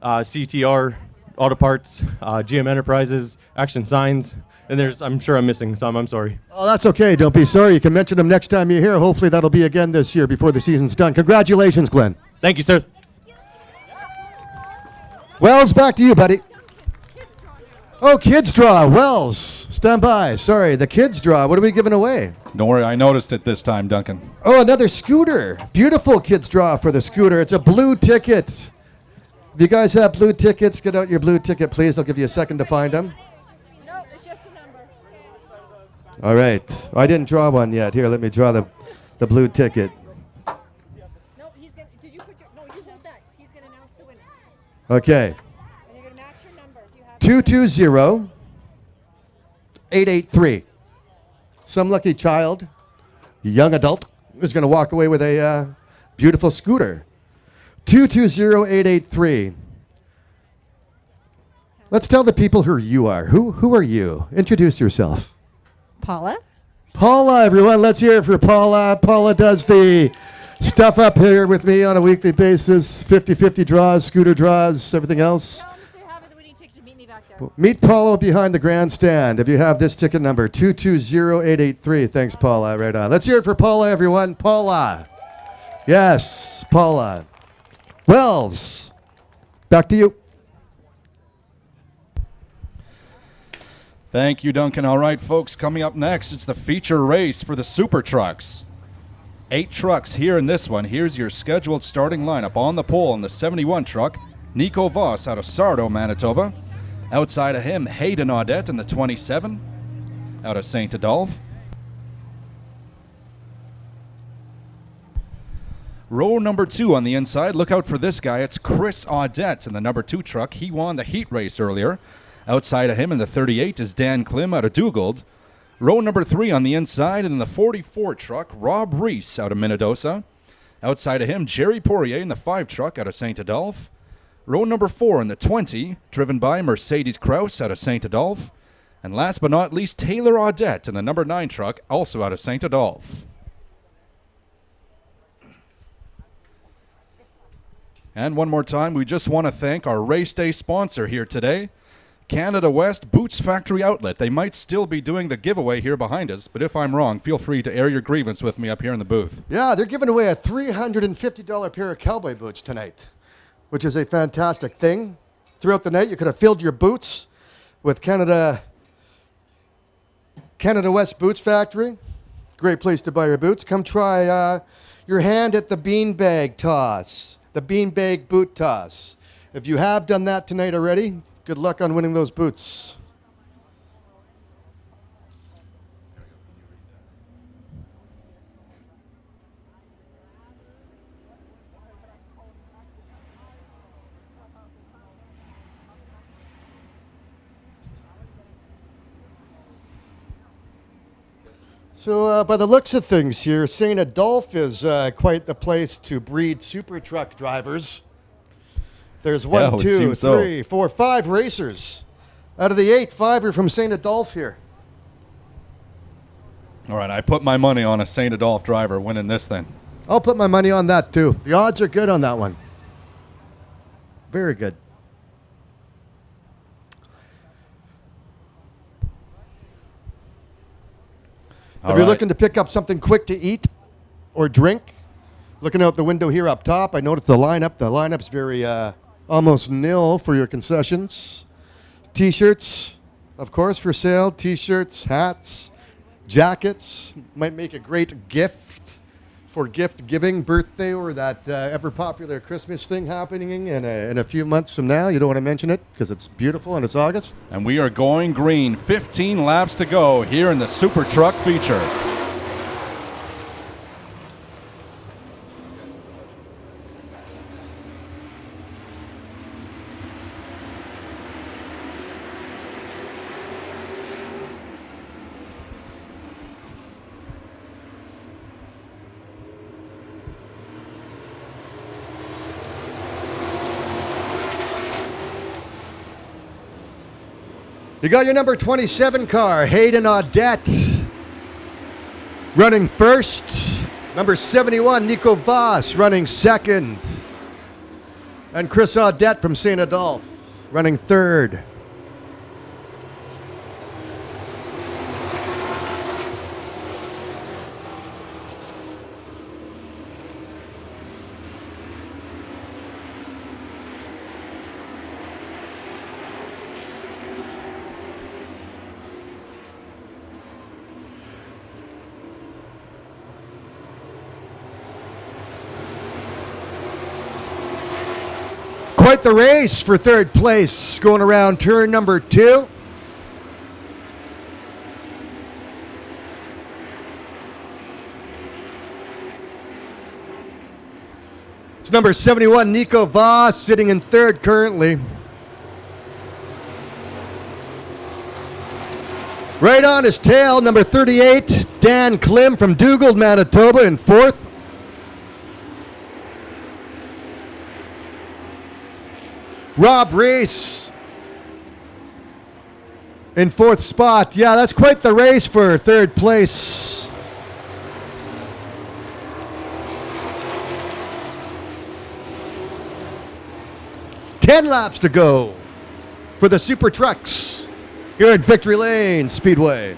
CTR Auto Parts, GM Enterprises, Action Signs, and I'm sure I'm missing some. I'm sorry. Oh, that's okay. Don't be sorry. You can mention them next time you're here. Hopefully that'll be again this year before the season's done. Congratulations, Glenn. Thank you, sir. Wells, back to you, buddy. Oh, kids draw. Wells, stand by. Sorry, the kids draw. What are we giving away? Don't worry, I noticed it this time, Duncan. Oh, another scooter. Beautiful kids draw for the scooter. It's a blue ticket. If you guys have blue tickets, get out your blue ticket, please. I'll give you a second to find them. No, it's just a number. All right. I didn't draw one yet. Here, let me draw the blue ticket. No, he's gonna. Did you put your? No, you hold that. He's gonna announce the winner. Okay. And you're gonna match your number. Do you have 220-883. Some lucky child, young adult, is going to walk away with a beautiful scooter. 220-883. Let's tell the people who you are. Who are you? Introduce yourself. Paula? Paula, everyone. Let's hear it for Paula. Paula does the stuff up here with me on a weekly basis. 50-50 draws, scooter draws, everything else. Meet Paula behind the grandstand if you have this ticket number, 220-883. Thanks, Paula. Right on. Let's hear it for Paula, everyone. Paula. Yes, Paula. Wells, back to you. Thank you, Duncan. All right, folks, coming up next, it's the feature race for the Super Trucks. 8 trucks here in this one. Here's your scheduled starting lineup. On the pole in the 71 truck, Nico Voss out of Sardo, Manitoba. Outside of him, Hayden Audette in the 27 out of St. Adolphe. Row number 2 on the inside. Look out for this guy. It's Chris Audette in the number 2 truck. He won the heat race earlier. Outside of him in the 38 is Dan Klim out of Dugald. Row number 3 on the inside, and in the 44 truck, Rob Reese out of Minnedosa. Outside of him, Jerry Poirier in the 5 truck out of St. Adolphe. Row number 4 in the 20, driven by Mercedes Krause out of St. Adolphe. And last but not least, Taylor Audette in the number 9 truck, also out of St. Adolphe. And one more time, we just want to thank our race day sponsor here today, Canada West Boots Factory Outlet. They might still be doing the giveaway here behind us, but if I'm wrong, feel free to air your grievance with me up here in the booth. Yeah, they're giving away a $350 pair of cowboy boots tonight, which is a fantastic thing. Throughout the night, you could have filled your boots with Canada West Boots Factory. Great place to buy your boots. Come try your hand at the beanbag toss, the beanbag boot toss. If you have done that tonight already, good luck on winning those boots. So by the looks of things here, St. Adolphe is quite the place to breed super truck drivers. There's 1, 2, 3, 4, 5 racers. Out of the 8, 5 are from St. Adolphe here. All right, I put my money on a St. Adolphe driver winning this thing. I'll put my money on that too. The odds are good on that one. Very good. If you're looking to pick up something quick to eat or drink, looking out the window here up top, I noticed the lineup. The lineup's very almost nil for your concessions. T-shirts, of course, for sale. T-shirts, hats, jackets. Might make a great gift for gift giving, birthday, or that ever popular Christmas thing happening in a few months from now. You don't want to mention it because it's beautiful and it's August. And we are going green. 15 laps to go here in the Super Truck feature. You got your number 27 car, Hayden Audette, running first. Number 71, Nico Voss, running second. And Chris Audette from St. Adolphe, running third. Quite the race for third place, going around turn number 2. It's number 71, Nico Voss, sitting in third currently. Right on his tail, number 38, Dan Klim from Dougald, Manitoba, in fourth. Rob Reese in fourth spot. Yeah, that's quite the race for third place. Ten laps to go for the Super Trucks here at Victory Lane Speedway.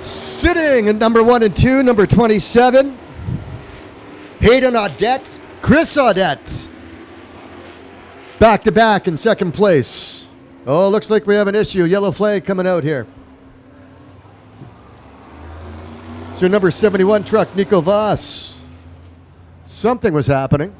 Sitting at number 1 and 2, number 27, Hayden Audette, Chris Audette, back to back in second place. Oh, looks like we have an issue. Yellow flag coming out here. It's your number 71 truck, Nico Voss. Something was happening.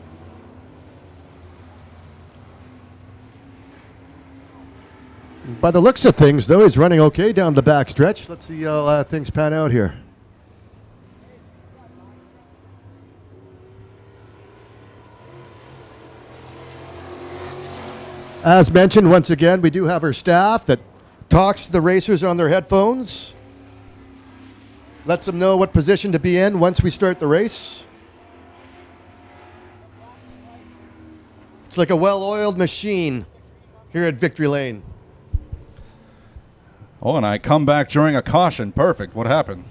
By the looks of things, though, he's running okay down the back stretch. Let's see how things pan out here. As mentioned, once again, we do have our staff that talks to the racers on their headphones. Lets them know what position to be in once we start the race. It's like a well-oiled machine here at Victory Lane. Oh, and I come back during a caution. Perfect. What happened?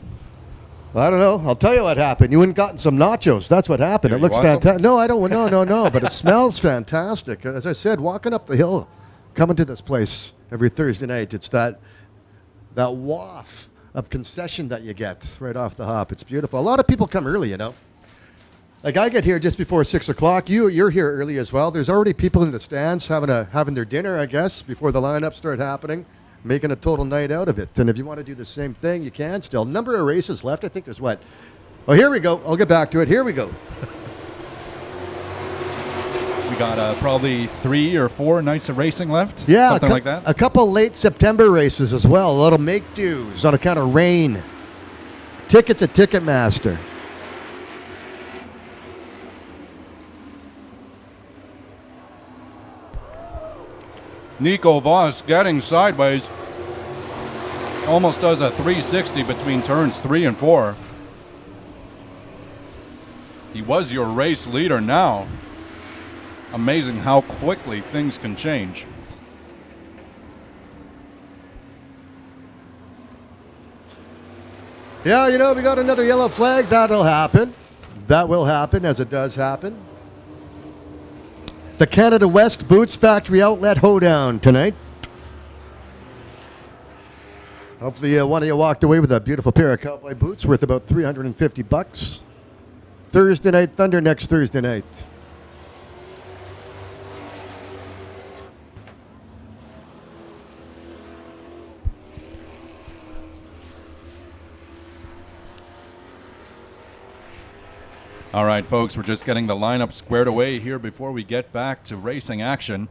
I don't know. I'll tell you what happened. You went and gotten some nachos. That's what happened. Here, It looks you want fantastic. No, I don't. No. But it smells fantastic. As I said, walking up the hill, coming to this place every Thursday night, it's that waft of concession that you get right off the hop. It's beautiful. A lot of people come early, you know. Like I get here just before 6 o'clock. You're here early as well. There's already people in the stands having their dinner, I guess, before the lineups start happening. Making a total night out of it. And if you want to do the same thing, you can still. Number of races left. I think there's what? Oh, here we go. I'll get back to it. Here we go. We got probably 3 or 4 nights of racing left? Yeah. Something like that? A couple late September races as well. A little make-dos on account of rain. Tickets at Ticketmaster. Nico Voss getting sideways. Almost does a 360 between turns 3 and 4. He was your race leader now. Amazing how quickly things can change. Yeah, you know, we got another yellow flag. That'll happen. That will happen, as it does happen. The Canada West Boots Factory Outlet Hoedown tonight. Hopefully one of you walked away with a beautiful pair of cowboy boots worth about $350. Thursday Night Thunder next Thursday night. All right, folks, we're just getting the lineup squared away here before we get back to racing action.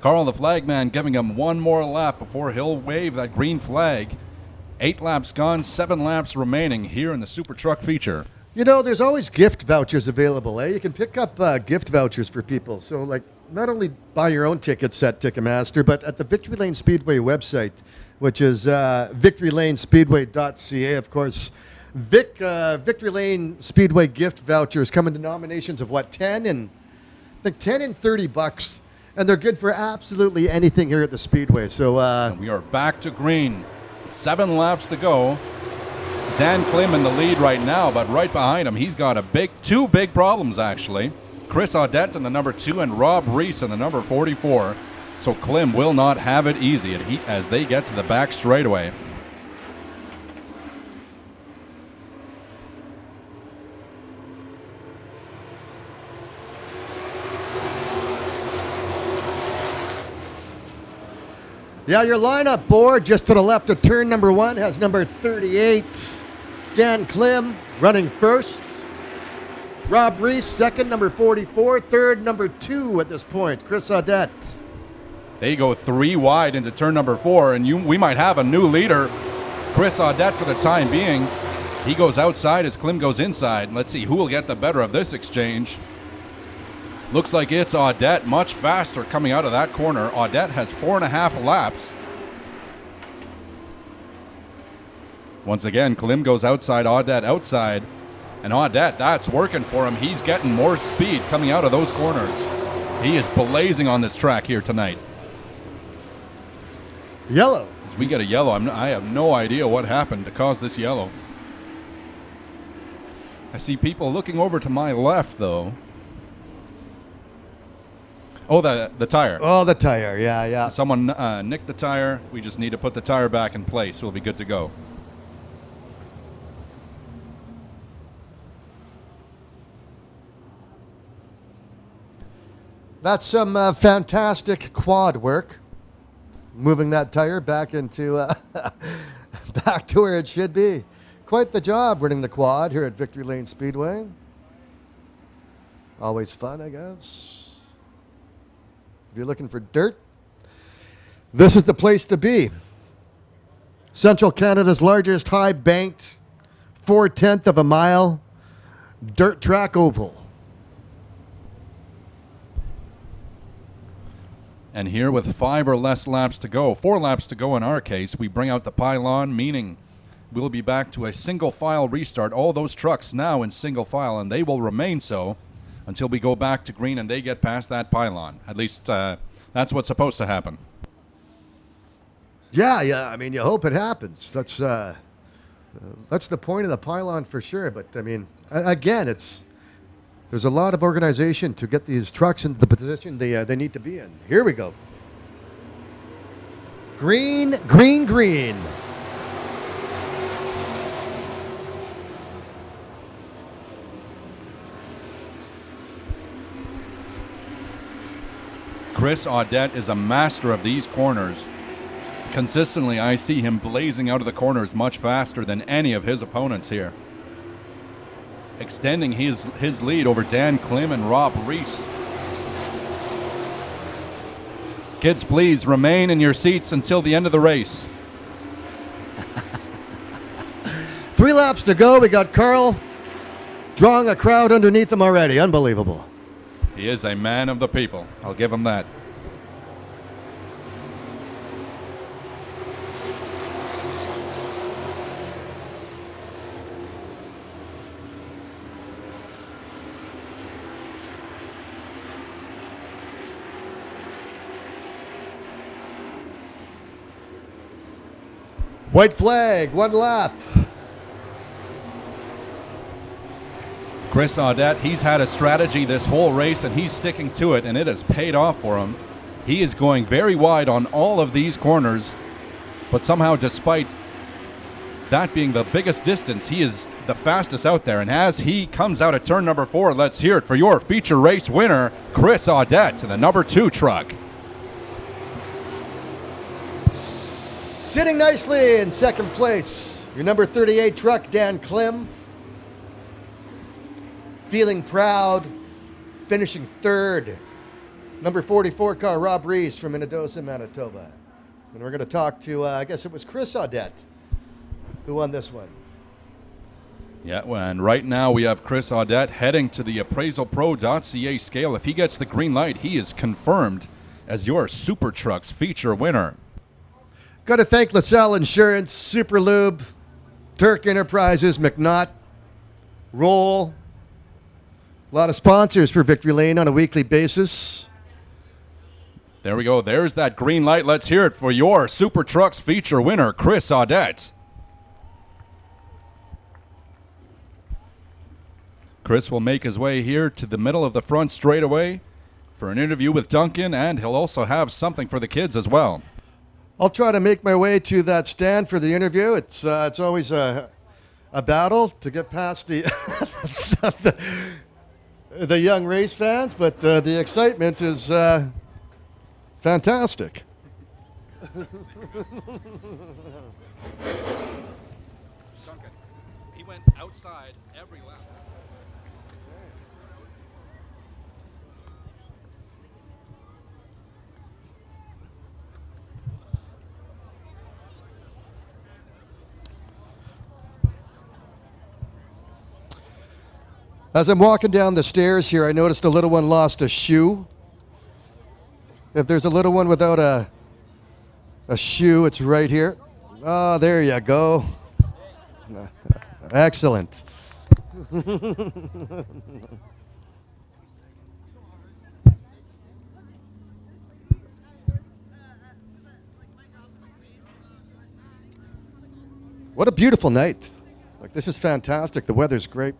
Carl, the flagman, giving him one more lap before he'll wave that green flag. 8 laps gone, 7 laps remaining here in the Super Truck feature. You know, there's always gift vouchers available, eh? You can pick up gift vouchers for people. So, like, not only buy your own tickets at Ticketmaster, but at the Victory Lane Speedway website, which is victorylanespeedway.ca, of course. Victory Lane Speedway gift vouchers come in denominations of what, 10 and $30, and they're good for absolutely anything here at the Speedway. So and we are back to green. 7 laps to go. Dan Klim in the lead right now, but right behind him, he's got two big problems actually. Chris Audette in the number 2 and Rob Reese in the number 44. So Klim will not have it easy as they get to the back straightaway. Yeah, your lineup board just to the left of turn number 1 has number 38, Dan Klim, running first. Rob Reese, second, number 44. Third, number 2 at this point, Chris Audette. They go 3 wide into turn number 4, and we might have a new leader. Chris Audette for the time being. He goes outside as Klim goes inside. Let's see who will get the better of this exchange. Looks like it's Audette, much faster coming out of that corner. Audette has 4.5 laps. Once again, Klim goes outside, Audette outside. And Audette, that's working for him. He's getting more speed coming out of those corners. He is blazing on this track here tonight. Yellow. As we get a yellow, I have no idea what happened to cause this yellow. I see people looking over to my left, though. Oh, the tire. Oh, the tire. Yeah. Someone nicked the tire. We just need to put the tire back in place. We'll be good to go. That's some fantastic quad work. Moving that tire back into back to where it should be. Quite the job running the quad here at Victory Lane Speedway. Always fun, I guess. If you're looking for dirt, this is the place to be. Central Canada's largest high-banked 4/10 of a mile dirt track oval. And here with 5 or less laps to go, 4 laps to go in our case, we bring out the pylon, meaning we'll be back to a single file restart. All those trucks now in single file, and they will remain so until we go back to green and they get past that pylon. At least that's what's supposed to happen. Yeah. I mean, you hope it happens. That's the point of the pylon for sure. But I mean, again, there's a lot of organization to get these trucks into the position they need to be in. Here we go. Green. Chris Audette is a master of these corners. Consistently, I see him blazing out of the corners much faster than any of his opponents here. Extending his lead over Dan Klim and Rob Reese. Kids, please remain in your seats until the end of the race. 3 laps to go. We got Carl drawing a crowd underneath him already. Unbelievable. He is a man of the people. I'll give him that. White flag, 1 lap. Chris Audette, he's had a strategy this whole race, and he's sticking to it, and it has paid off for him. He is going very wide on all of these corners, but somehow, despite that being the biggest distance, he is the fastest out there. And as he comes out at turn number 4, let's hear it for your feature race winner, Chris Audette, in the number 2 truck. Sitting nicely in second place, your number 38 truck, Dan Klim. Feeling proud, finishing third. Number 44 car, Rob Reese from Manitoba, Manitoba. And we're going to talk to, I guess it was Chris Audette who won this one. Yeah, and right now we have Chris Audette heading to the appraisalpro.ca scale. If he gets the green light, he is confirmed as your Super Trucks feature winner. Got to thank LaSalle Insurance, Super Lube, Turk Enterprises, McNaught, Roll. A lot of sponsors for Victory Lane on a weekly basis. There we go. There's that green light. Let's hear it for your Super Trucks feature winner, Chris Audette. Chris will make his way here to the middle of the front straightaway for an interview with Duncan, and he'll also have something for the kids as well. I'll try to make my way to that stand for the interview. It's always a battle to get past the the young race fans, but the excitement is fantastic. Duncan, he went outside every lap. As I'm walking down the stairs here, I noticed a little one lost a shoe. If there's a little one without a shoe, it's right here. Oh, there you go. Excellent. What a beautiful night. Like, this is fantastic. The weather's great.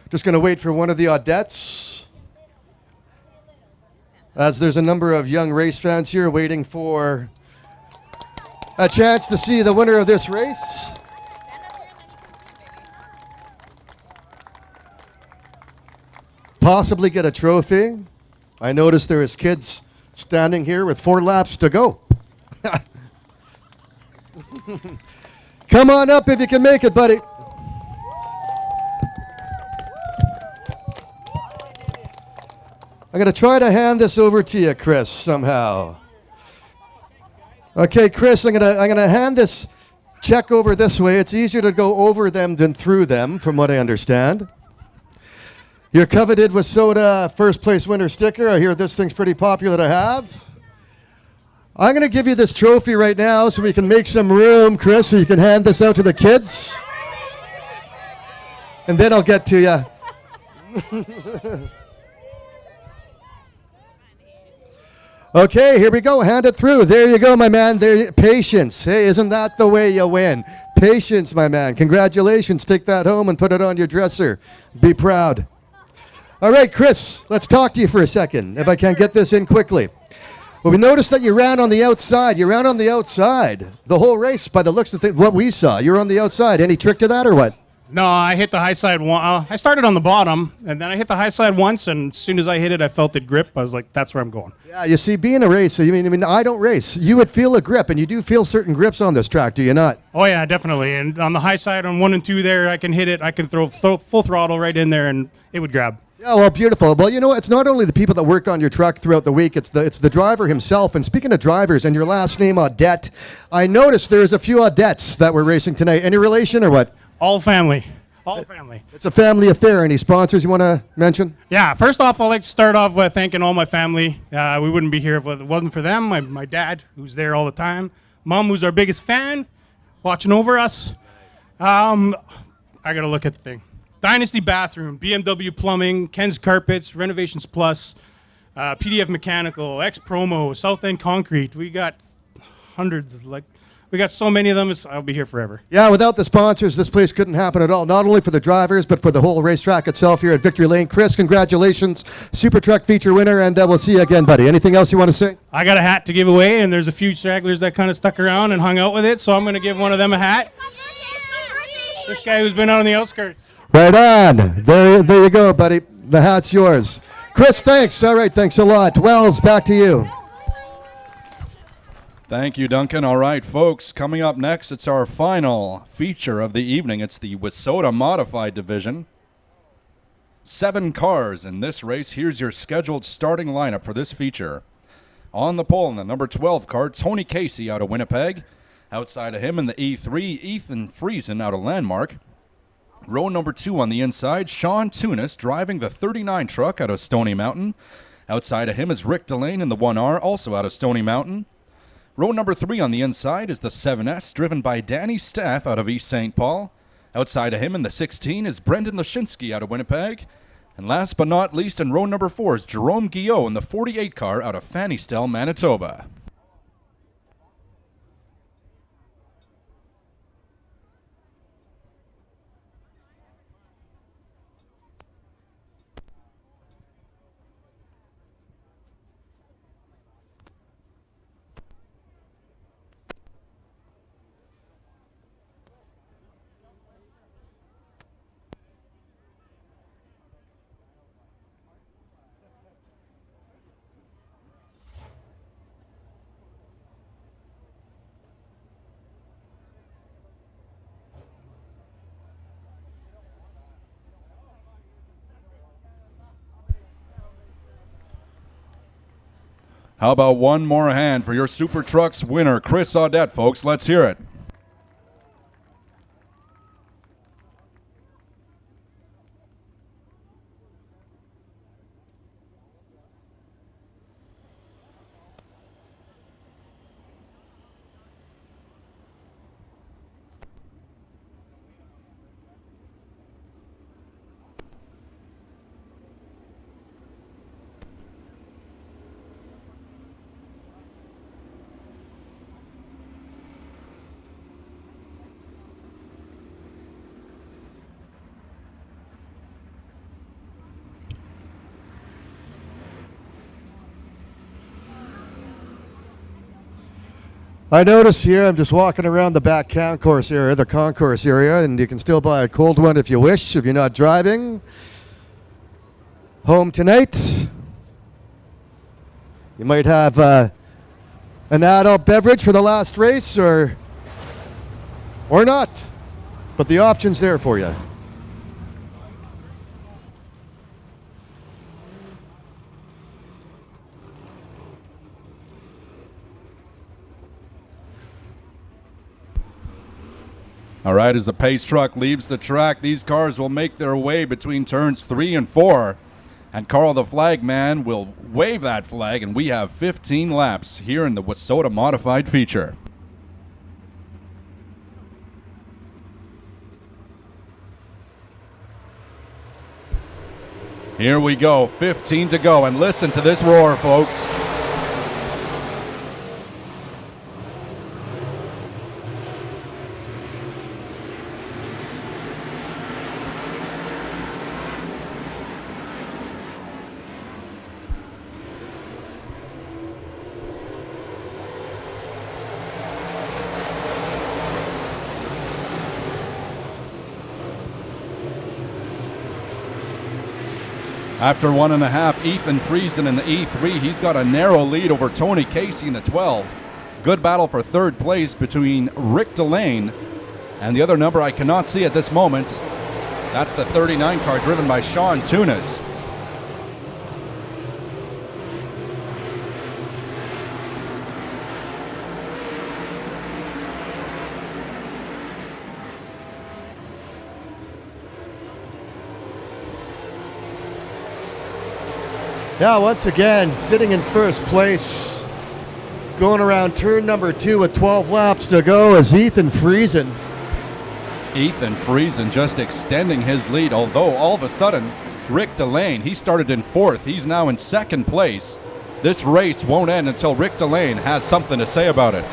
Just going to wait for one of the Audettes, as there's a number of young race fans here waiting for a chance to see the winner of this race. Possibly get a trophy. I noticed there is kids standing here with 4 laps to go. Come on up if you can make it, buddy. I'm going to try to hand this over to you, Chris, somehow. Okay, Chris, I'm going to hand this check over this way. It's easier to go over them than through them, from what I understand. Your coveted Wasota first place winner sticker. I hear this thing's pretty popular to have. I'm going to give you this trophy right now so we can make some room, Chris, so you can hand this out to the kids. And then I'll get to you. Okay, here we go. Hand it through. There you go, my man. Patience. Hey, isn't that the way you win? Patience, my man. Congratulations. Take that home and put it on your dresser. Be proud. All right, Chris, let's talk to you for a second, if I can get this in quickly. Well, we noticed that you ran on the outside. You ran on the outside the whole race by the looks of what we saw. You're on the outside. Any trick to that or what? No, I hit the high side one. I started on the bottom, and then I hit the high side once, and as soon as I hit it, I felt it grip. I was like, that's where I'm going. Yeah, you see, being a racer, I mean, I don't race. You would feel a grip, and you do feel certain grips on this track, do you not? Oh, yeah, definitely. And on the high side, on 1 and 2 there, I can hit it. I can throw full throttle right in there, and it would grab. Yeah, well, beautiful. Well, you know, it's not only the people that work on your truck throughout the week, it's the driver himself. And speaking of drivers, and your last name, Audette, I noticed there's a few Audettes that were racing tonight. Any relation or what? All family. All family. It's a family affair. Any sponsors you want to mention? Yeah, first off, I'd like to start off by thanking all my family. We wouldn't be here if it wasn't for them. My dad, who's there all the time. Mom, who's our biggest fan, watching over us. I got to look at the thing. Dynasty Bathroom, BMW Plumbing, Ken's Carpets, Renovations Plus, PDF Mechanical, X Promo, South End Concrete. We got hundreds, we got so many of them, I'll be here forever. Yeah, without the sponsors, this place couldn't happen at all. Not only for the drivers, but for the whole racetrack itself here at Victory Lane. Chris, congratulations. Super Truck feature winner, and we'll see you again, buddy. Anything else you want to say? I got a hat to give away, and there's a few stragglers that kind of stuck around and hung out with it, so I'm going to give one of them a hat. This guy who's been out on the outskirts. Right on. There you go, buddy. The hat's yours. Chris, thanks. All right, thanks a lot. Wells, back to you. Thank you, Duncan. All right, folks, coming up next, it's our final feature of the evening. It's the Wasota Modified Division. 7 cars in this race. Here's your scheduled starting lineup for this feature. On the pole in the number 12 car, Tony Casey out of Winnipeg. Outside of him in the E3, Ethan Friesen out of Landmark. Row number 2 on the inside, Sean Tunis driving the 39 truck out of Stony Mountain. Outside of him is Rick Delane in the 1R, also out of Stony Mountain. Row number 3 on the inside is the 7S, driven by Danny Staff out of East St. Paul. Outside of him in the 16 is Brendan Lashinsky out of Winnipeg. And last but not least, in row number 4 is Jerome Guillot in the 48 car out of Fannystell, Manitoba. How about one more hand for your Super Trucks winner, Chris Audette, folks? Let's hear it. I notice here, I'm just walking around the back concourse area, the concourse area, and you can still buy a cold one if you wish, if you're not driving. Home tonight. You might have an adult beverage for the last race, or not. But the option's there for you. All right, as the pace truck leaves the track, these cars will make their way between turns 3 and 4. And Carl the Flagman will wave that flag, and we have 15 laps here in the Wissota Modified Feature. Here we go, 15 to go, and listen to this roar, folks. After 1.5, Ethan Friesen in the E3. He's got a narrow lead over Tony Casey in the 12. Good battle for third place between Rick Delane and the other number I cannot see at this moment. That's the 39 car driven by Sean Tunis. Yeah, once again, sitting in first place, going around turn number 2 with 12 laps to go is Ethan Friesen. Ethan Friesen just extending his lead, although all of a sudden, Rick Delane, he started in 4th. He's now in 2nd place. This race won't end until Rick Delane has something to say about it.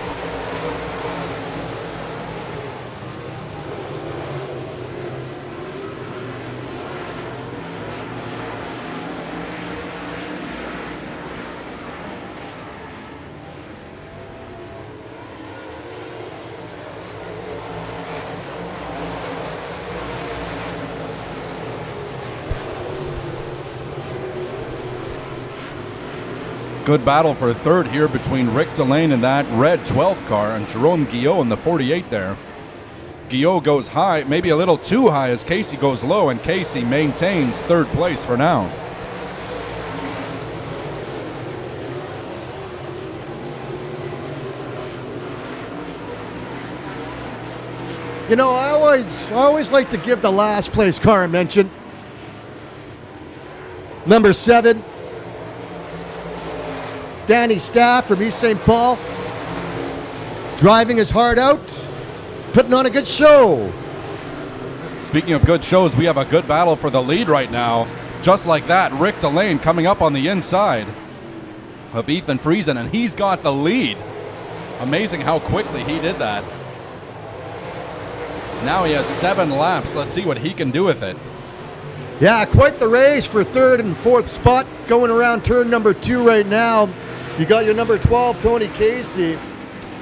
Good battle for third here between Rick Delane and that red 12 car and Jerome Guillot in the 48 there. Guillot goes high, maybe a little too high as Casey goes low, and Casey maintains third place for now. You know, I always like to give the last place car a mention. Number 7. Danny Staff from East St. Paul, driving his heart out, putting on a good show. Speaking of good shows, we have a good battle for the lead right now. Just like that, Rick Delane coming up on the inside of Ethan Friesen, and he's got the lead. Amazing how quickly he did that. Now he has 7 laps. Let's see what he can do with it. Yeah, quite the race for third and fourth spot going around turn number 2 right now. You got your number 12, Tony Casey,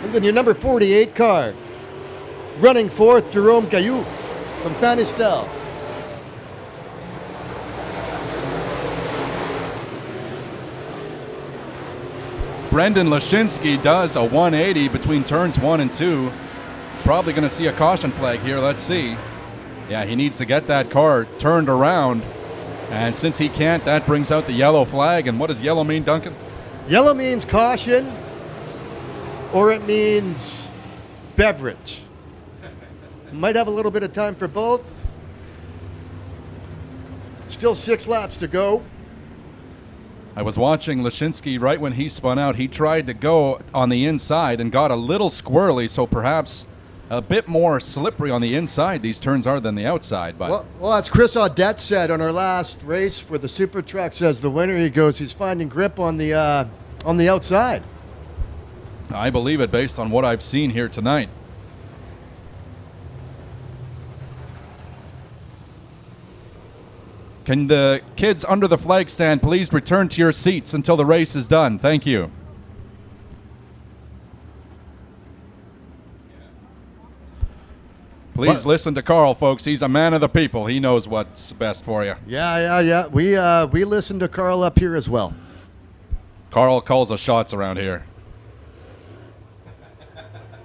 and then your number 48 car. Running fourth, Jerome Caillou from Fanistel. Brendan Lashinsky does a 180 between turns 1 and 2. Probably going to see a caution flag here. Let's see. Yeah, he needs to get that car turned around. And since he can't, that brings out the yellow flag. And what does yellow mean, Duncan? Yellow means caution, or it means beverage. Might have a little bit of time for both. Still 6 laps to go. I was watching Lashinsky right when he spun out. He tried to go on the inside and got a little squirrely, so perhaps a bit more slippery on the inside these turns are than the outside. But Well, as Chris Audette said on our last race for the Super Trucks as the winner, he goes, he's finding grip on the outside. I believe it based on what I've seen here tonight. Can the kids under the flag stand please return to your seats until the race is done? Thank you. Please listen to Carl, folks. He's a man of the people. He knows what's best for you. Yeah. We listen to Carl up here as well. Carl calls the shots around here.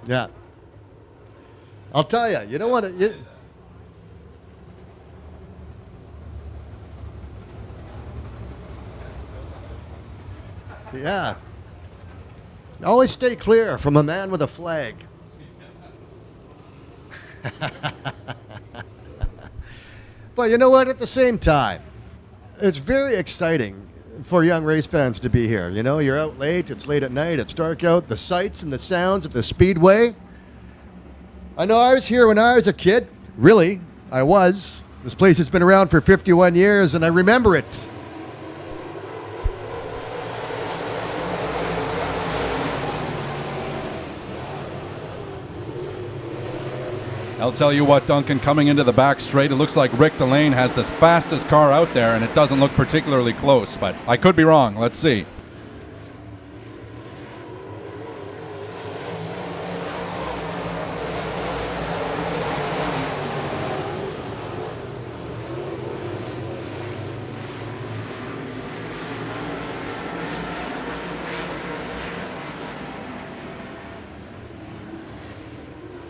Yeah. I'll tell you. You know what? Yeah. Always stay clear from a man with a flag. But you know what? At the same time, it's very exciting for young race fans to be here. You know, you're out late, it's late at night, it's dark out, the sights and the sounds of the Speedway. I know I was here when I was a kid. Really, I was. This place has been around for 51 years, and I remember it. I'll tell you what, Duncan, coming into the back straight, it looks like Rick Delane has the fastest car out there, and it doesn't look particularly close, but I could be wrong. Let's see.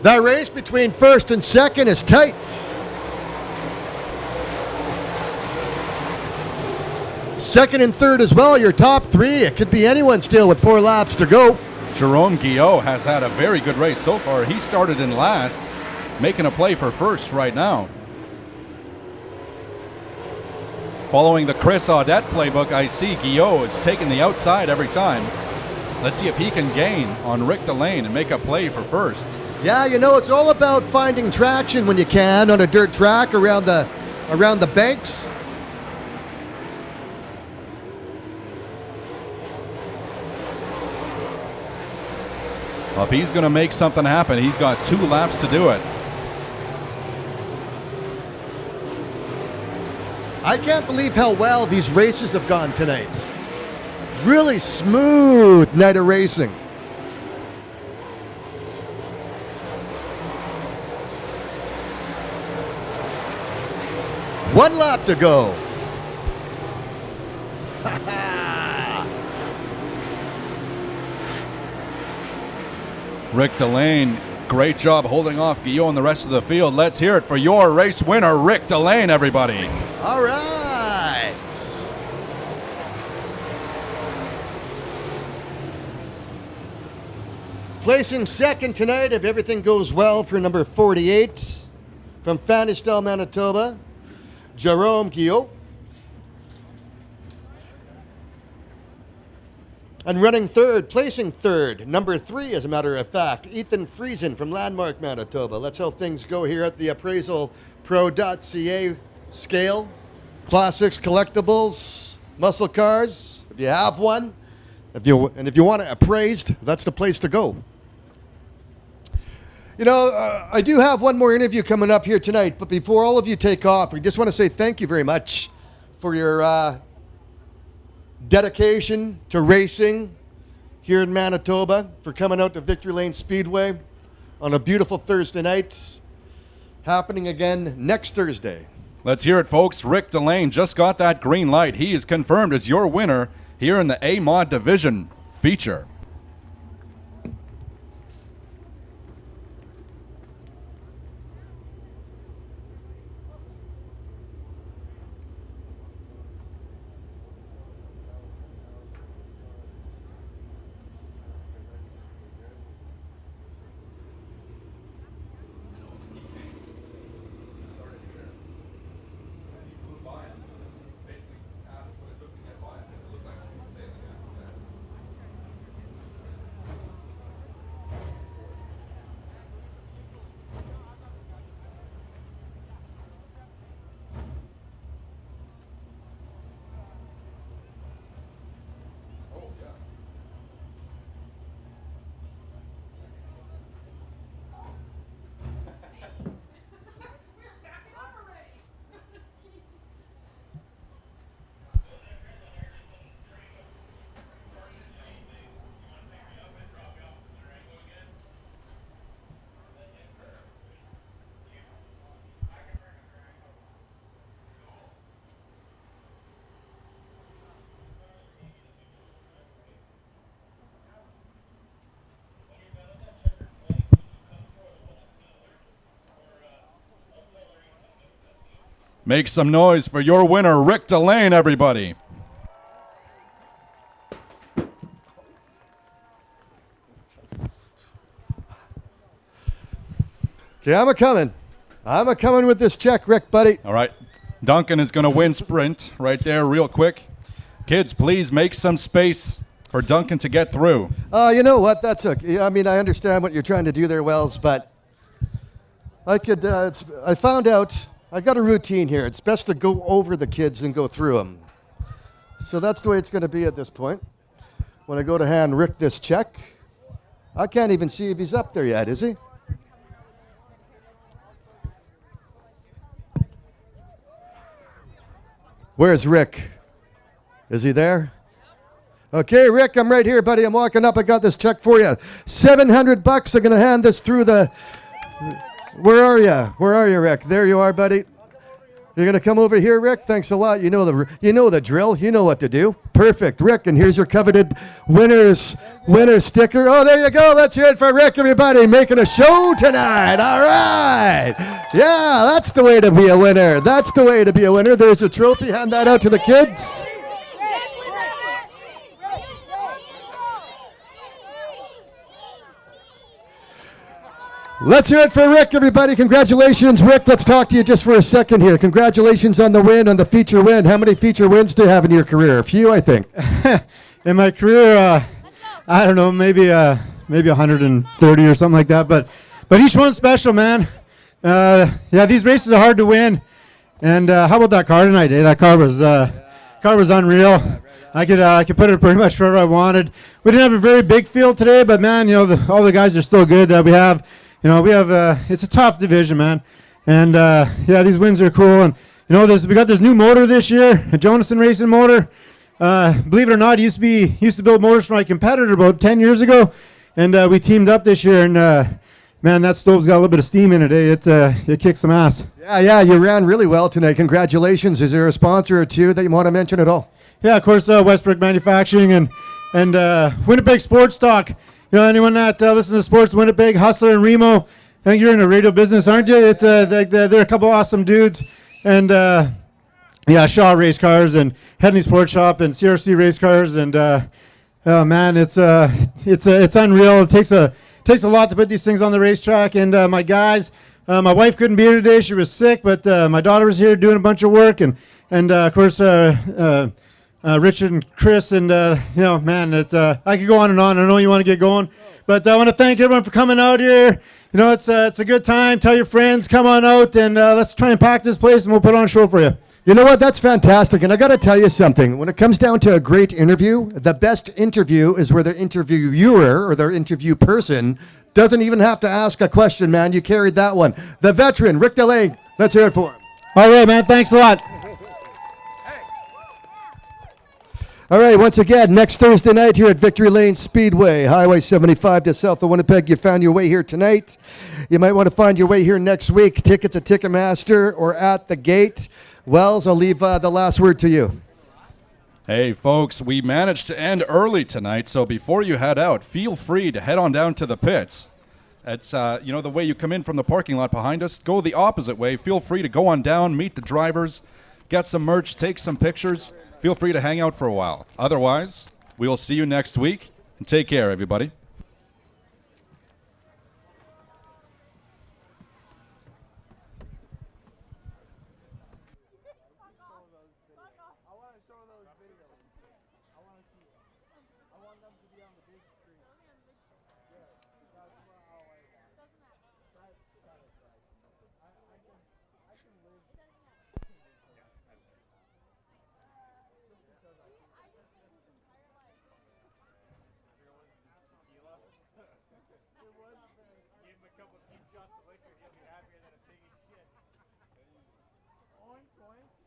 The race between first and second is tight. Second and third as well, your top three. It could be anyone still with 4 laps to go. Jerome Guillot has had a very good race so far. He started in last, making a play for first right now. Following the Chris Audette playbook, I see Guillot is taking the outside every time. Let's see if he can gain on Rick Delane and make a play for first. Yeah, you know, it's all about finding traction when you can on a dirt track around the banks. Well, if he's going to make something happen, he's got 2 laps to do it. I can't believe how well these races have gone tonight. Really smooth night of racing. One lap to go. Rick Delane, great job holding off Guillot and the rest of the field. Let's hear it for your race winner, Rick Delane, everybody. All right. Placing second tonight, if everything goes well, for number 48 from Fanistel, Manitoba, Jerome Guillot. And running third, placing third, number 3, as a matter of fact, Ethan Friesen from Landmark, Manitoba. That's how things go here at the appraisalpro.ca scale. Classics, collectibles, muscle cars. If you have one, if you want it appraised, that's the place to go. You know, I do have one more interview coming up here tonight, but before all of you take off, we just want to say thank you very much for your dedication to racing here in Manitoba, for coming out to Victory Lane Speedway on a beautiful Thursday night, happening again next Thursday. Let's hear it, folks. Rick Delane just got that green light. He is confirmed as your winner here in the A-Mod Division feature. Make some noise for your winner, Rick Delane, everybody. Okay, I'm a coming with this check, Rick, buddy. All right. Duncan is going to win sprint right there real quick. Kids, please make some space for Duncan to get through. You know what? That's okay. I mean, I understand what you're trying to do there, Wells, but I found out I got a routine here. It's best to go over the kids and go through them. So that's the way it's going to be at this point. When I go to hand Rick this check, I can't even see if he's up there yet, is he? Where's Rick? Is he there? Okay, Rick, I'm right here, buddy. I'm walking up. I got this check for you. $700. I'm going to hand this through the... Where are you? Where are you, Rick? There you are, buddy. You're going to come over here, Rick? Thanks a lot. You know the drill. You know what to do. Perfect, Rick. And here's your coveted winner sticker. Oh, there you go. Let's hear it for Rick, everybody. Making a show tonight. All right. Yeah, that's the way to be a winner. That's the way to be a winner. There's a trophy. Hand that out to the kids. Let's hear it for Rick, everybody. Congratulations, Rick. Let's talk to you just for a second here. Congratulations on the win, on the feature win. How many feature wins do you have in your career? A few, I think. In my career, I don't know, maybe 130 or something like that. But each one's special, man. Yeah, these races are hard to win. And how about that car tonight? That car was unreal. I could put it pretty much wherever I wanted. We didn't have a very big field today, but man, all the guys are still good that we have. It's a tough division, man. And yeah, these wins are cool. And we got this new motor this year, a Jonathan Racing motor. Believe it or not, used to build motors for my competitor about 10 years ago, and we teamed up this year. And man, that stove's got a little bit of steam in it. It kicks some ass. Yeah, you ran really well tonight. Congratulations. Is there a sponsor or two that you want to mention at all? Yeah, of course, Westbrook Manufacturing and Winnipeg Sports Talk. Anyone that listens to sports, Winnipeg, Hustler, and Remo, I think you're in the radio business, aren't you? They're a couple awesome dudes. And, yeah, Shaw Race Cars and Headley Sports Shop and CRC Race Cars. And, oh, man, it's unreal. It takes a lot to put these things on the racetrack. And my guys, my wife couldn't be here today. She was sick, but my daughter was here doing a bunch of work. And of course, Richard and Chris, and man, I could go on and on. I know you want to get going, but I want to thank everyone for coming out here. It's a good time. Tell your friends, come on out, and let's try and pack this place, and we'll put on a show for you. You know what? That's fantastic. And I got to tell you something. When it comes down to a great interview, the best interview is where the interviewer or their interview person doesn't even have to ask a question, man. You carried that one. The veteran, Rick Delane. Let's hear it for him. All right, man. Thanks a lot. All right, once again, next Thursday night here at Victory Lane Speedway, Highway 75 to south of Winnipeg. You found your way here tonight. You might want to find your way here next week. Tickets at Ticketmaster or at the gate. Wells, I'll leave the last word to you. Hey, folks, we managed to end early tonight, so before you head out, feel free to head on down to the pits. It's, the way you come in from the parking lot behind us, go the opposite way. Feel free to go on down, meet the drivers, get some merch, take some pictures. Feel free to hang out for a while. Otherwise, we will see you next week. And take care, everybody. Shots of liquor, he'll be happier than a pig in shit. Oink, oink.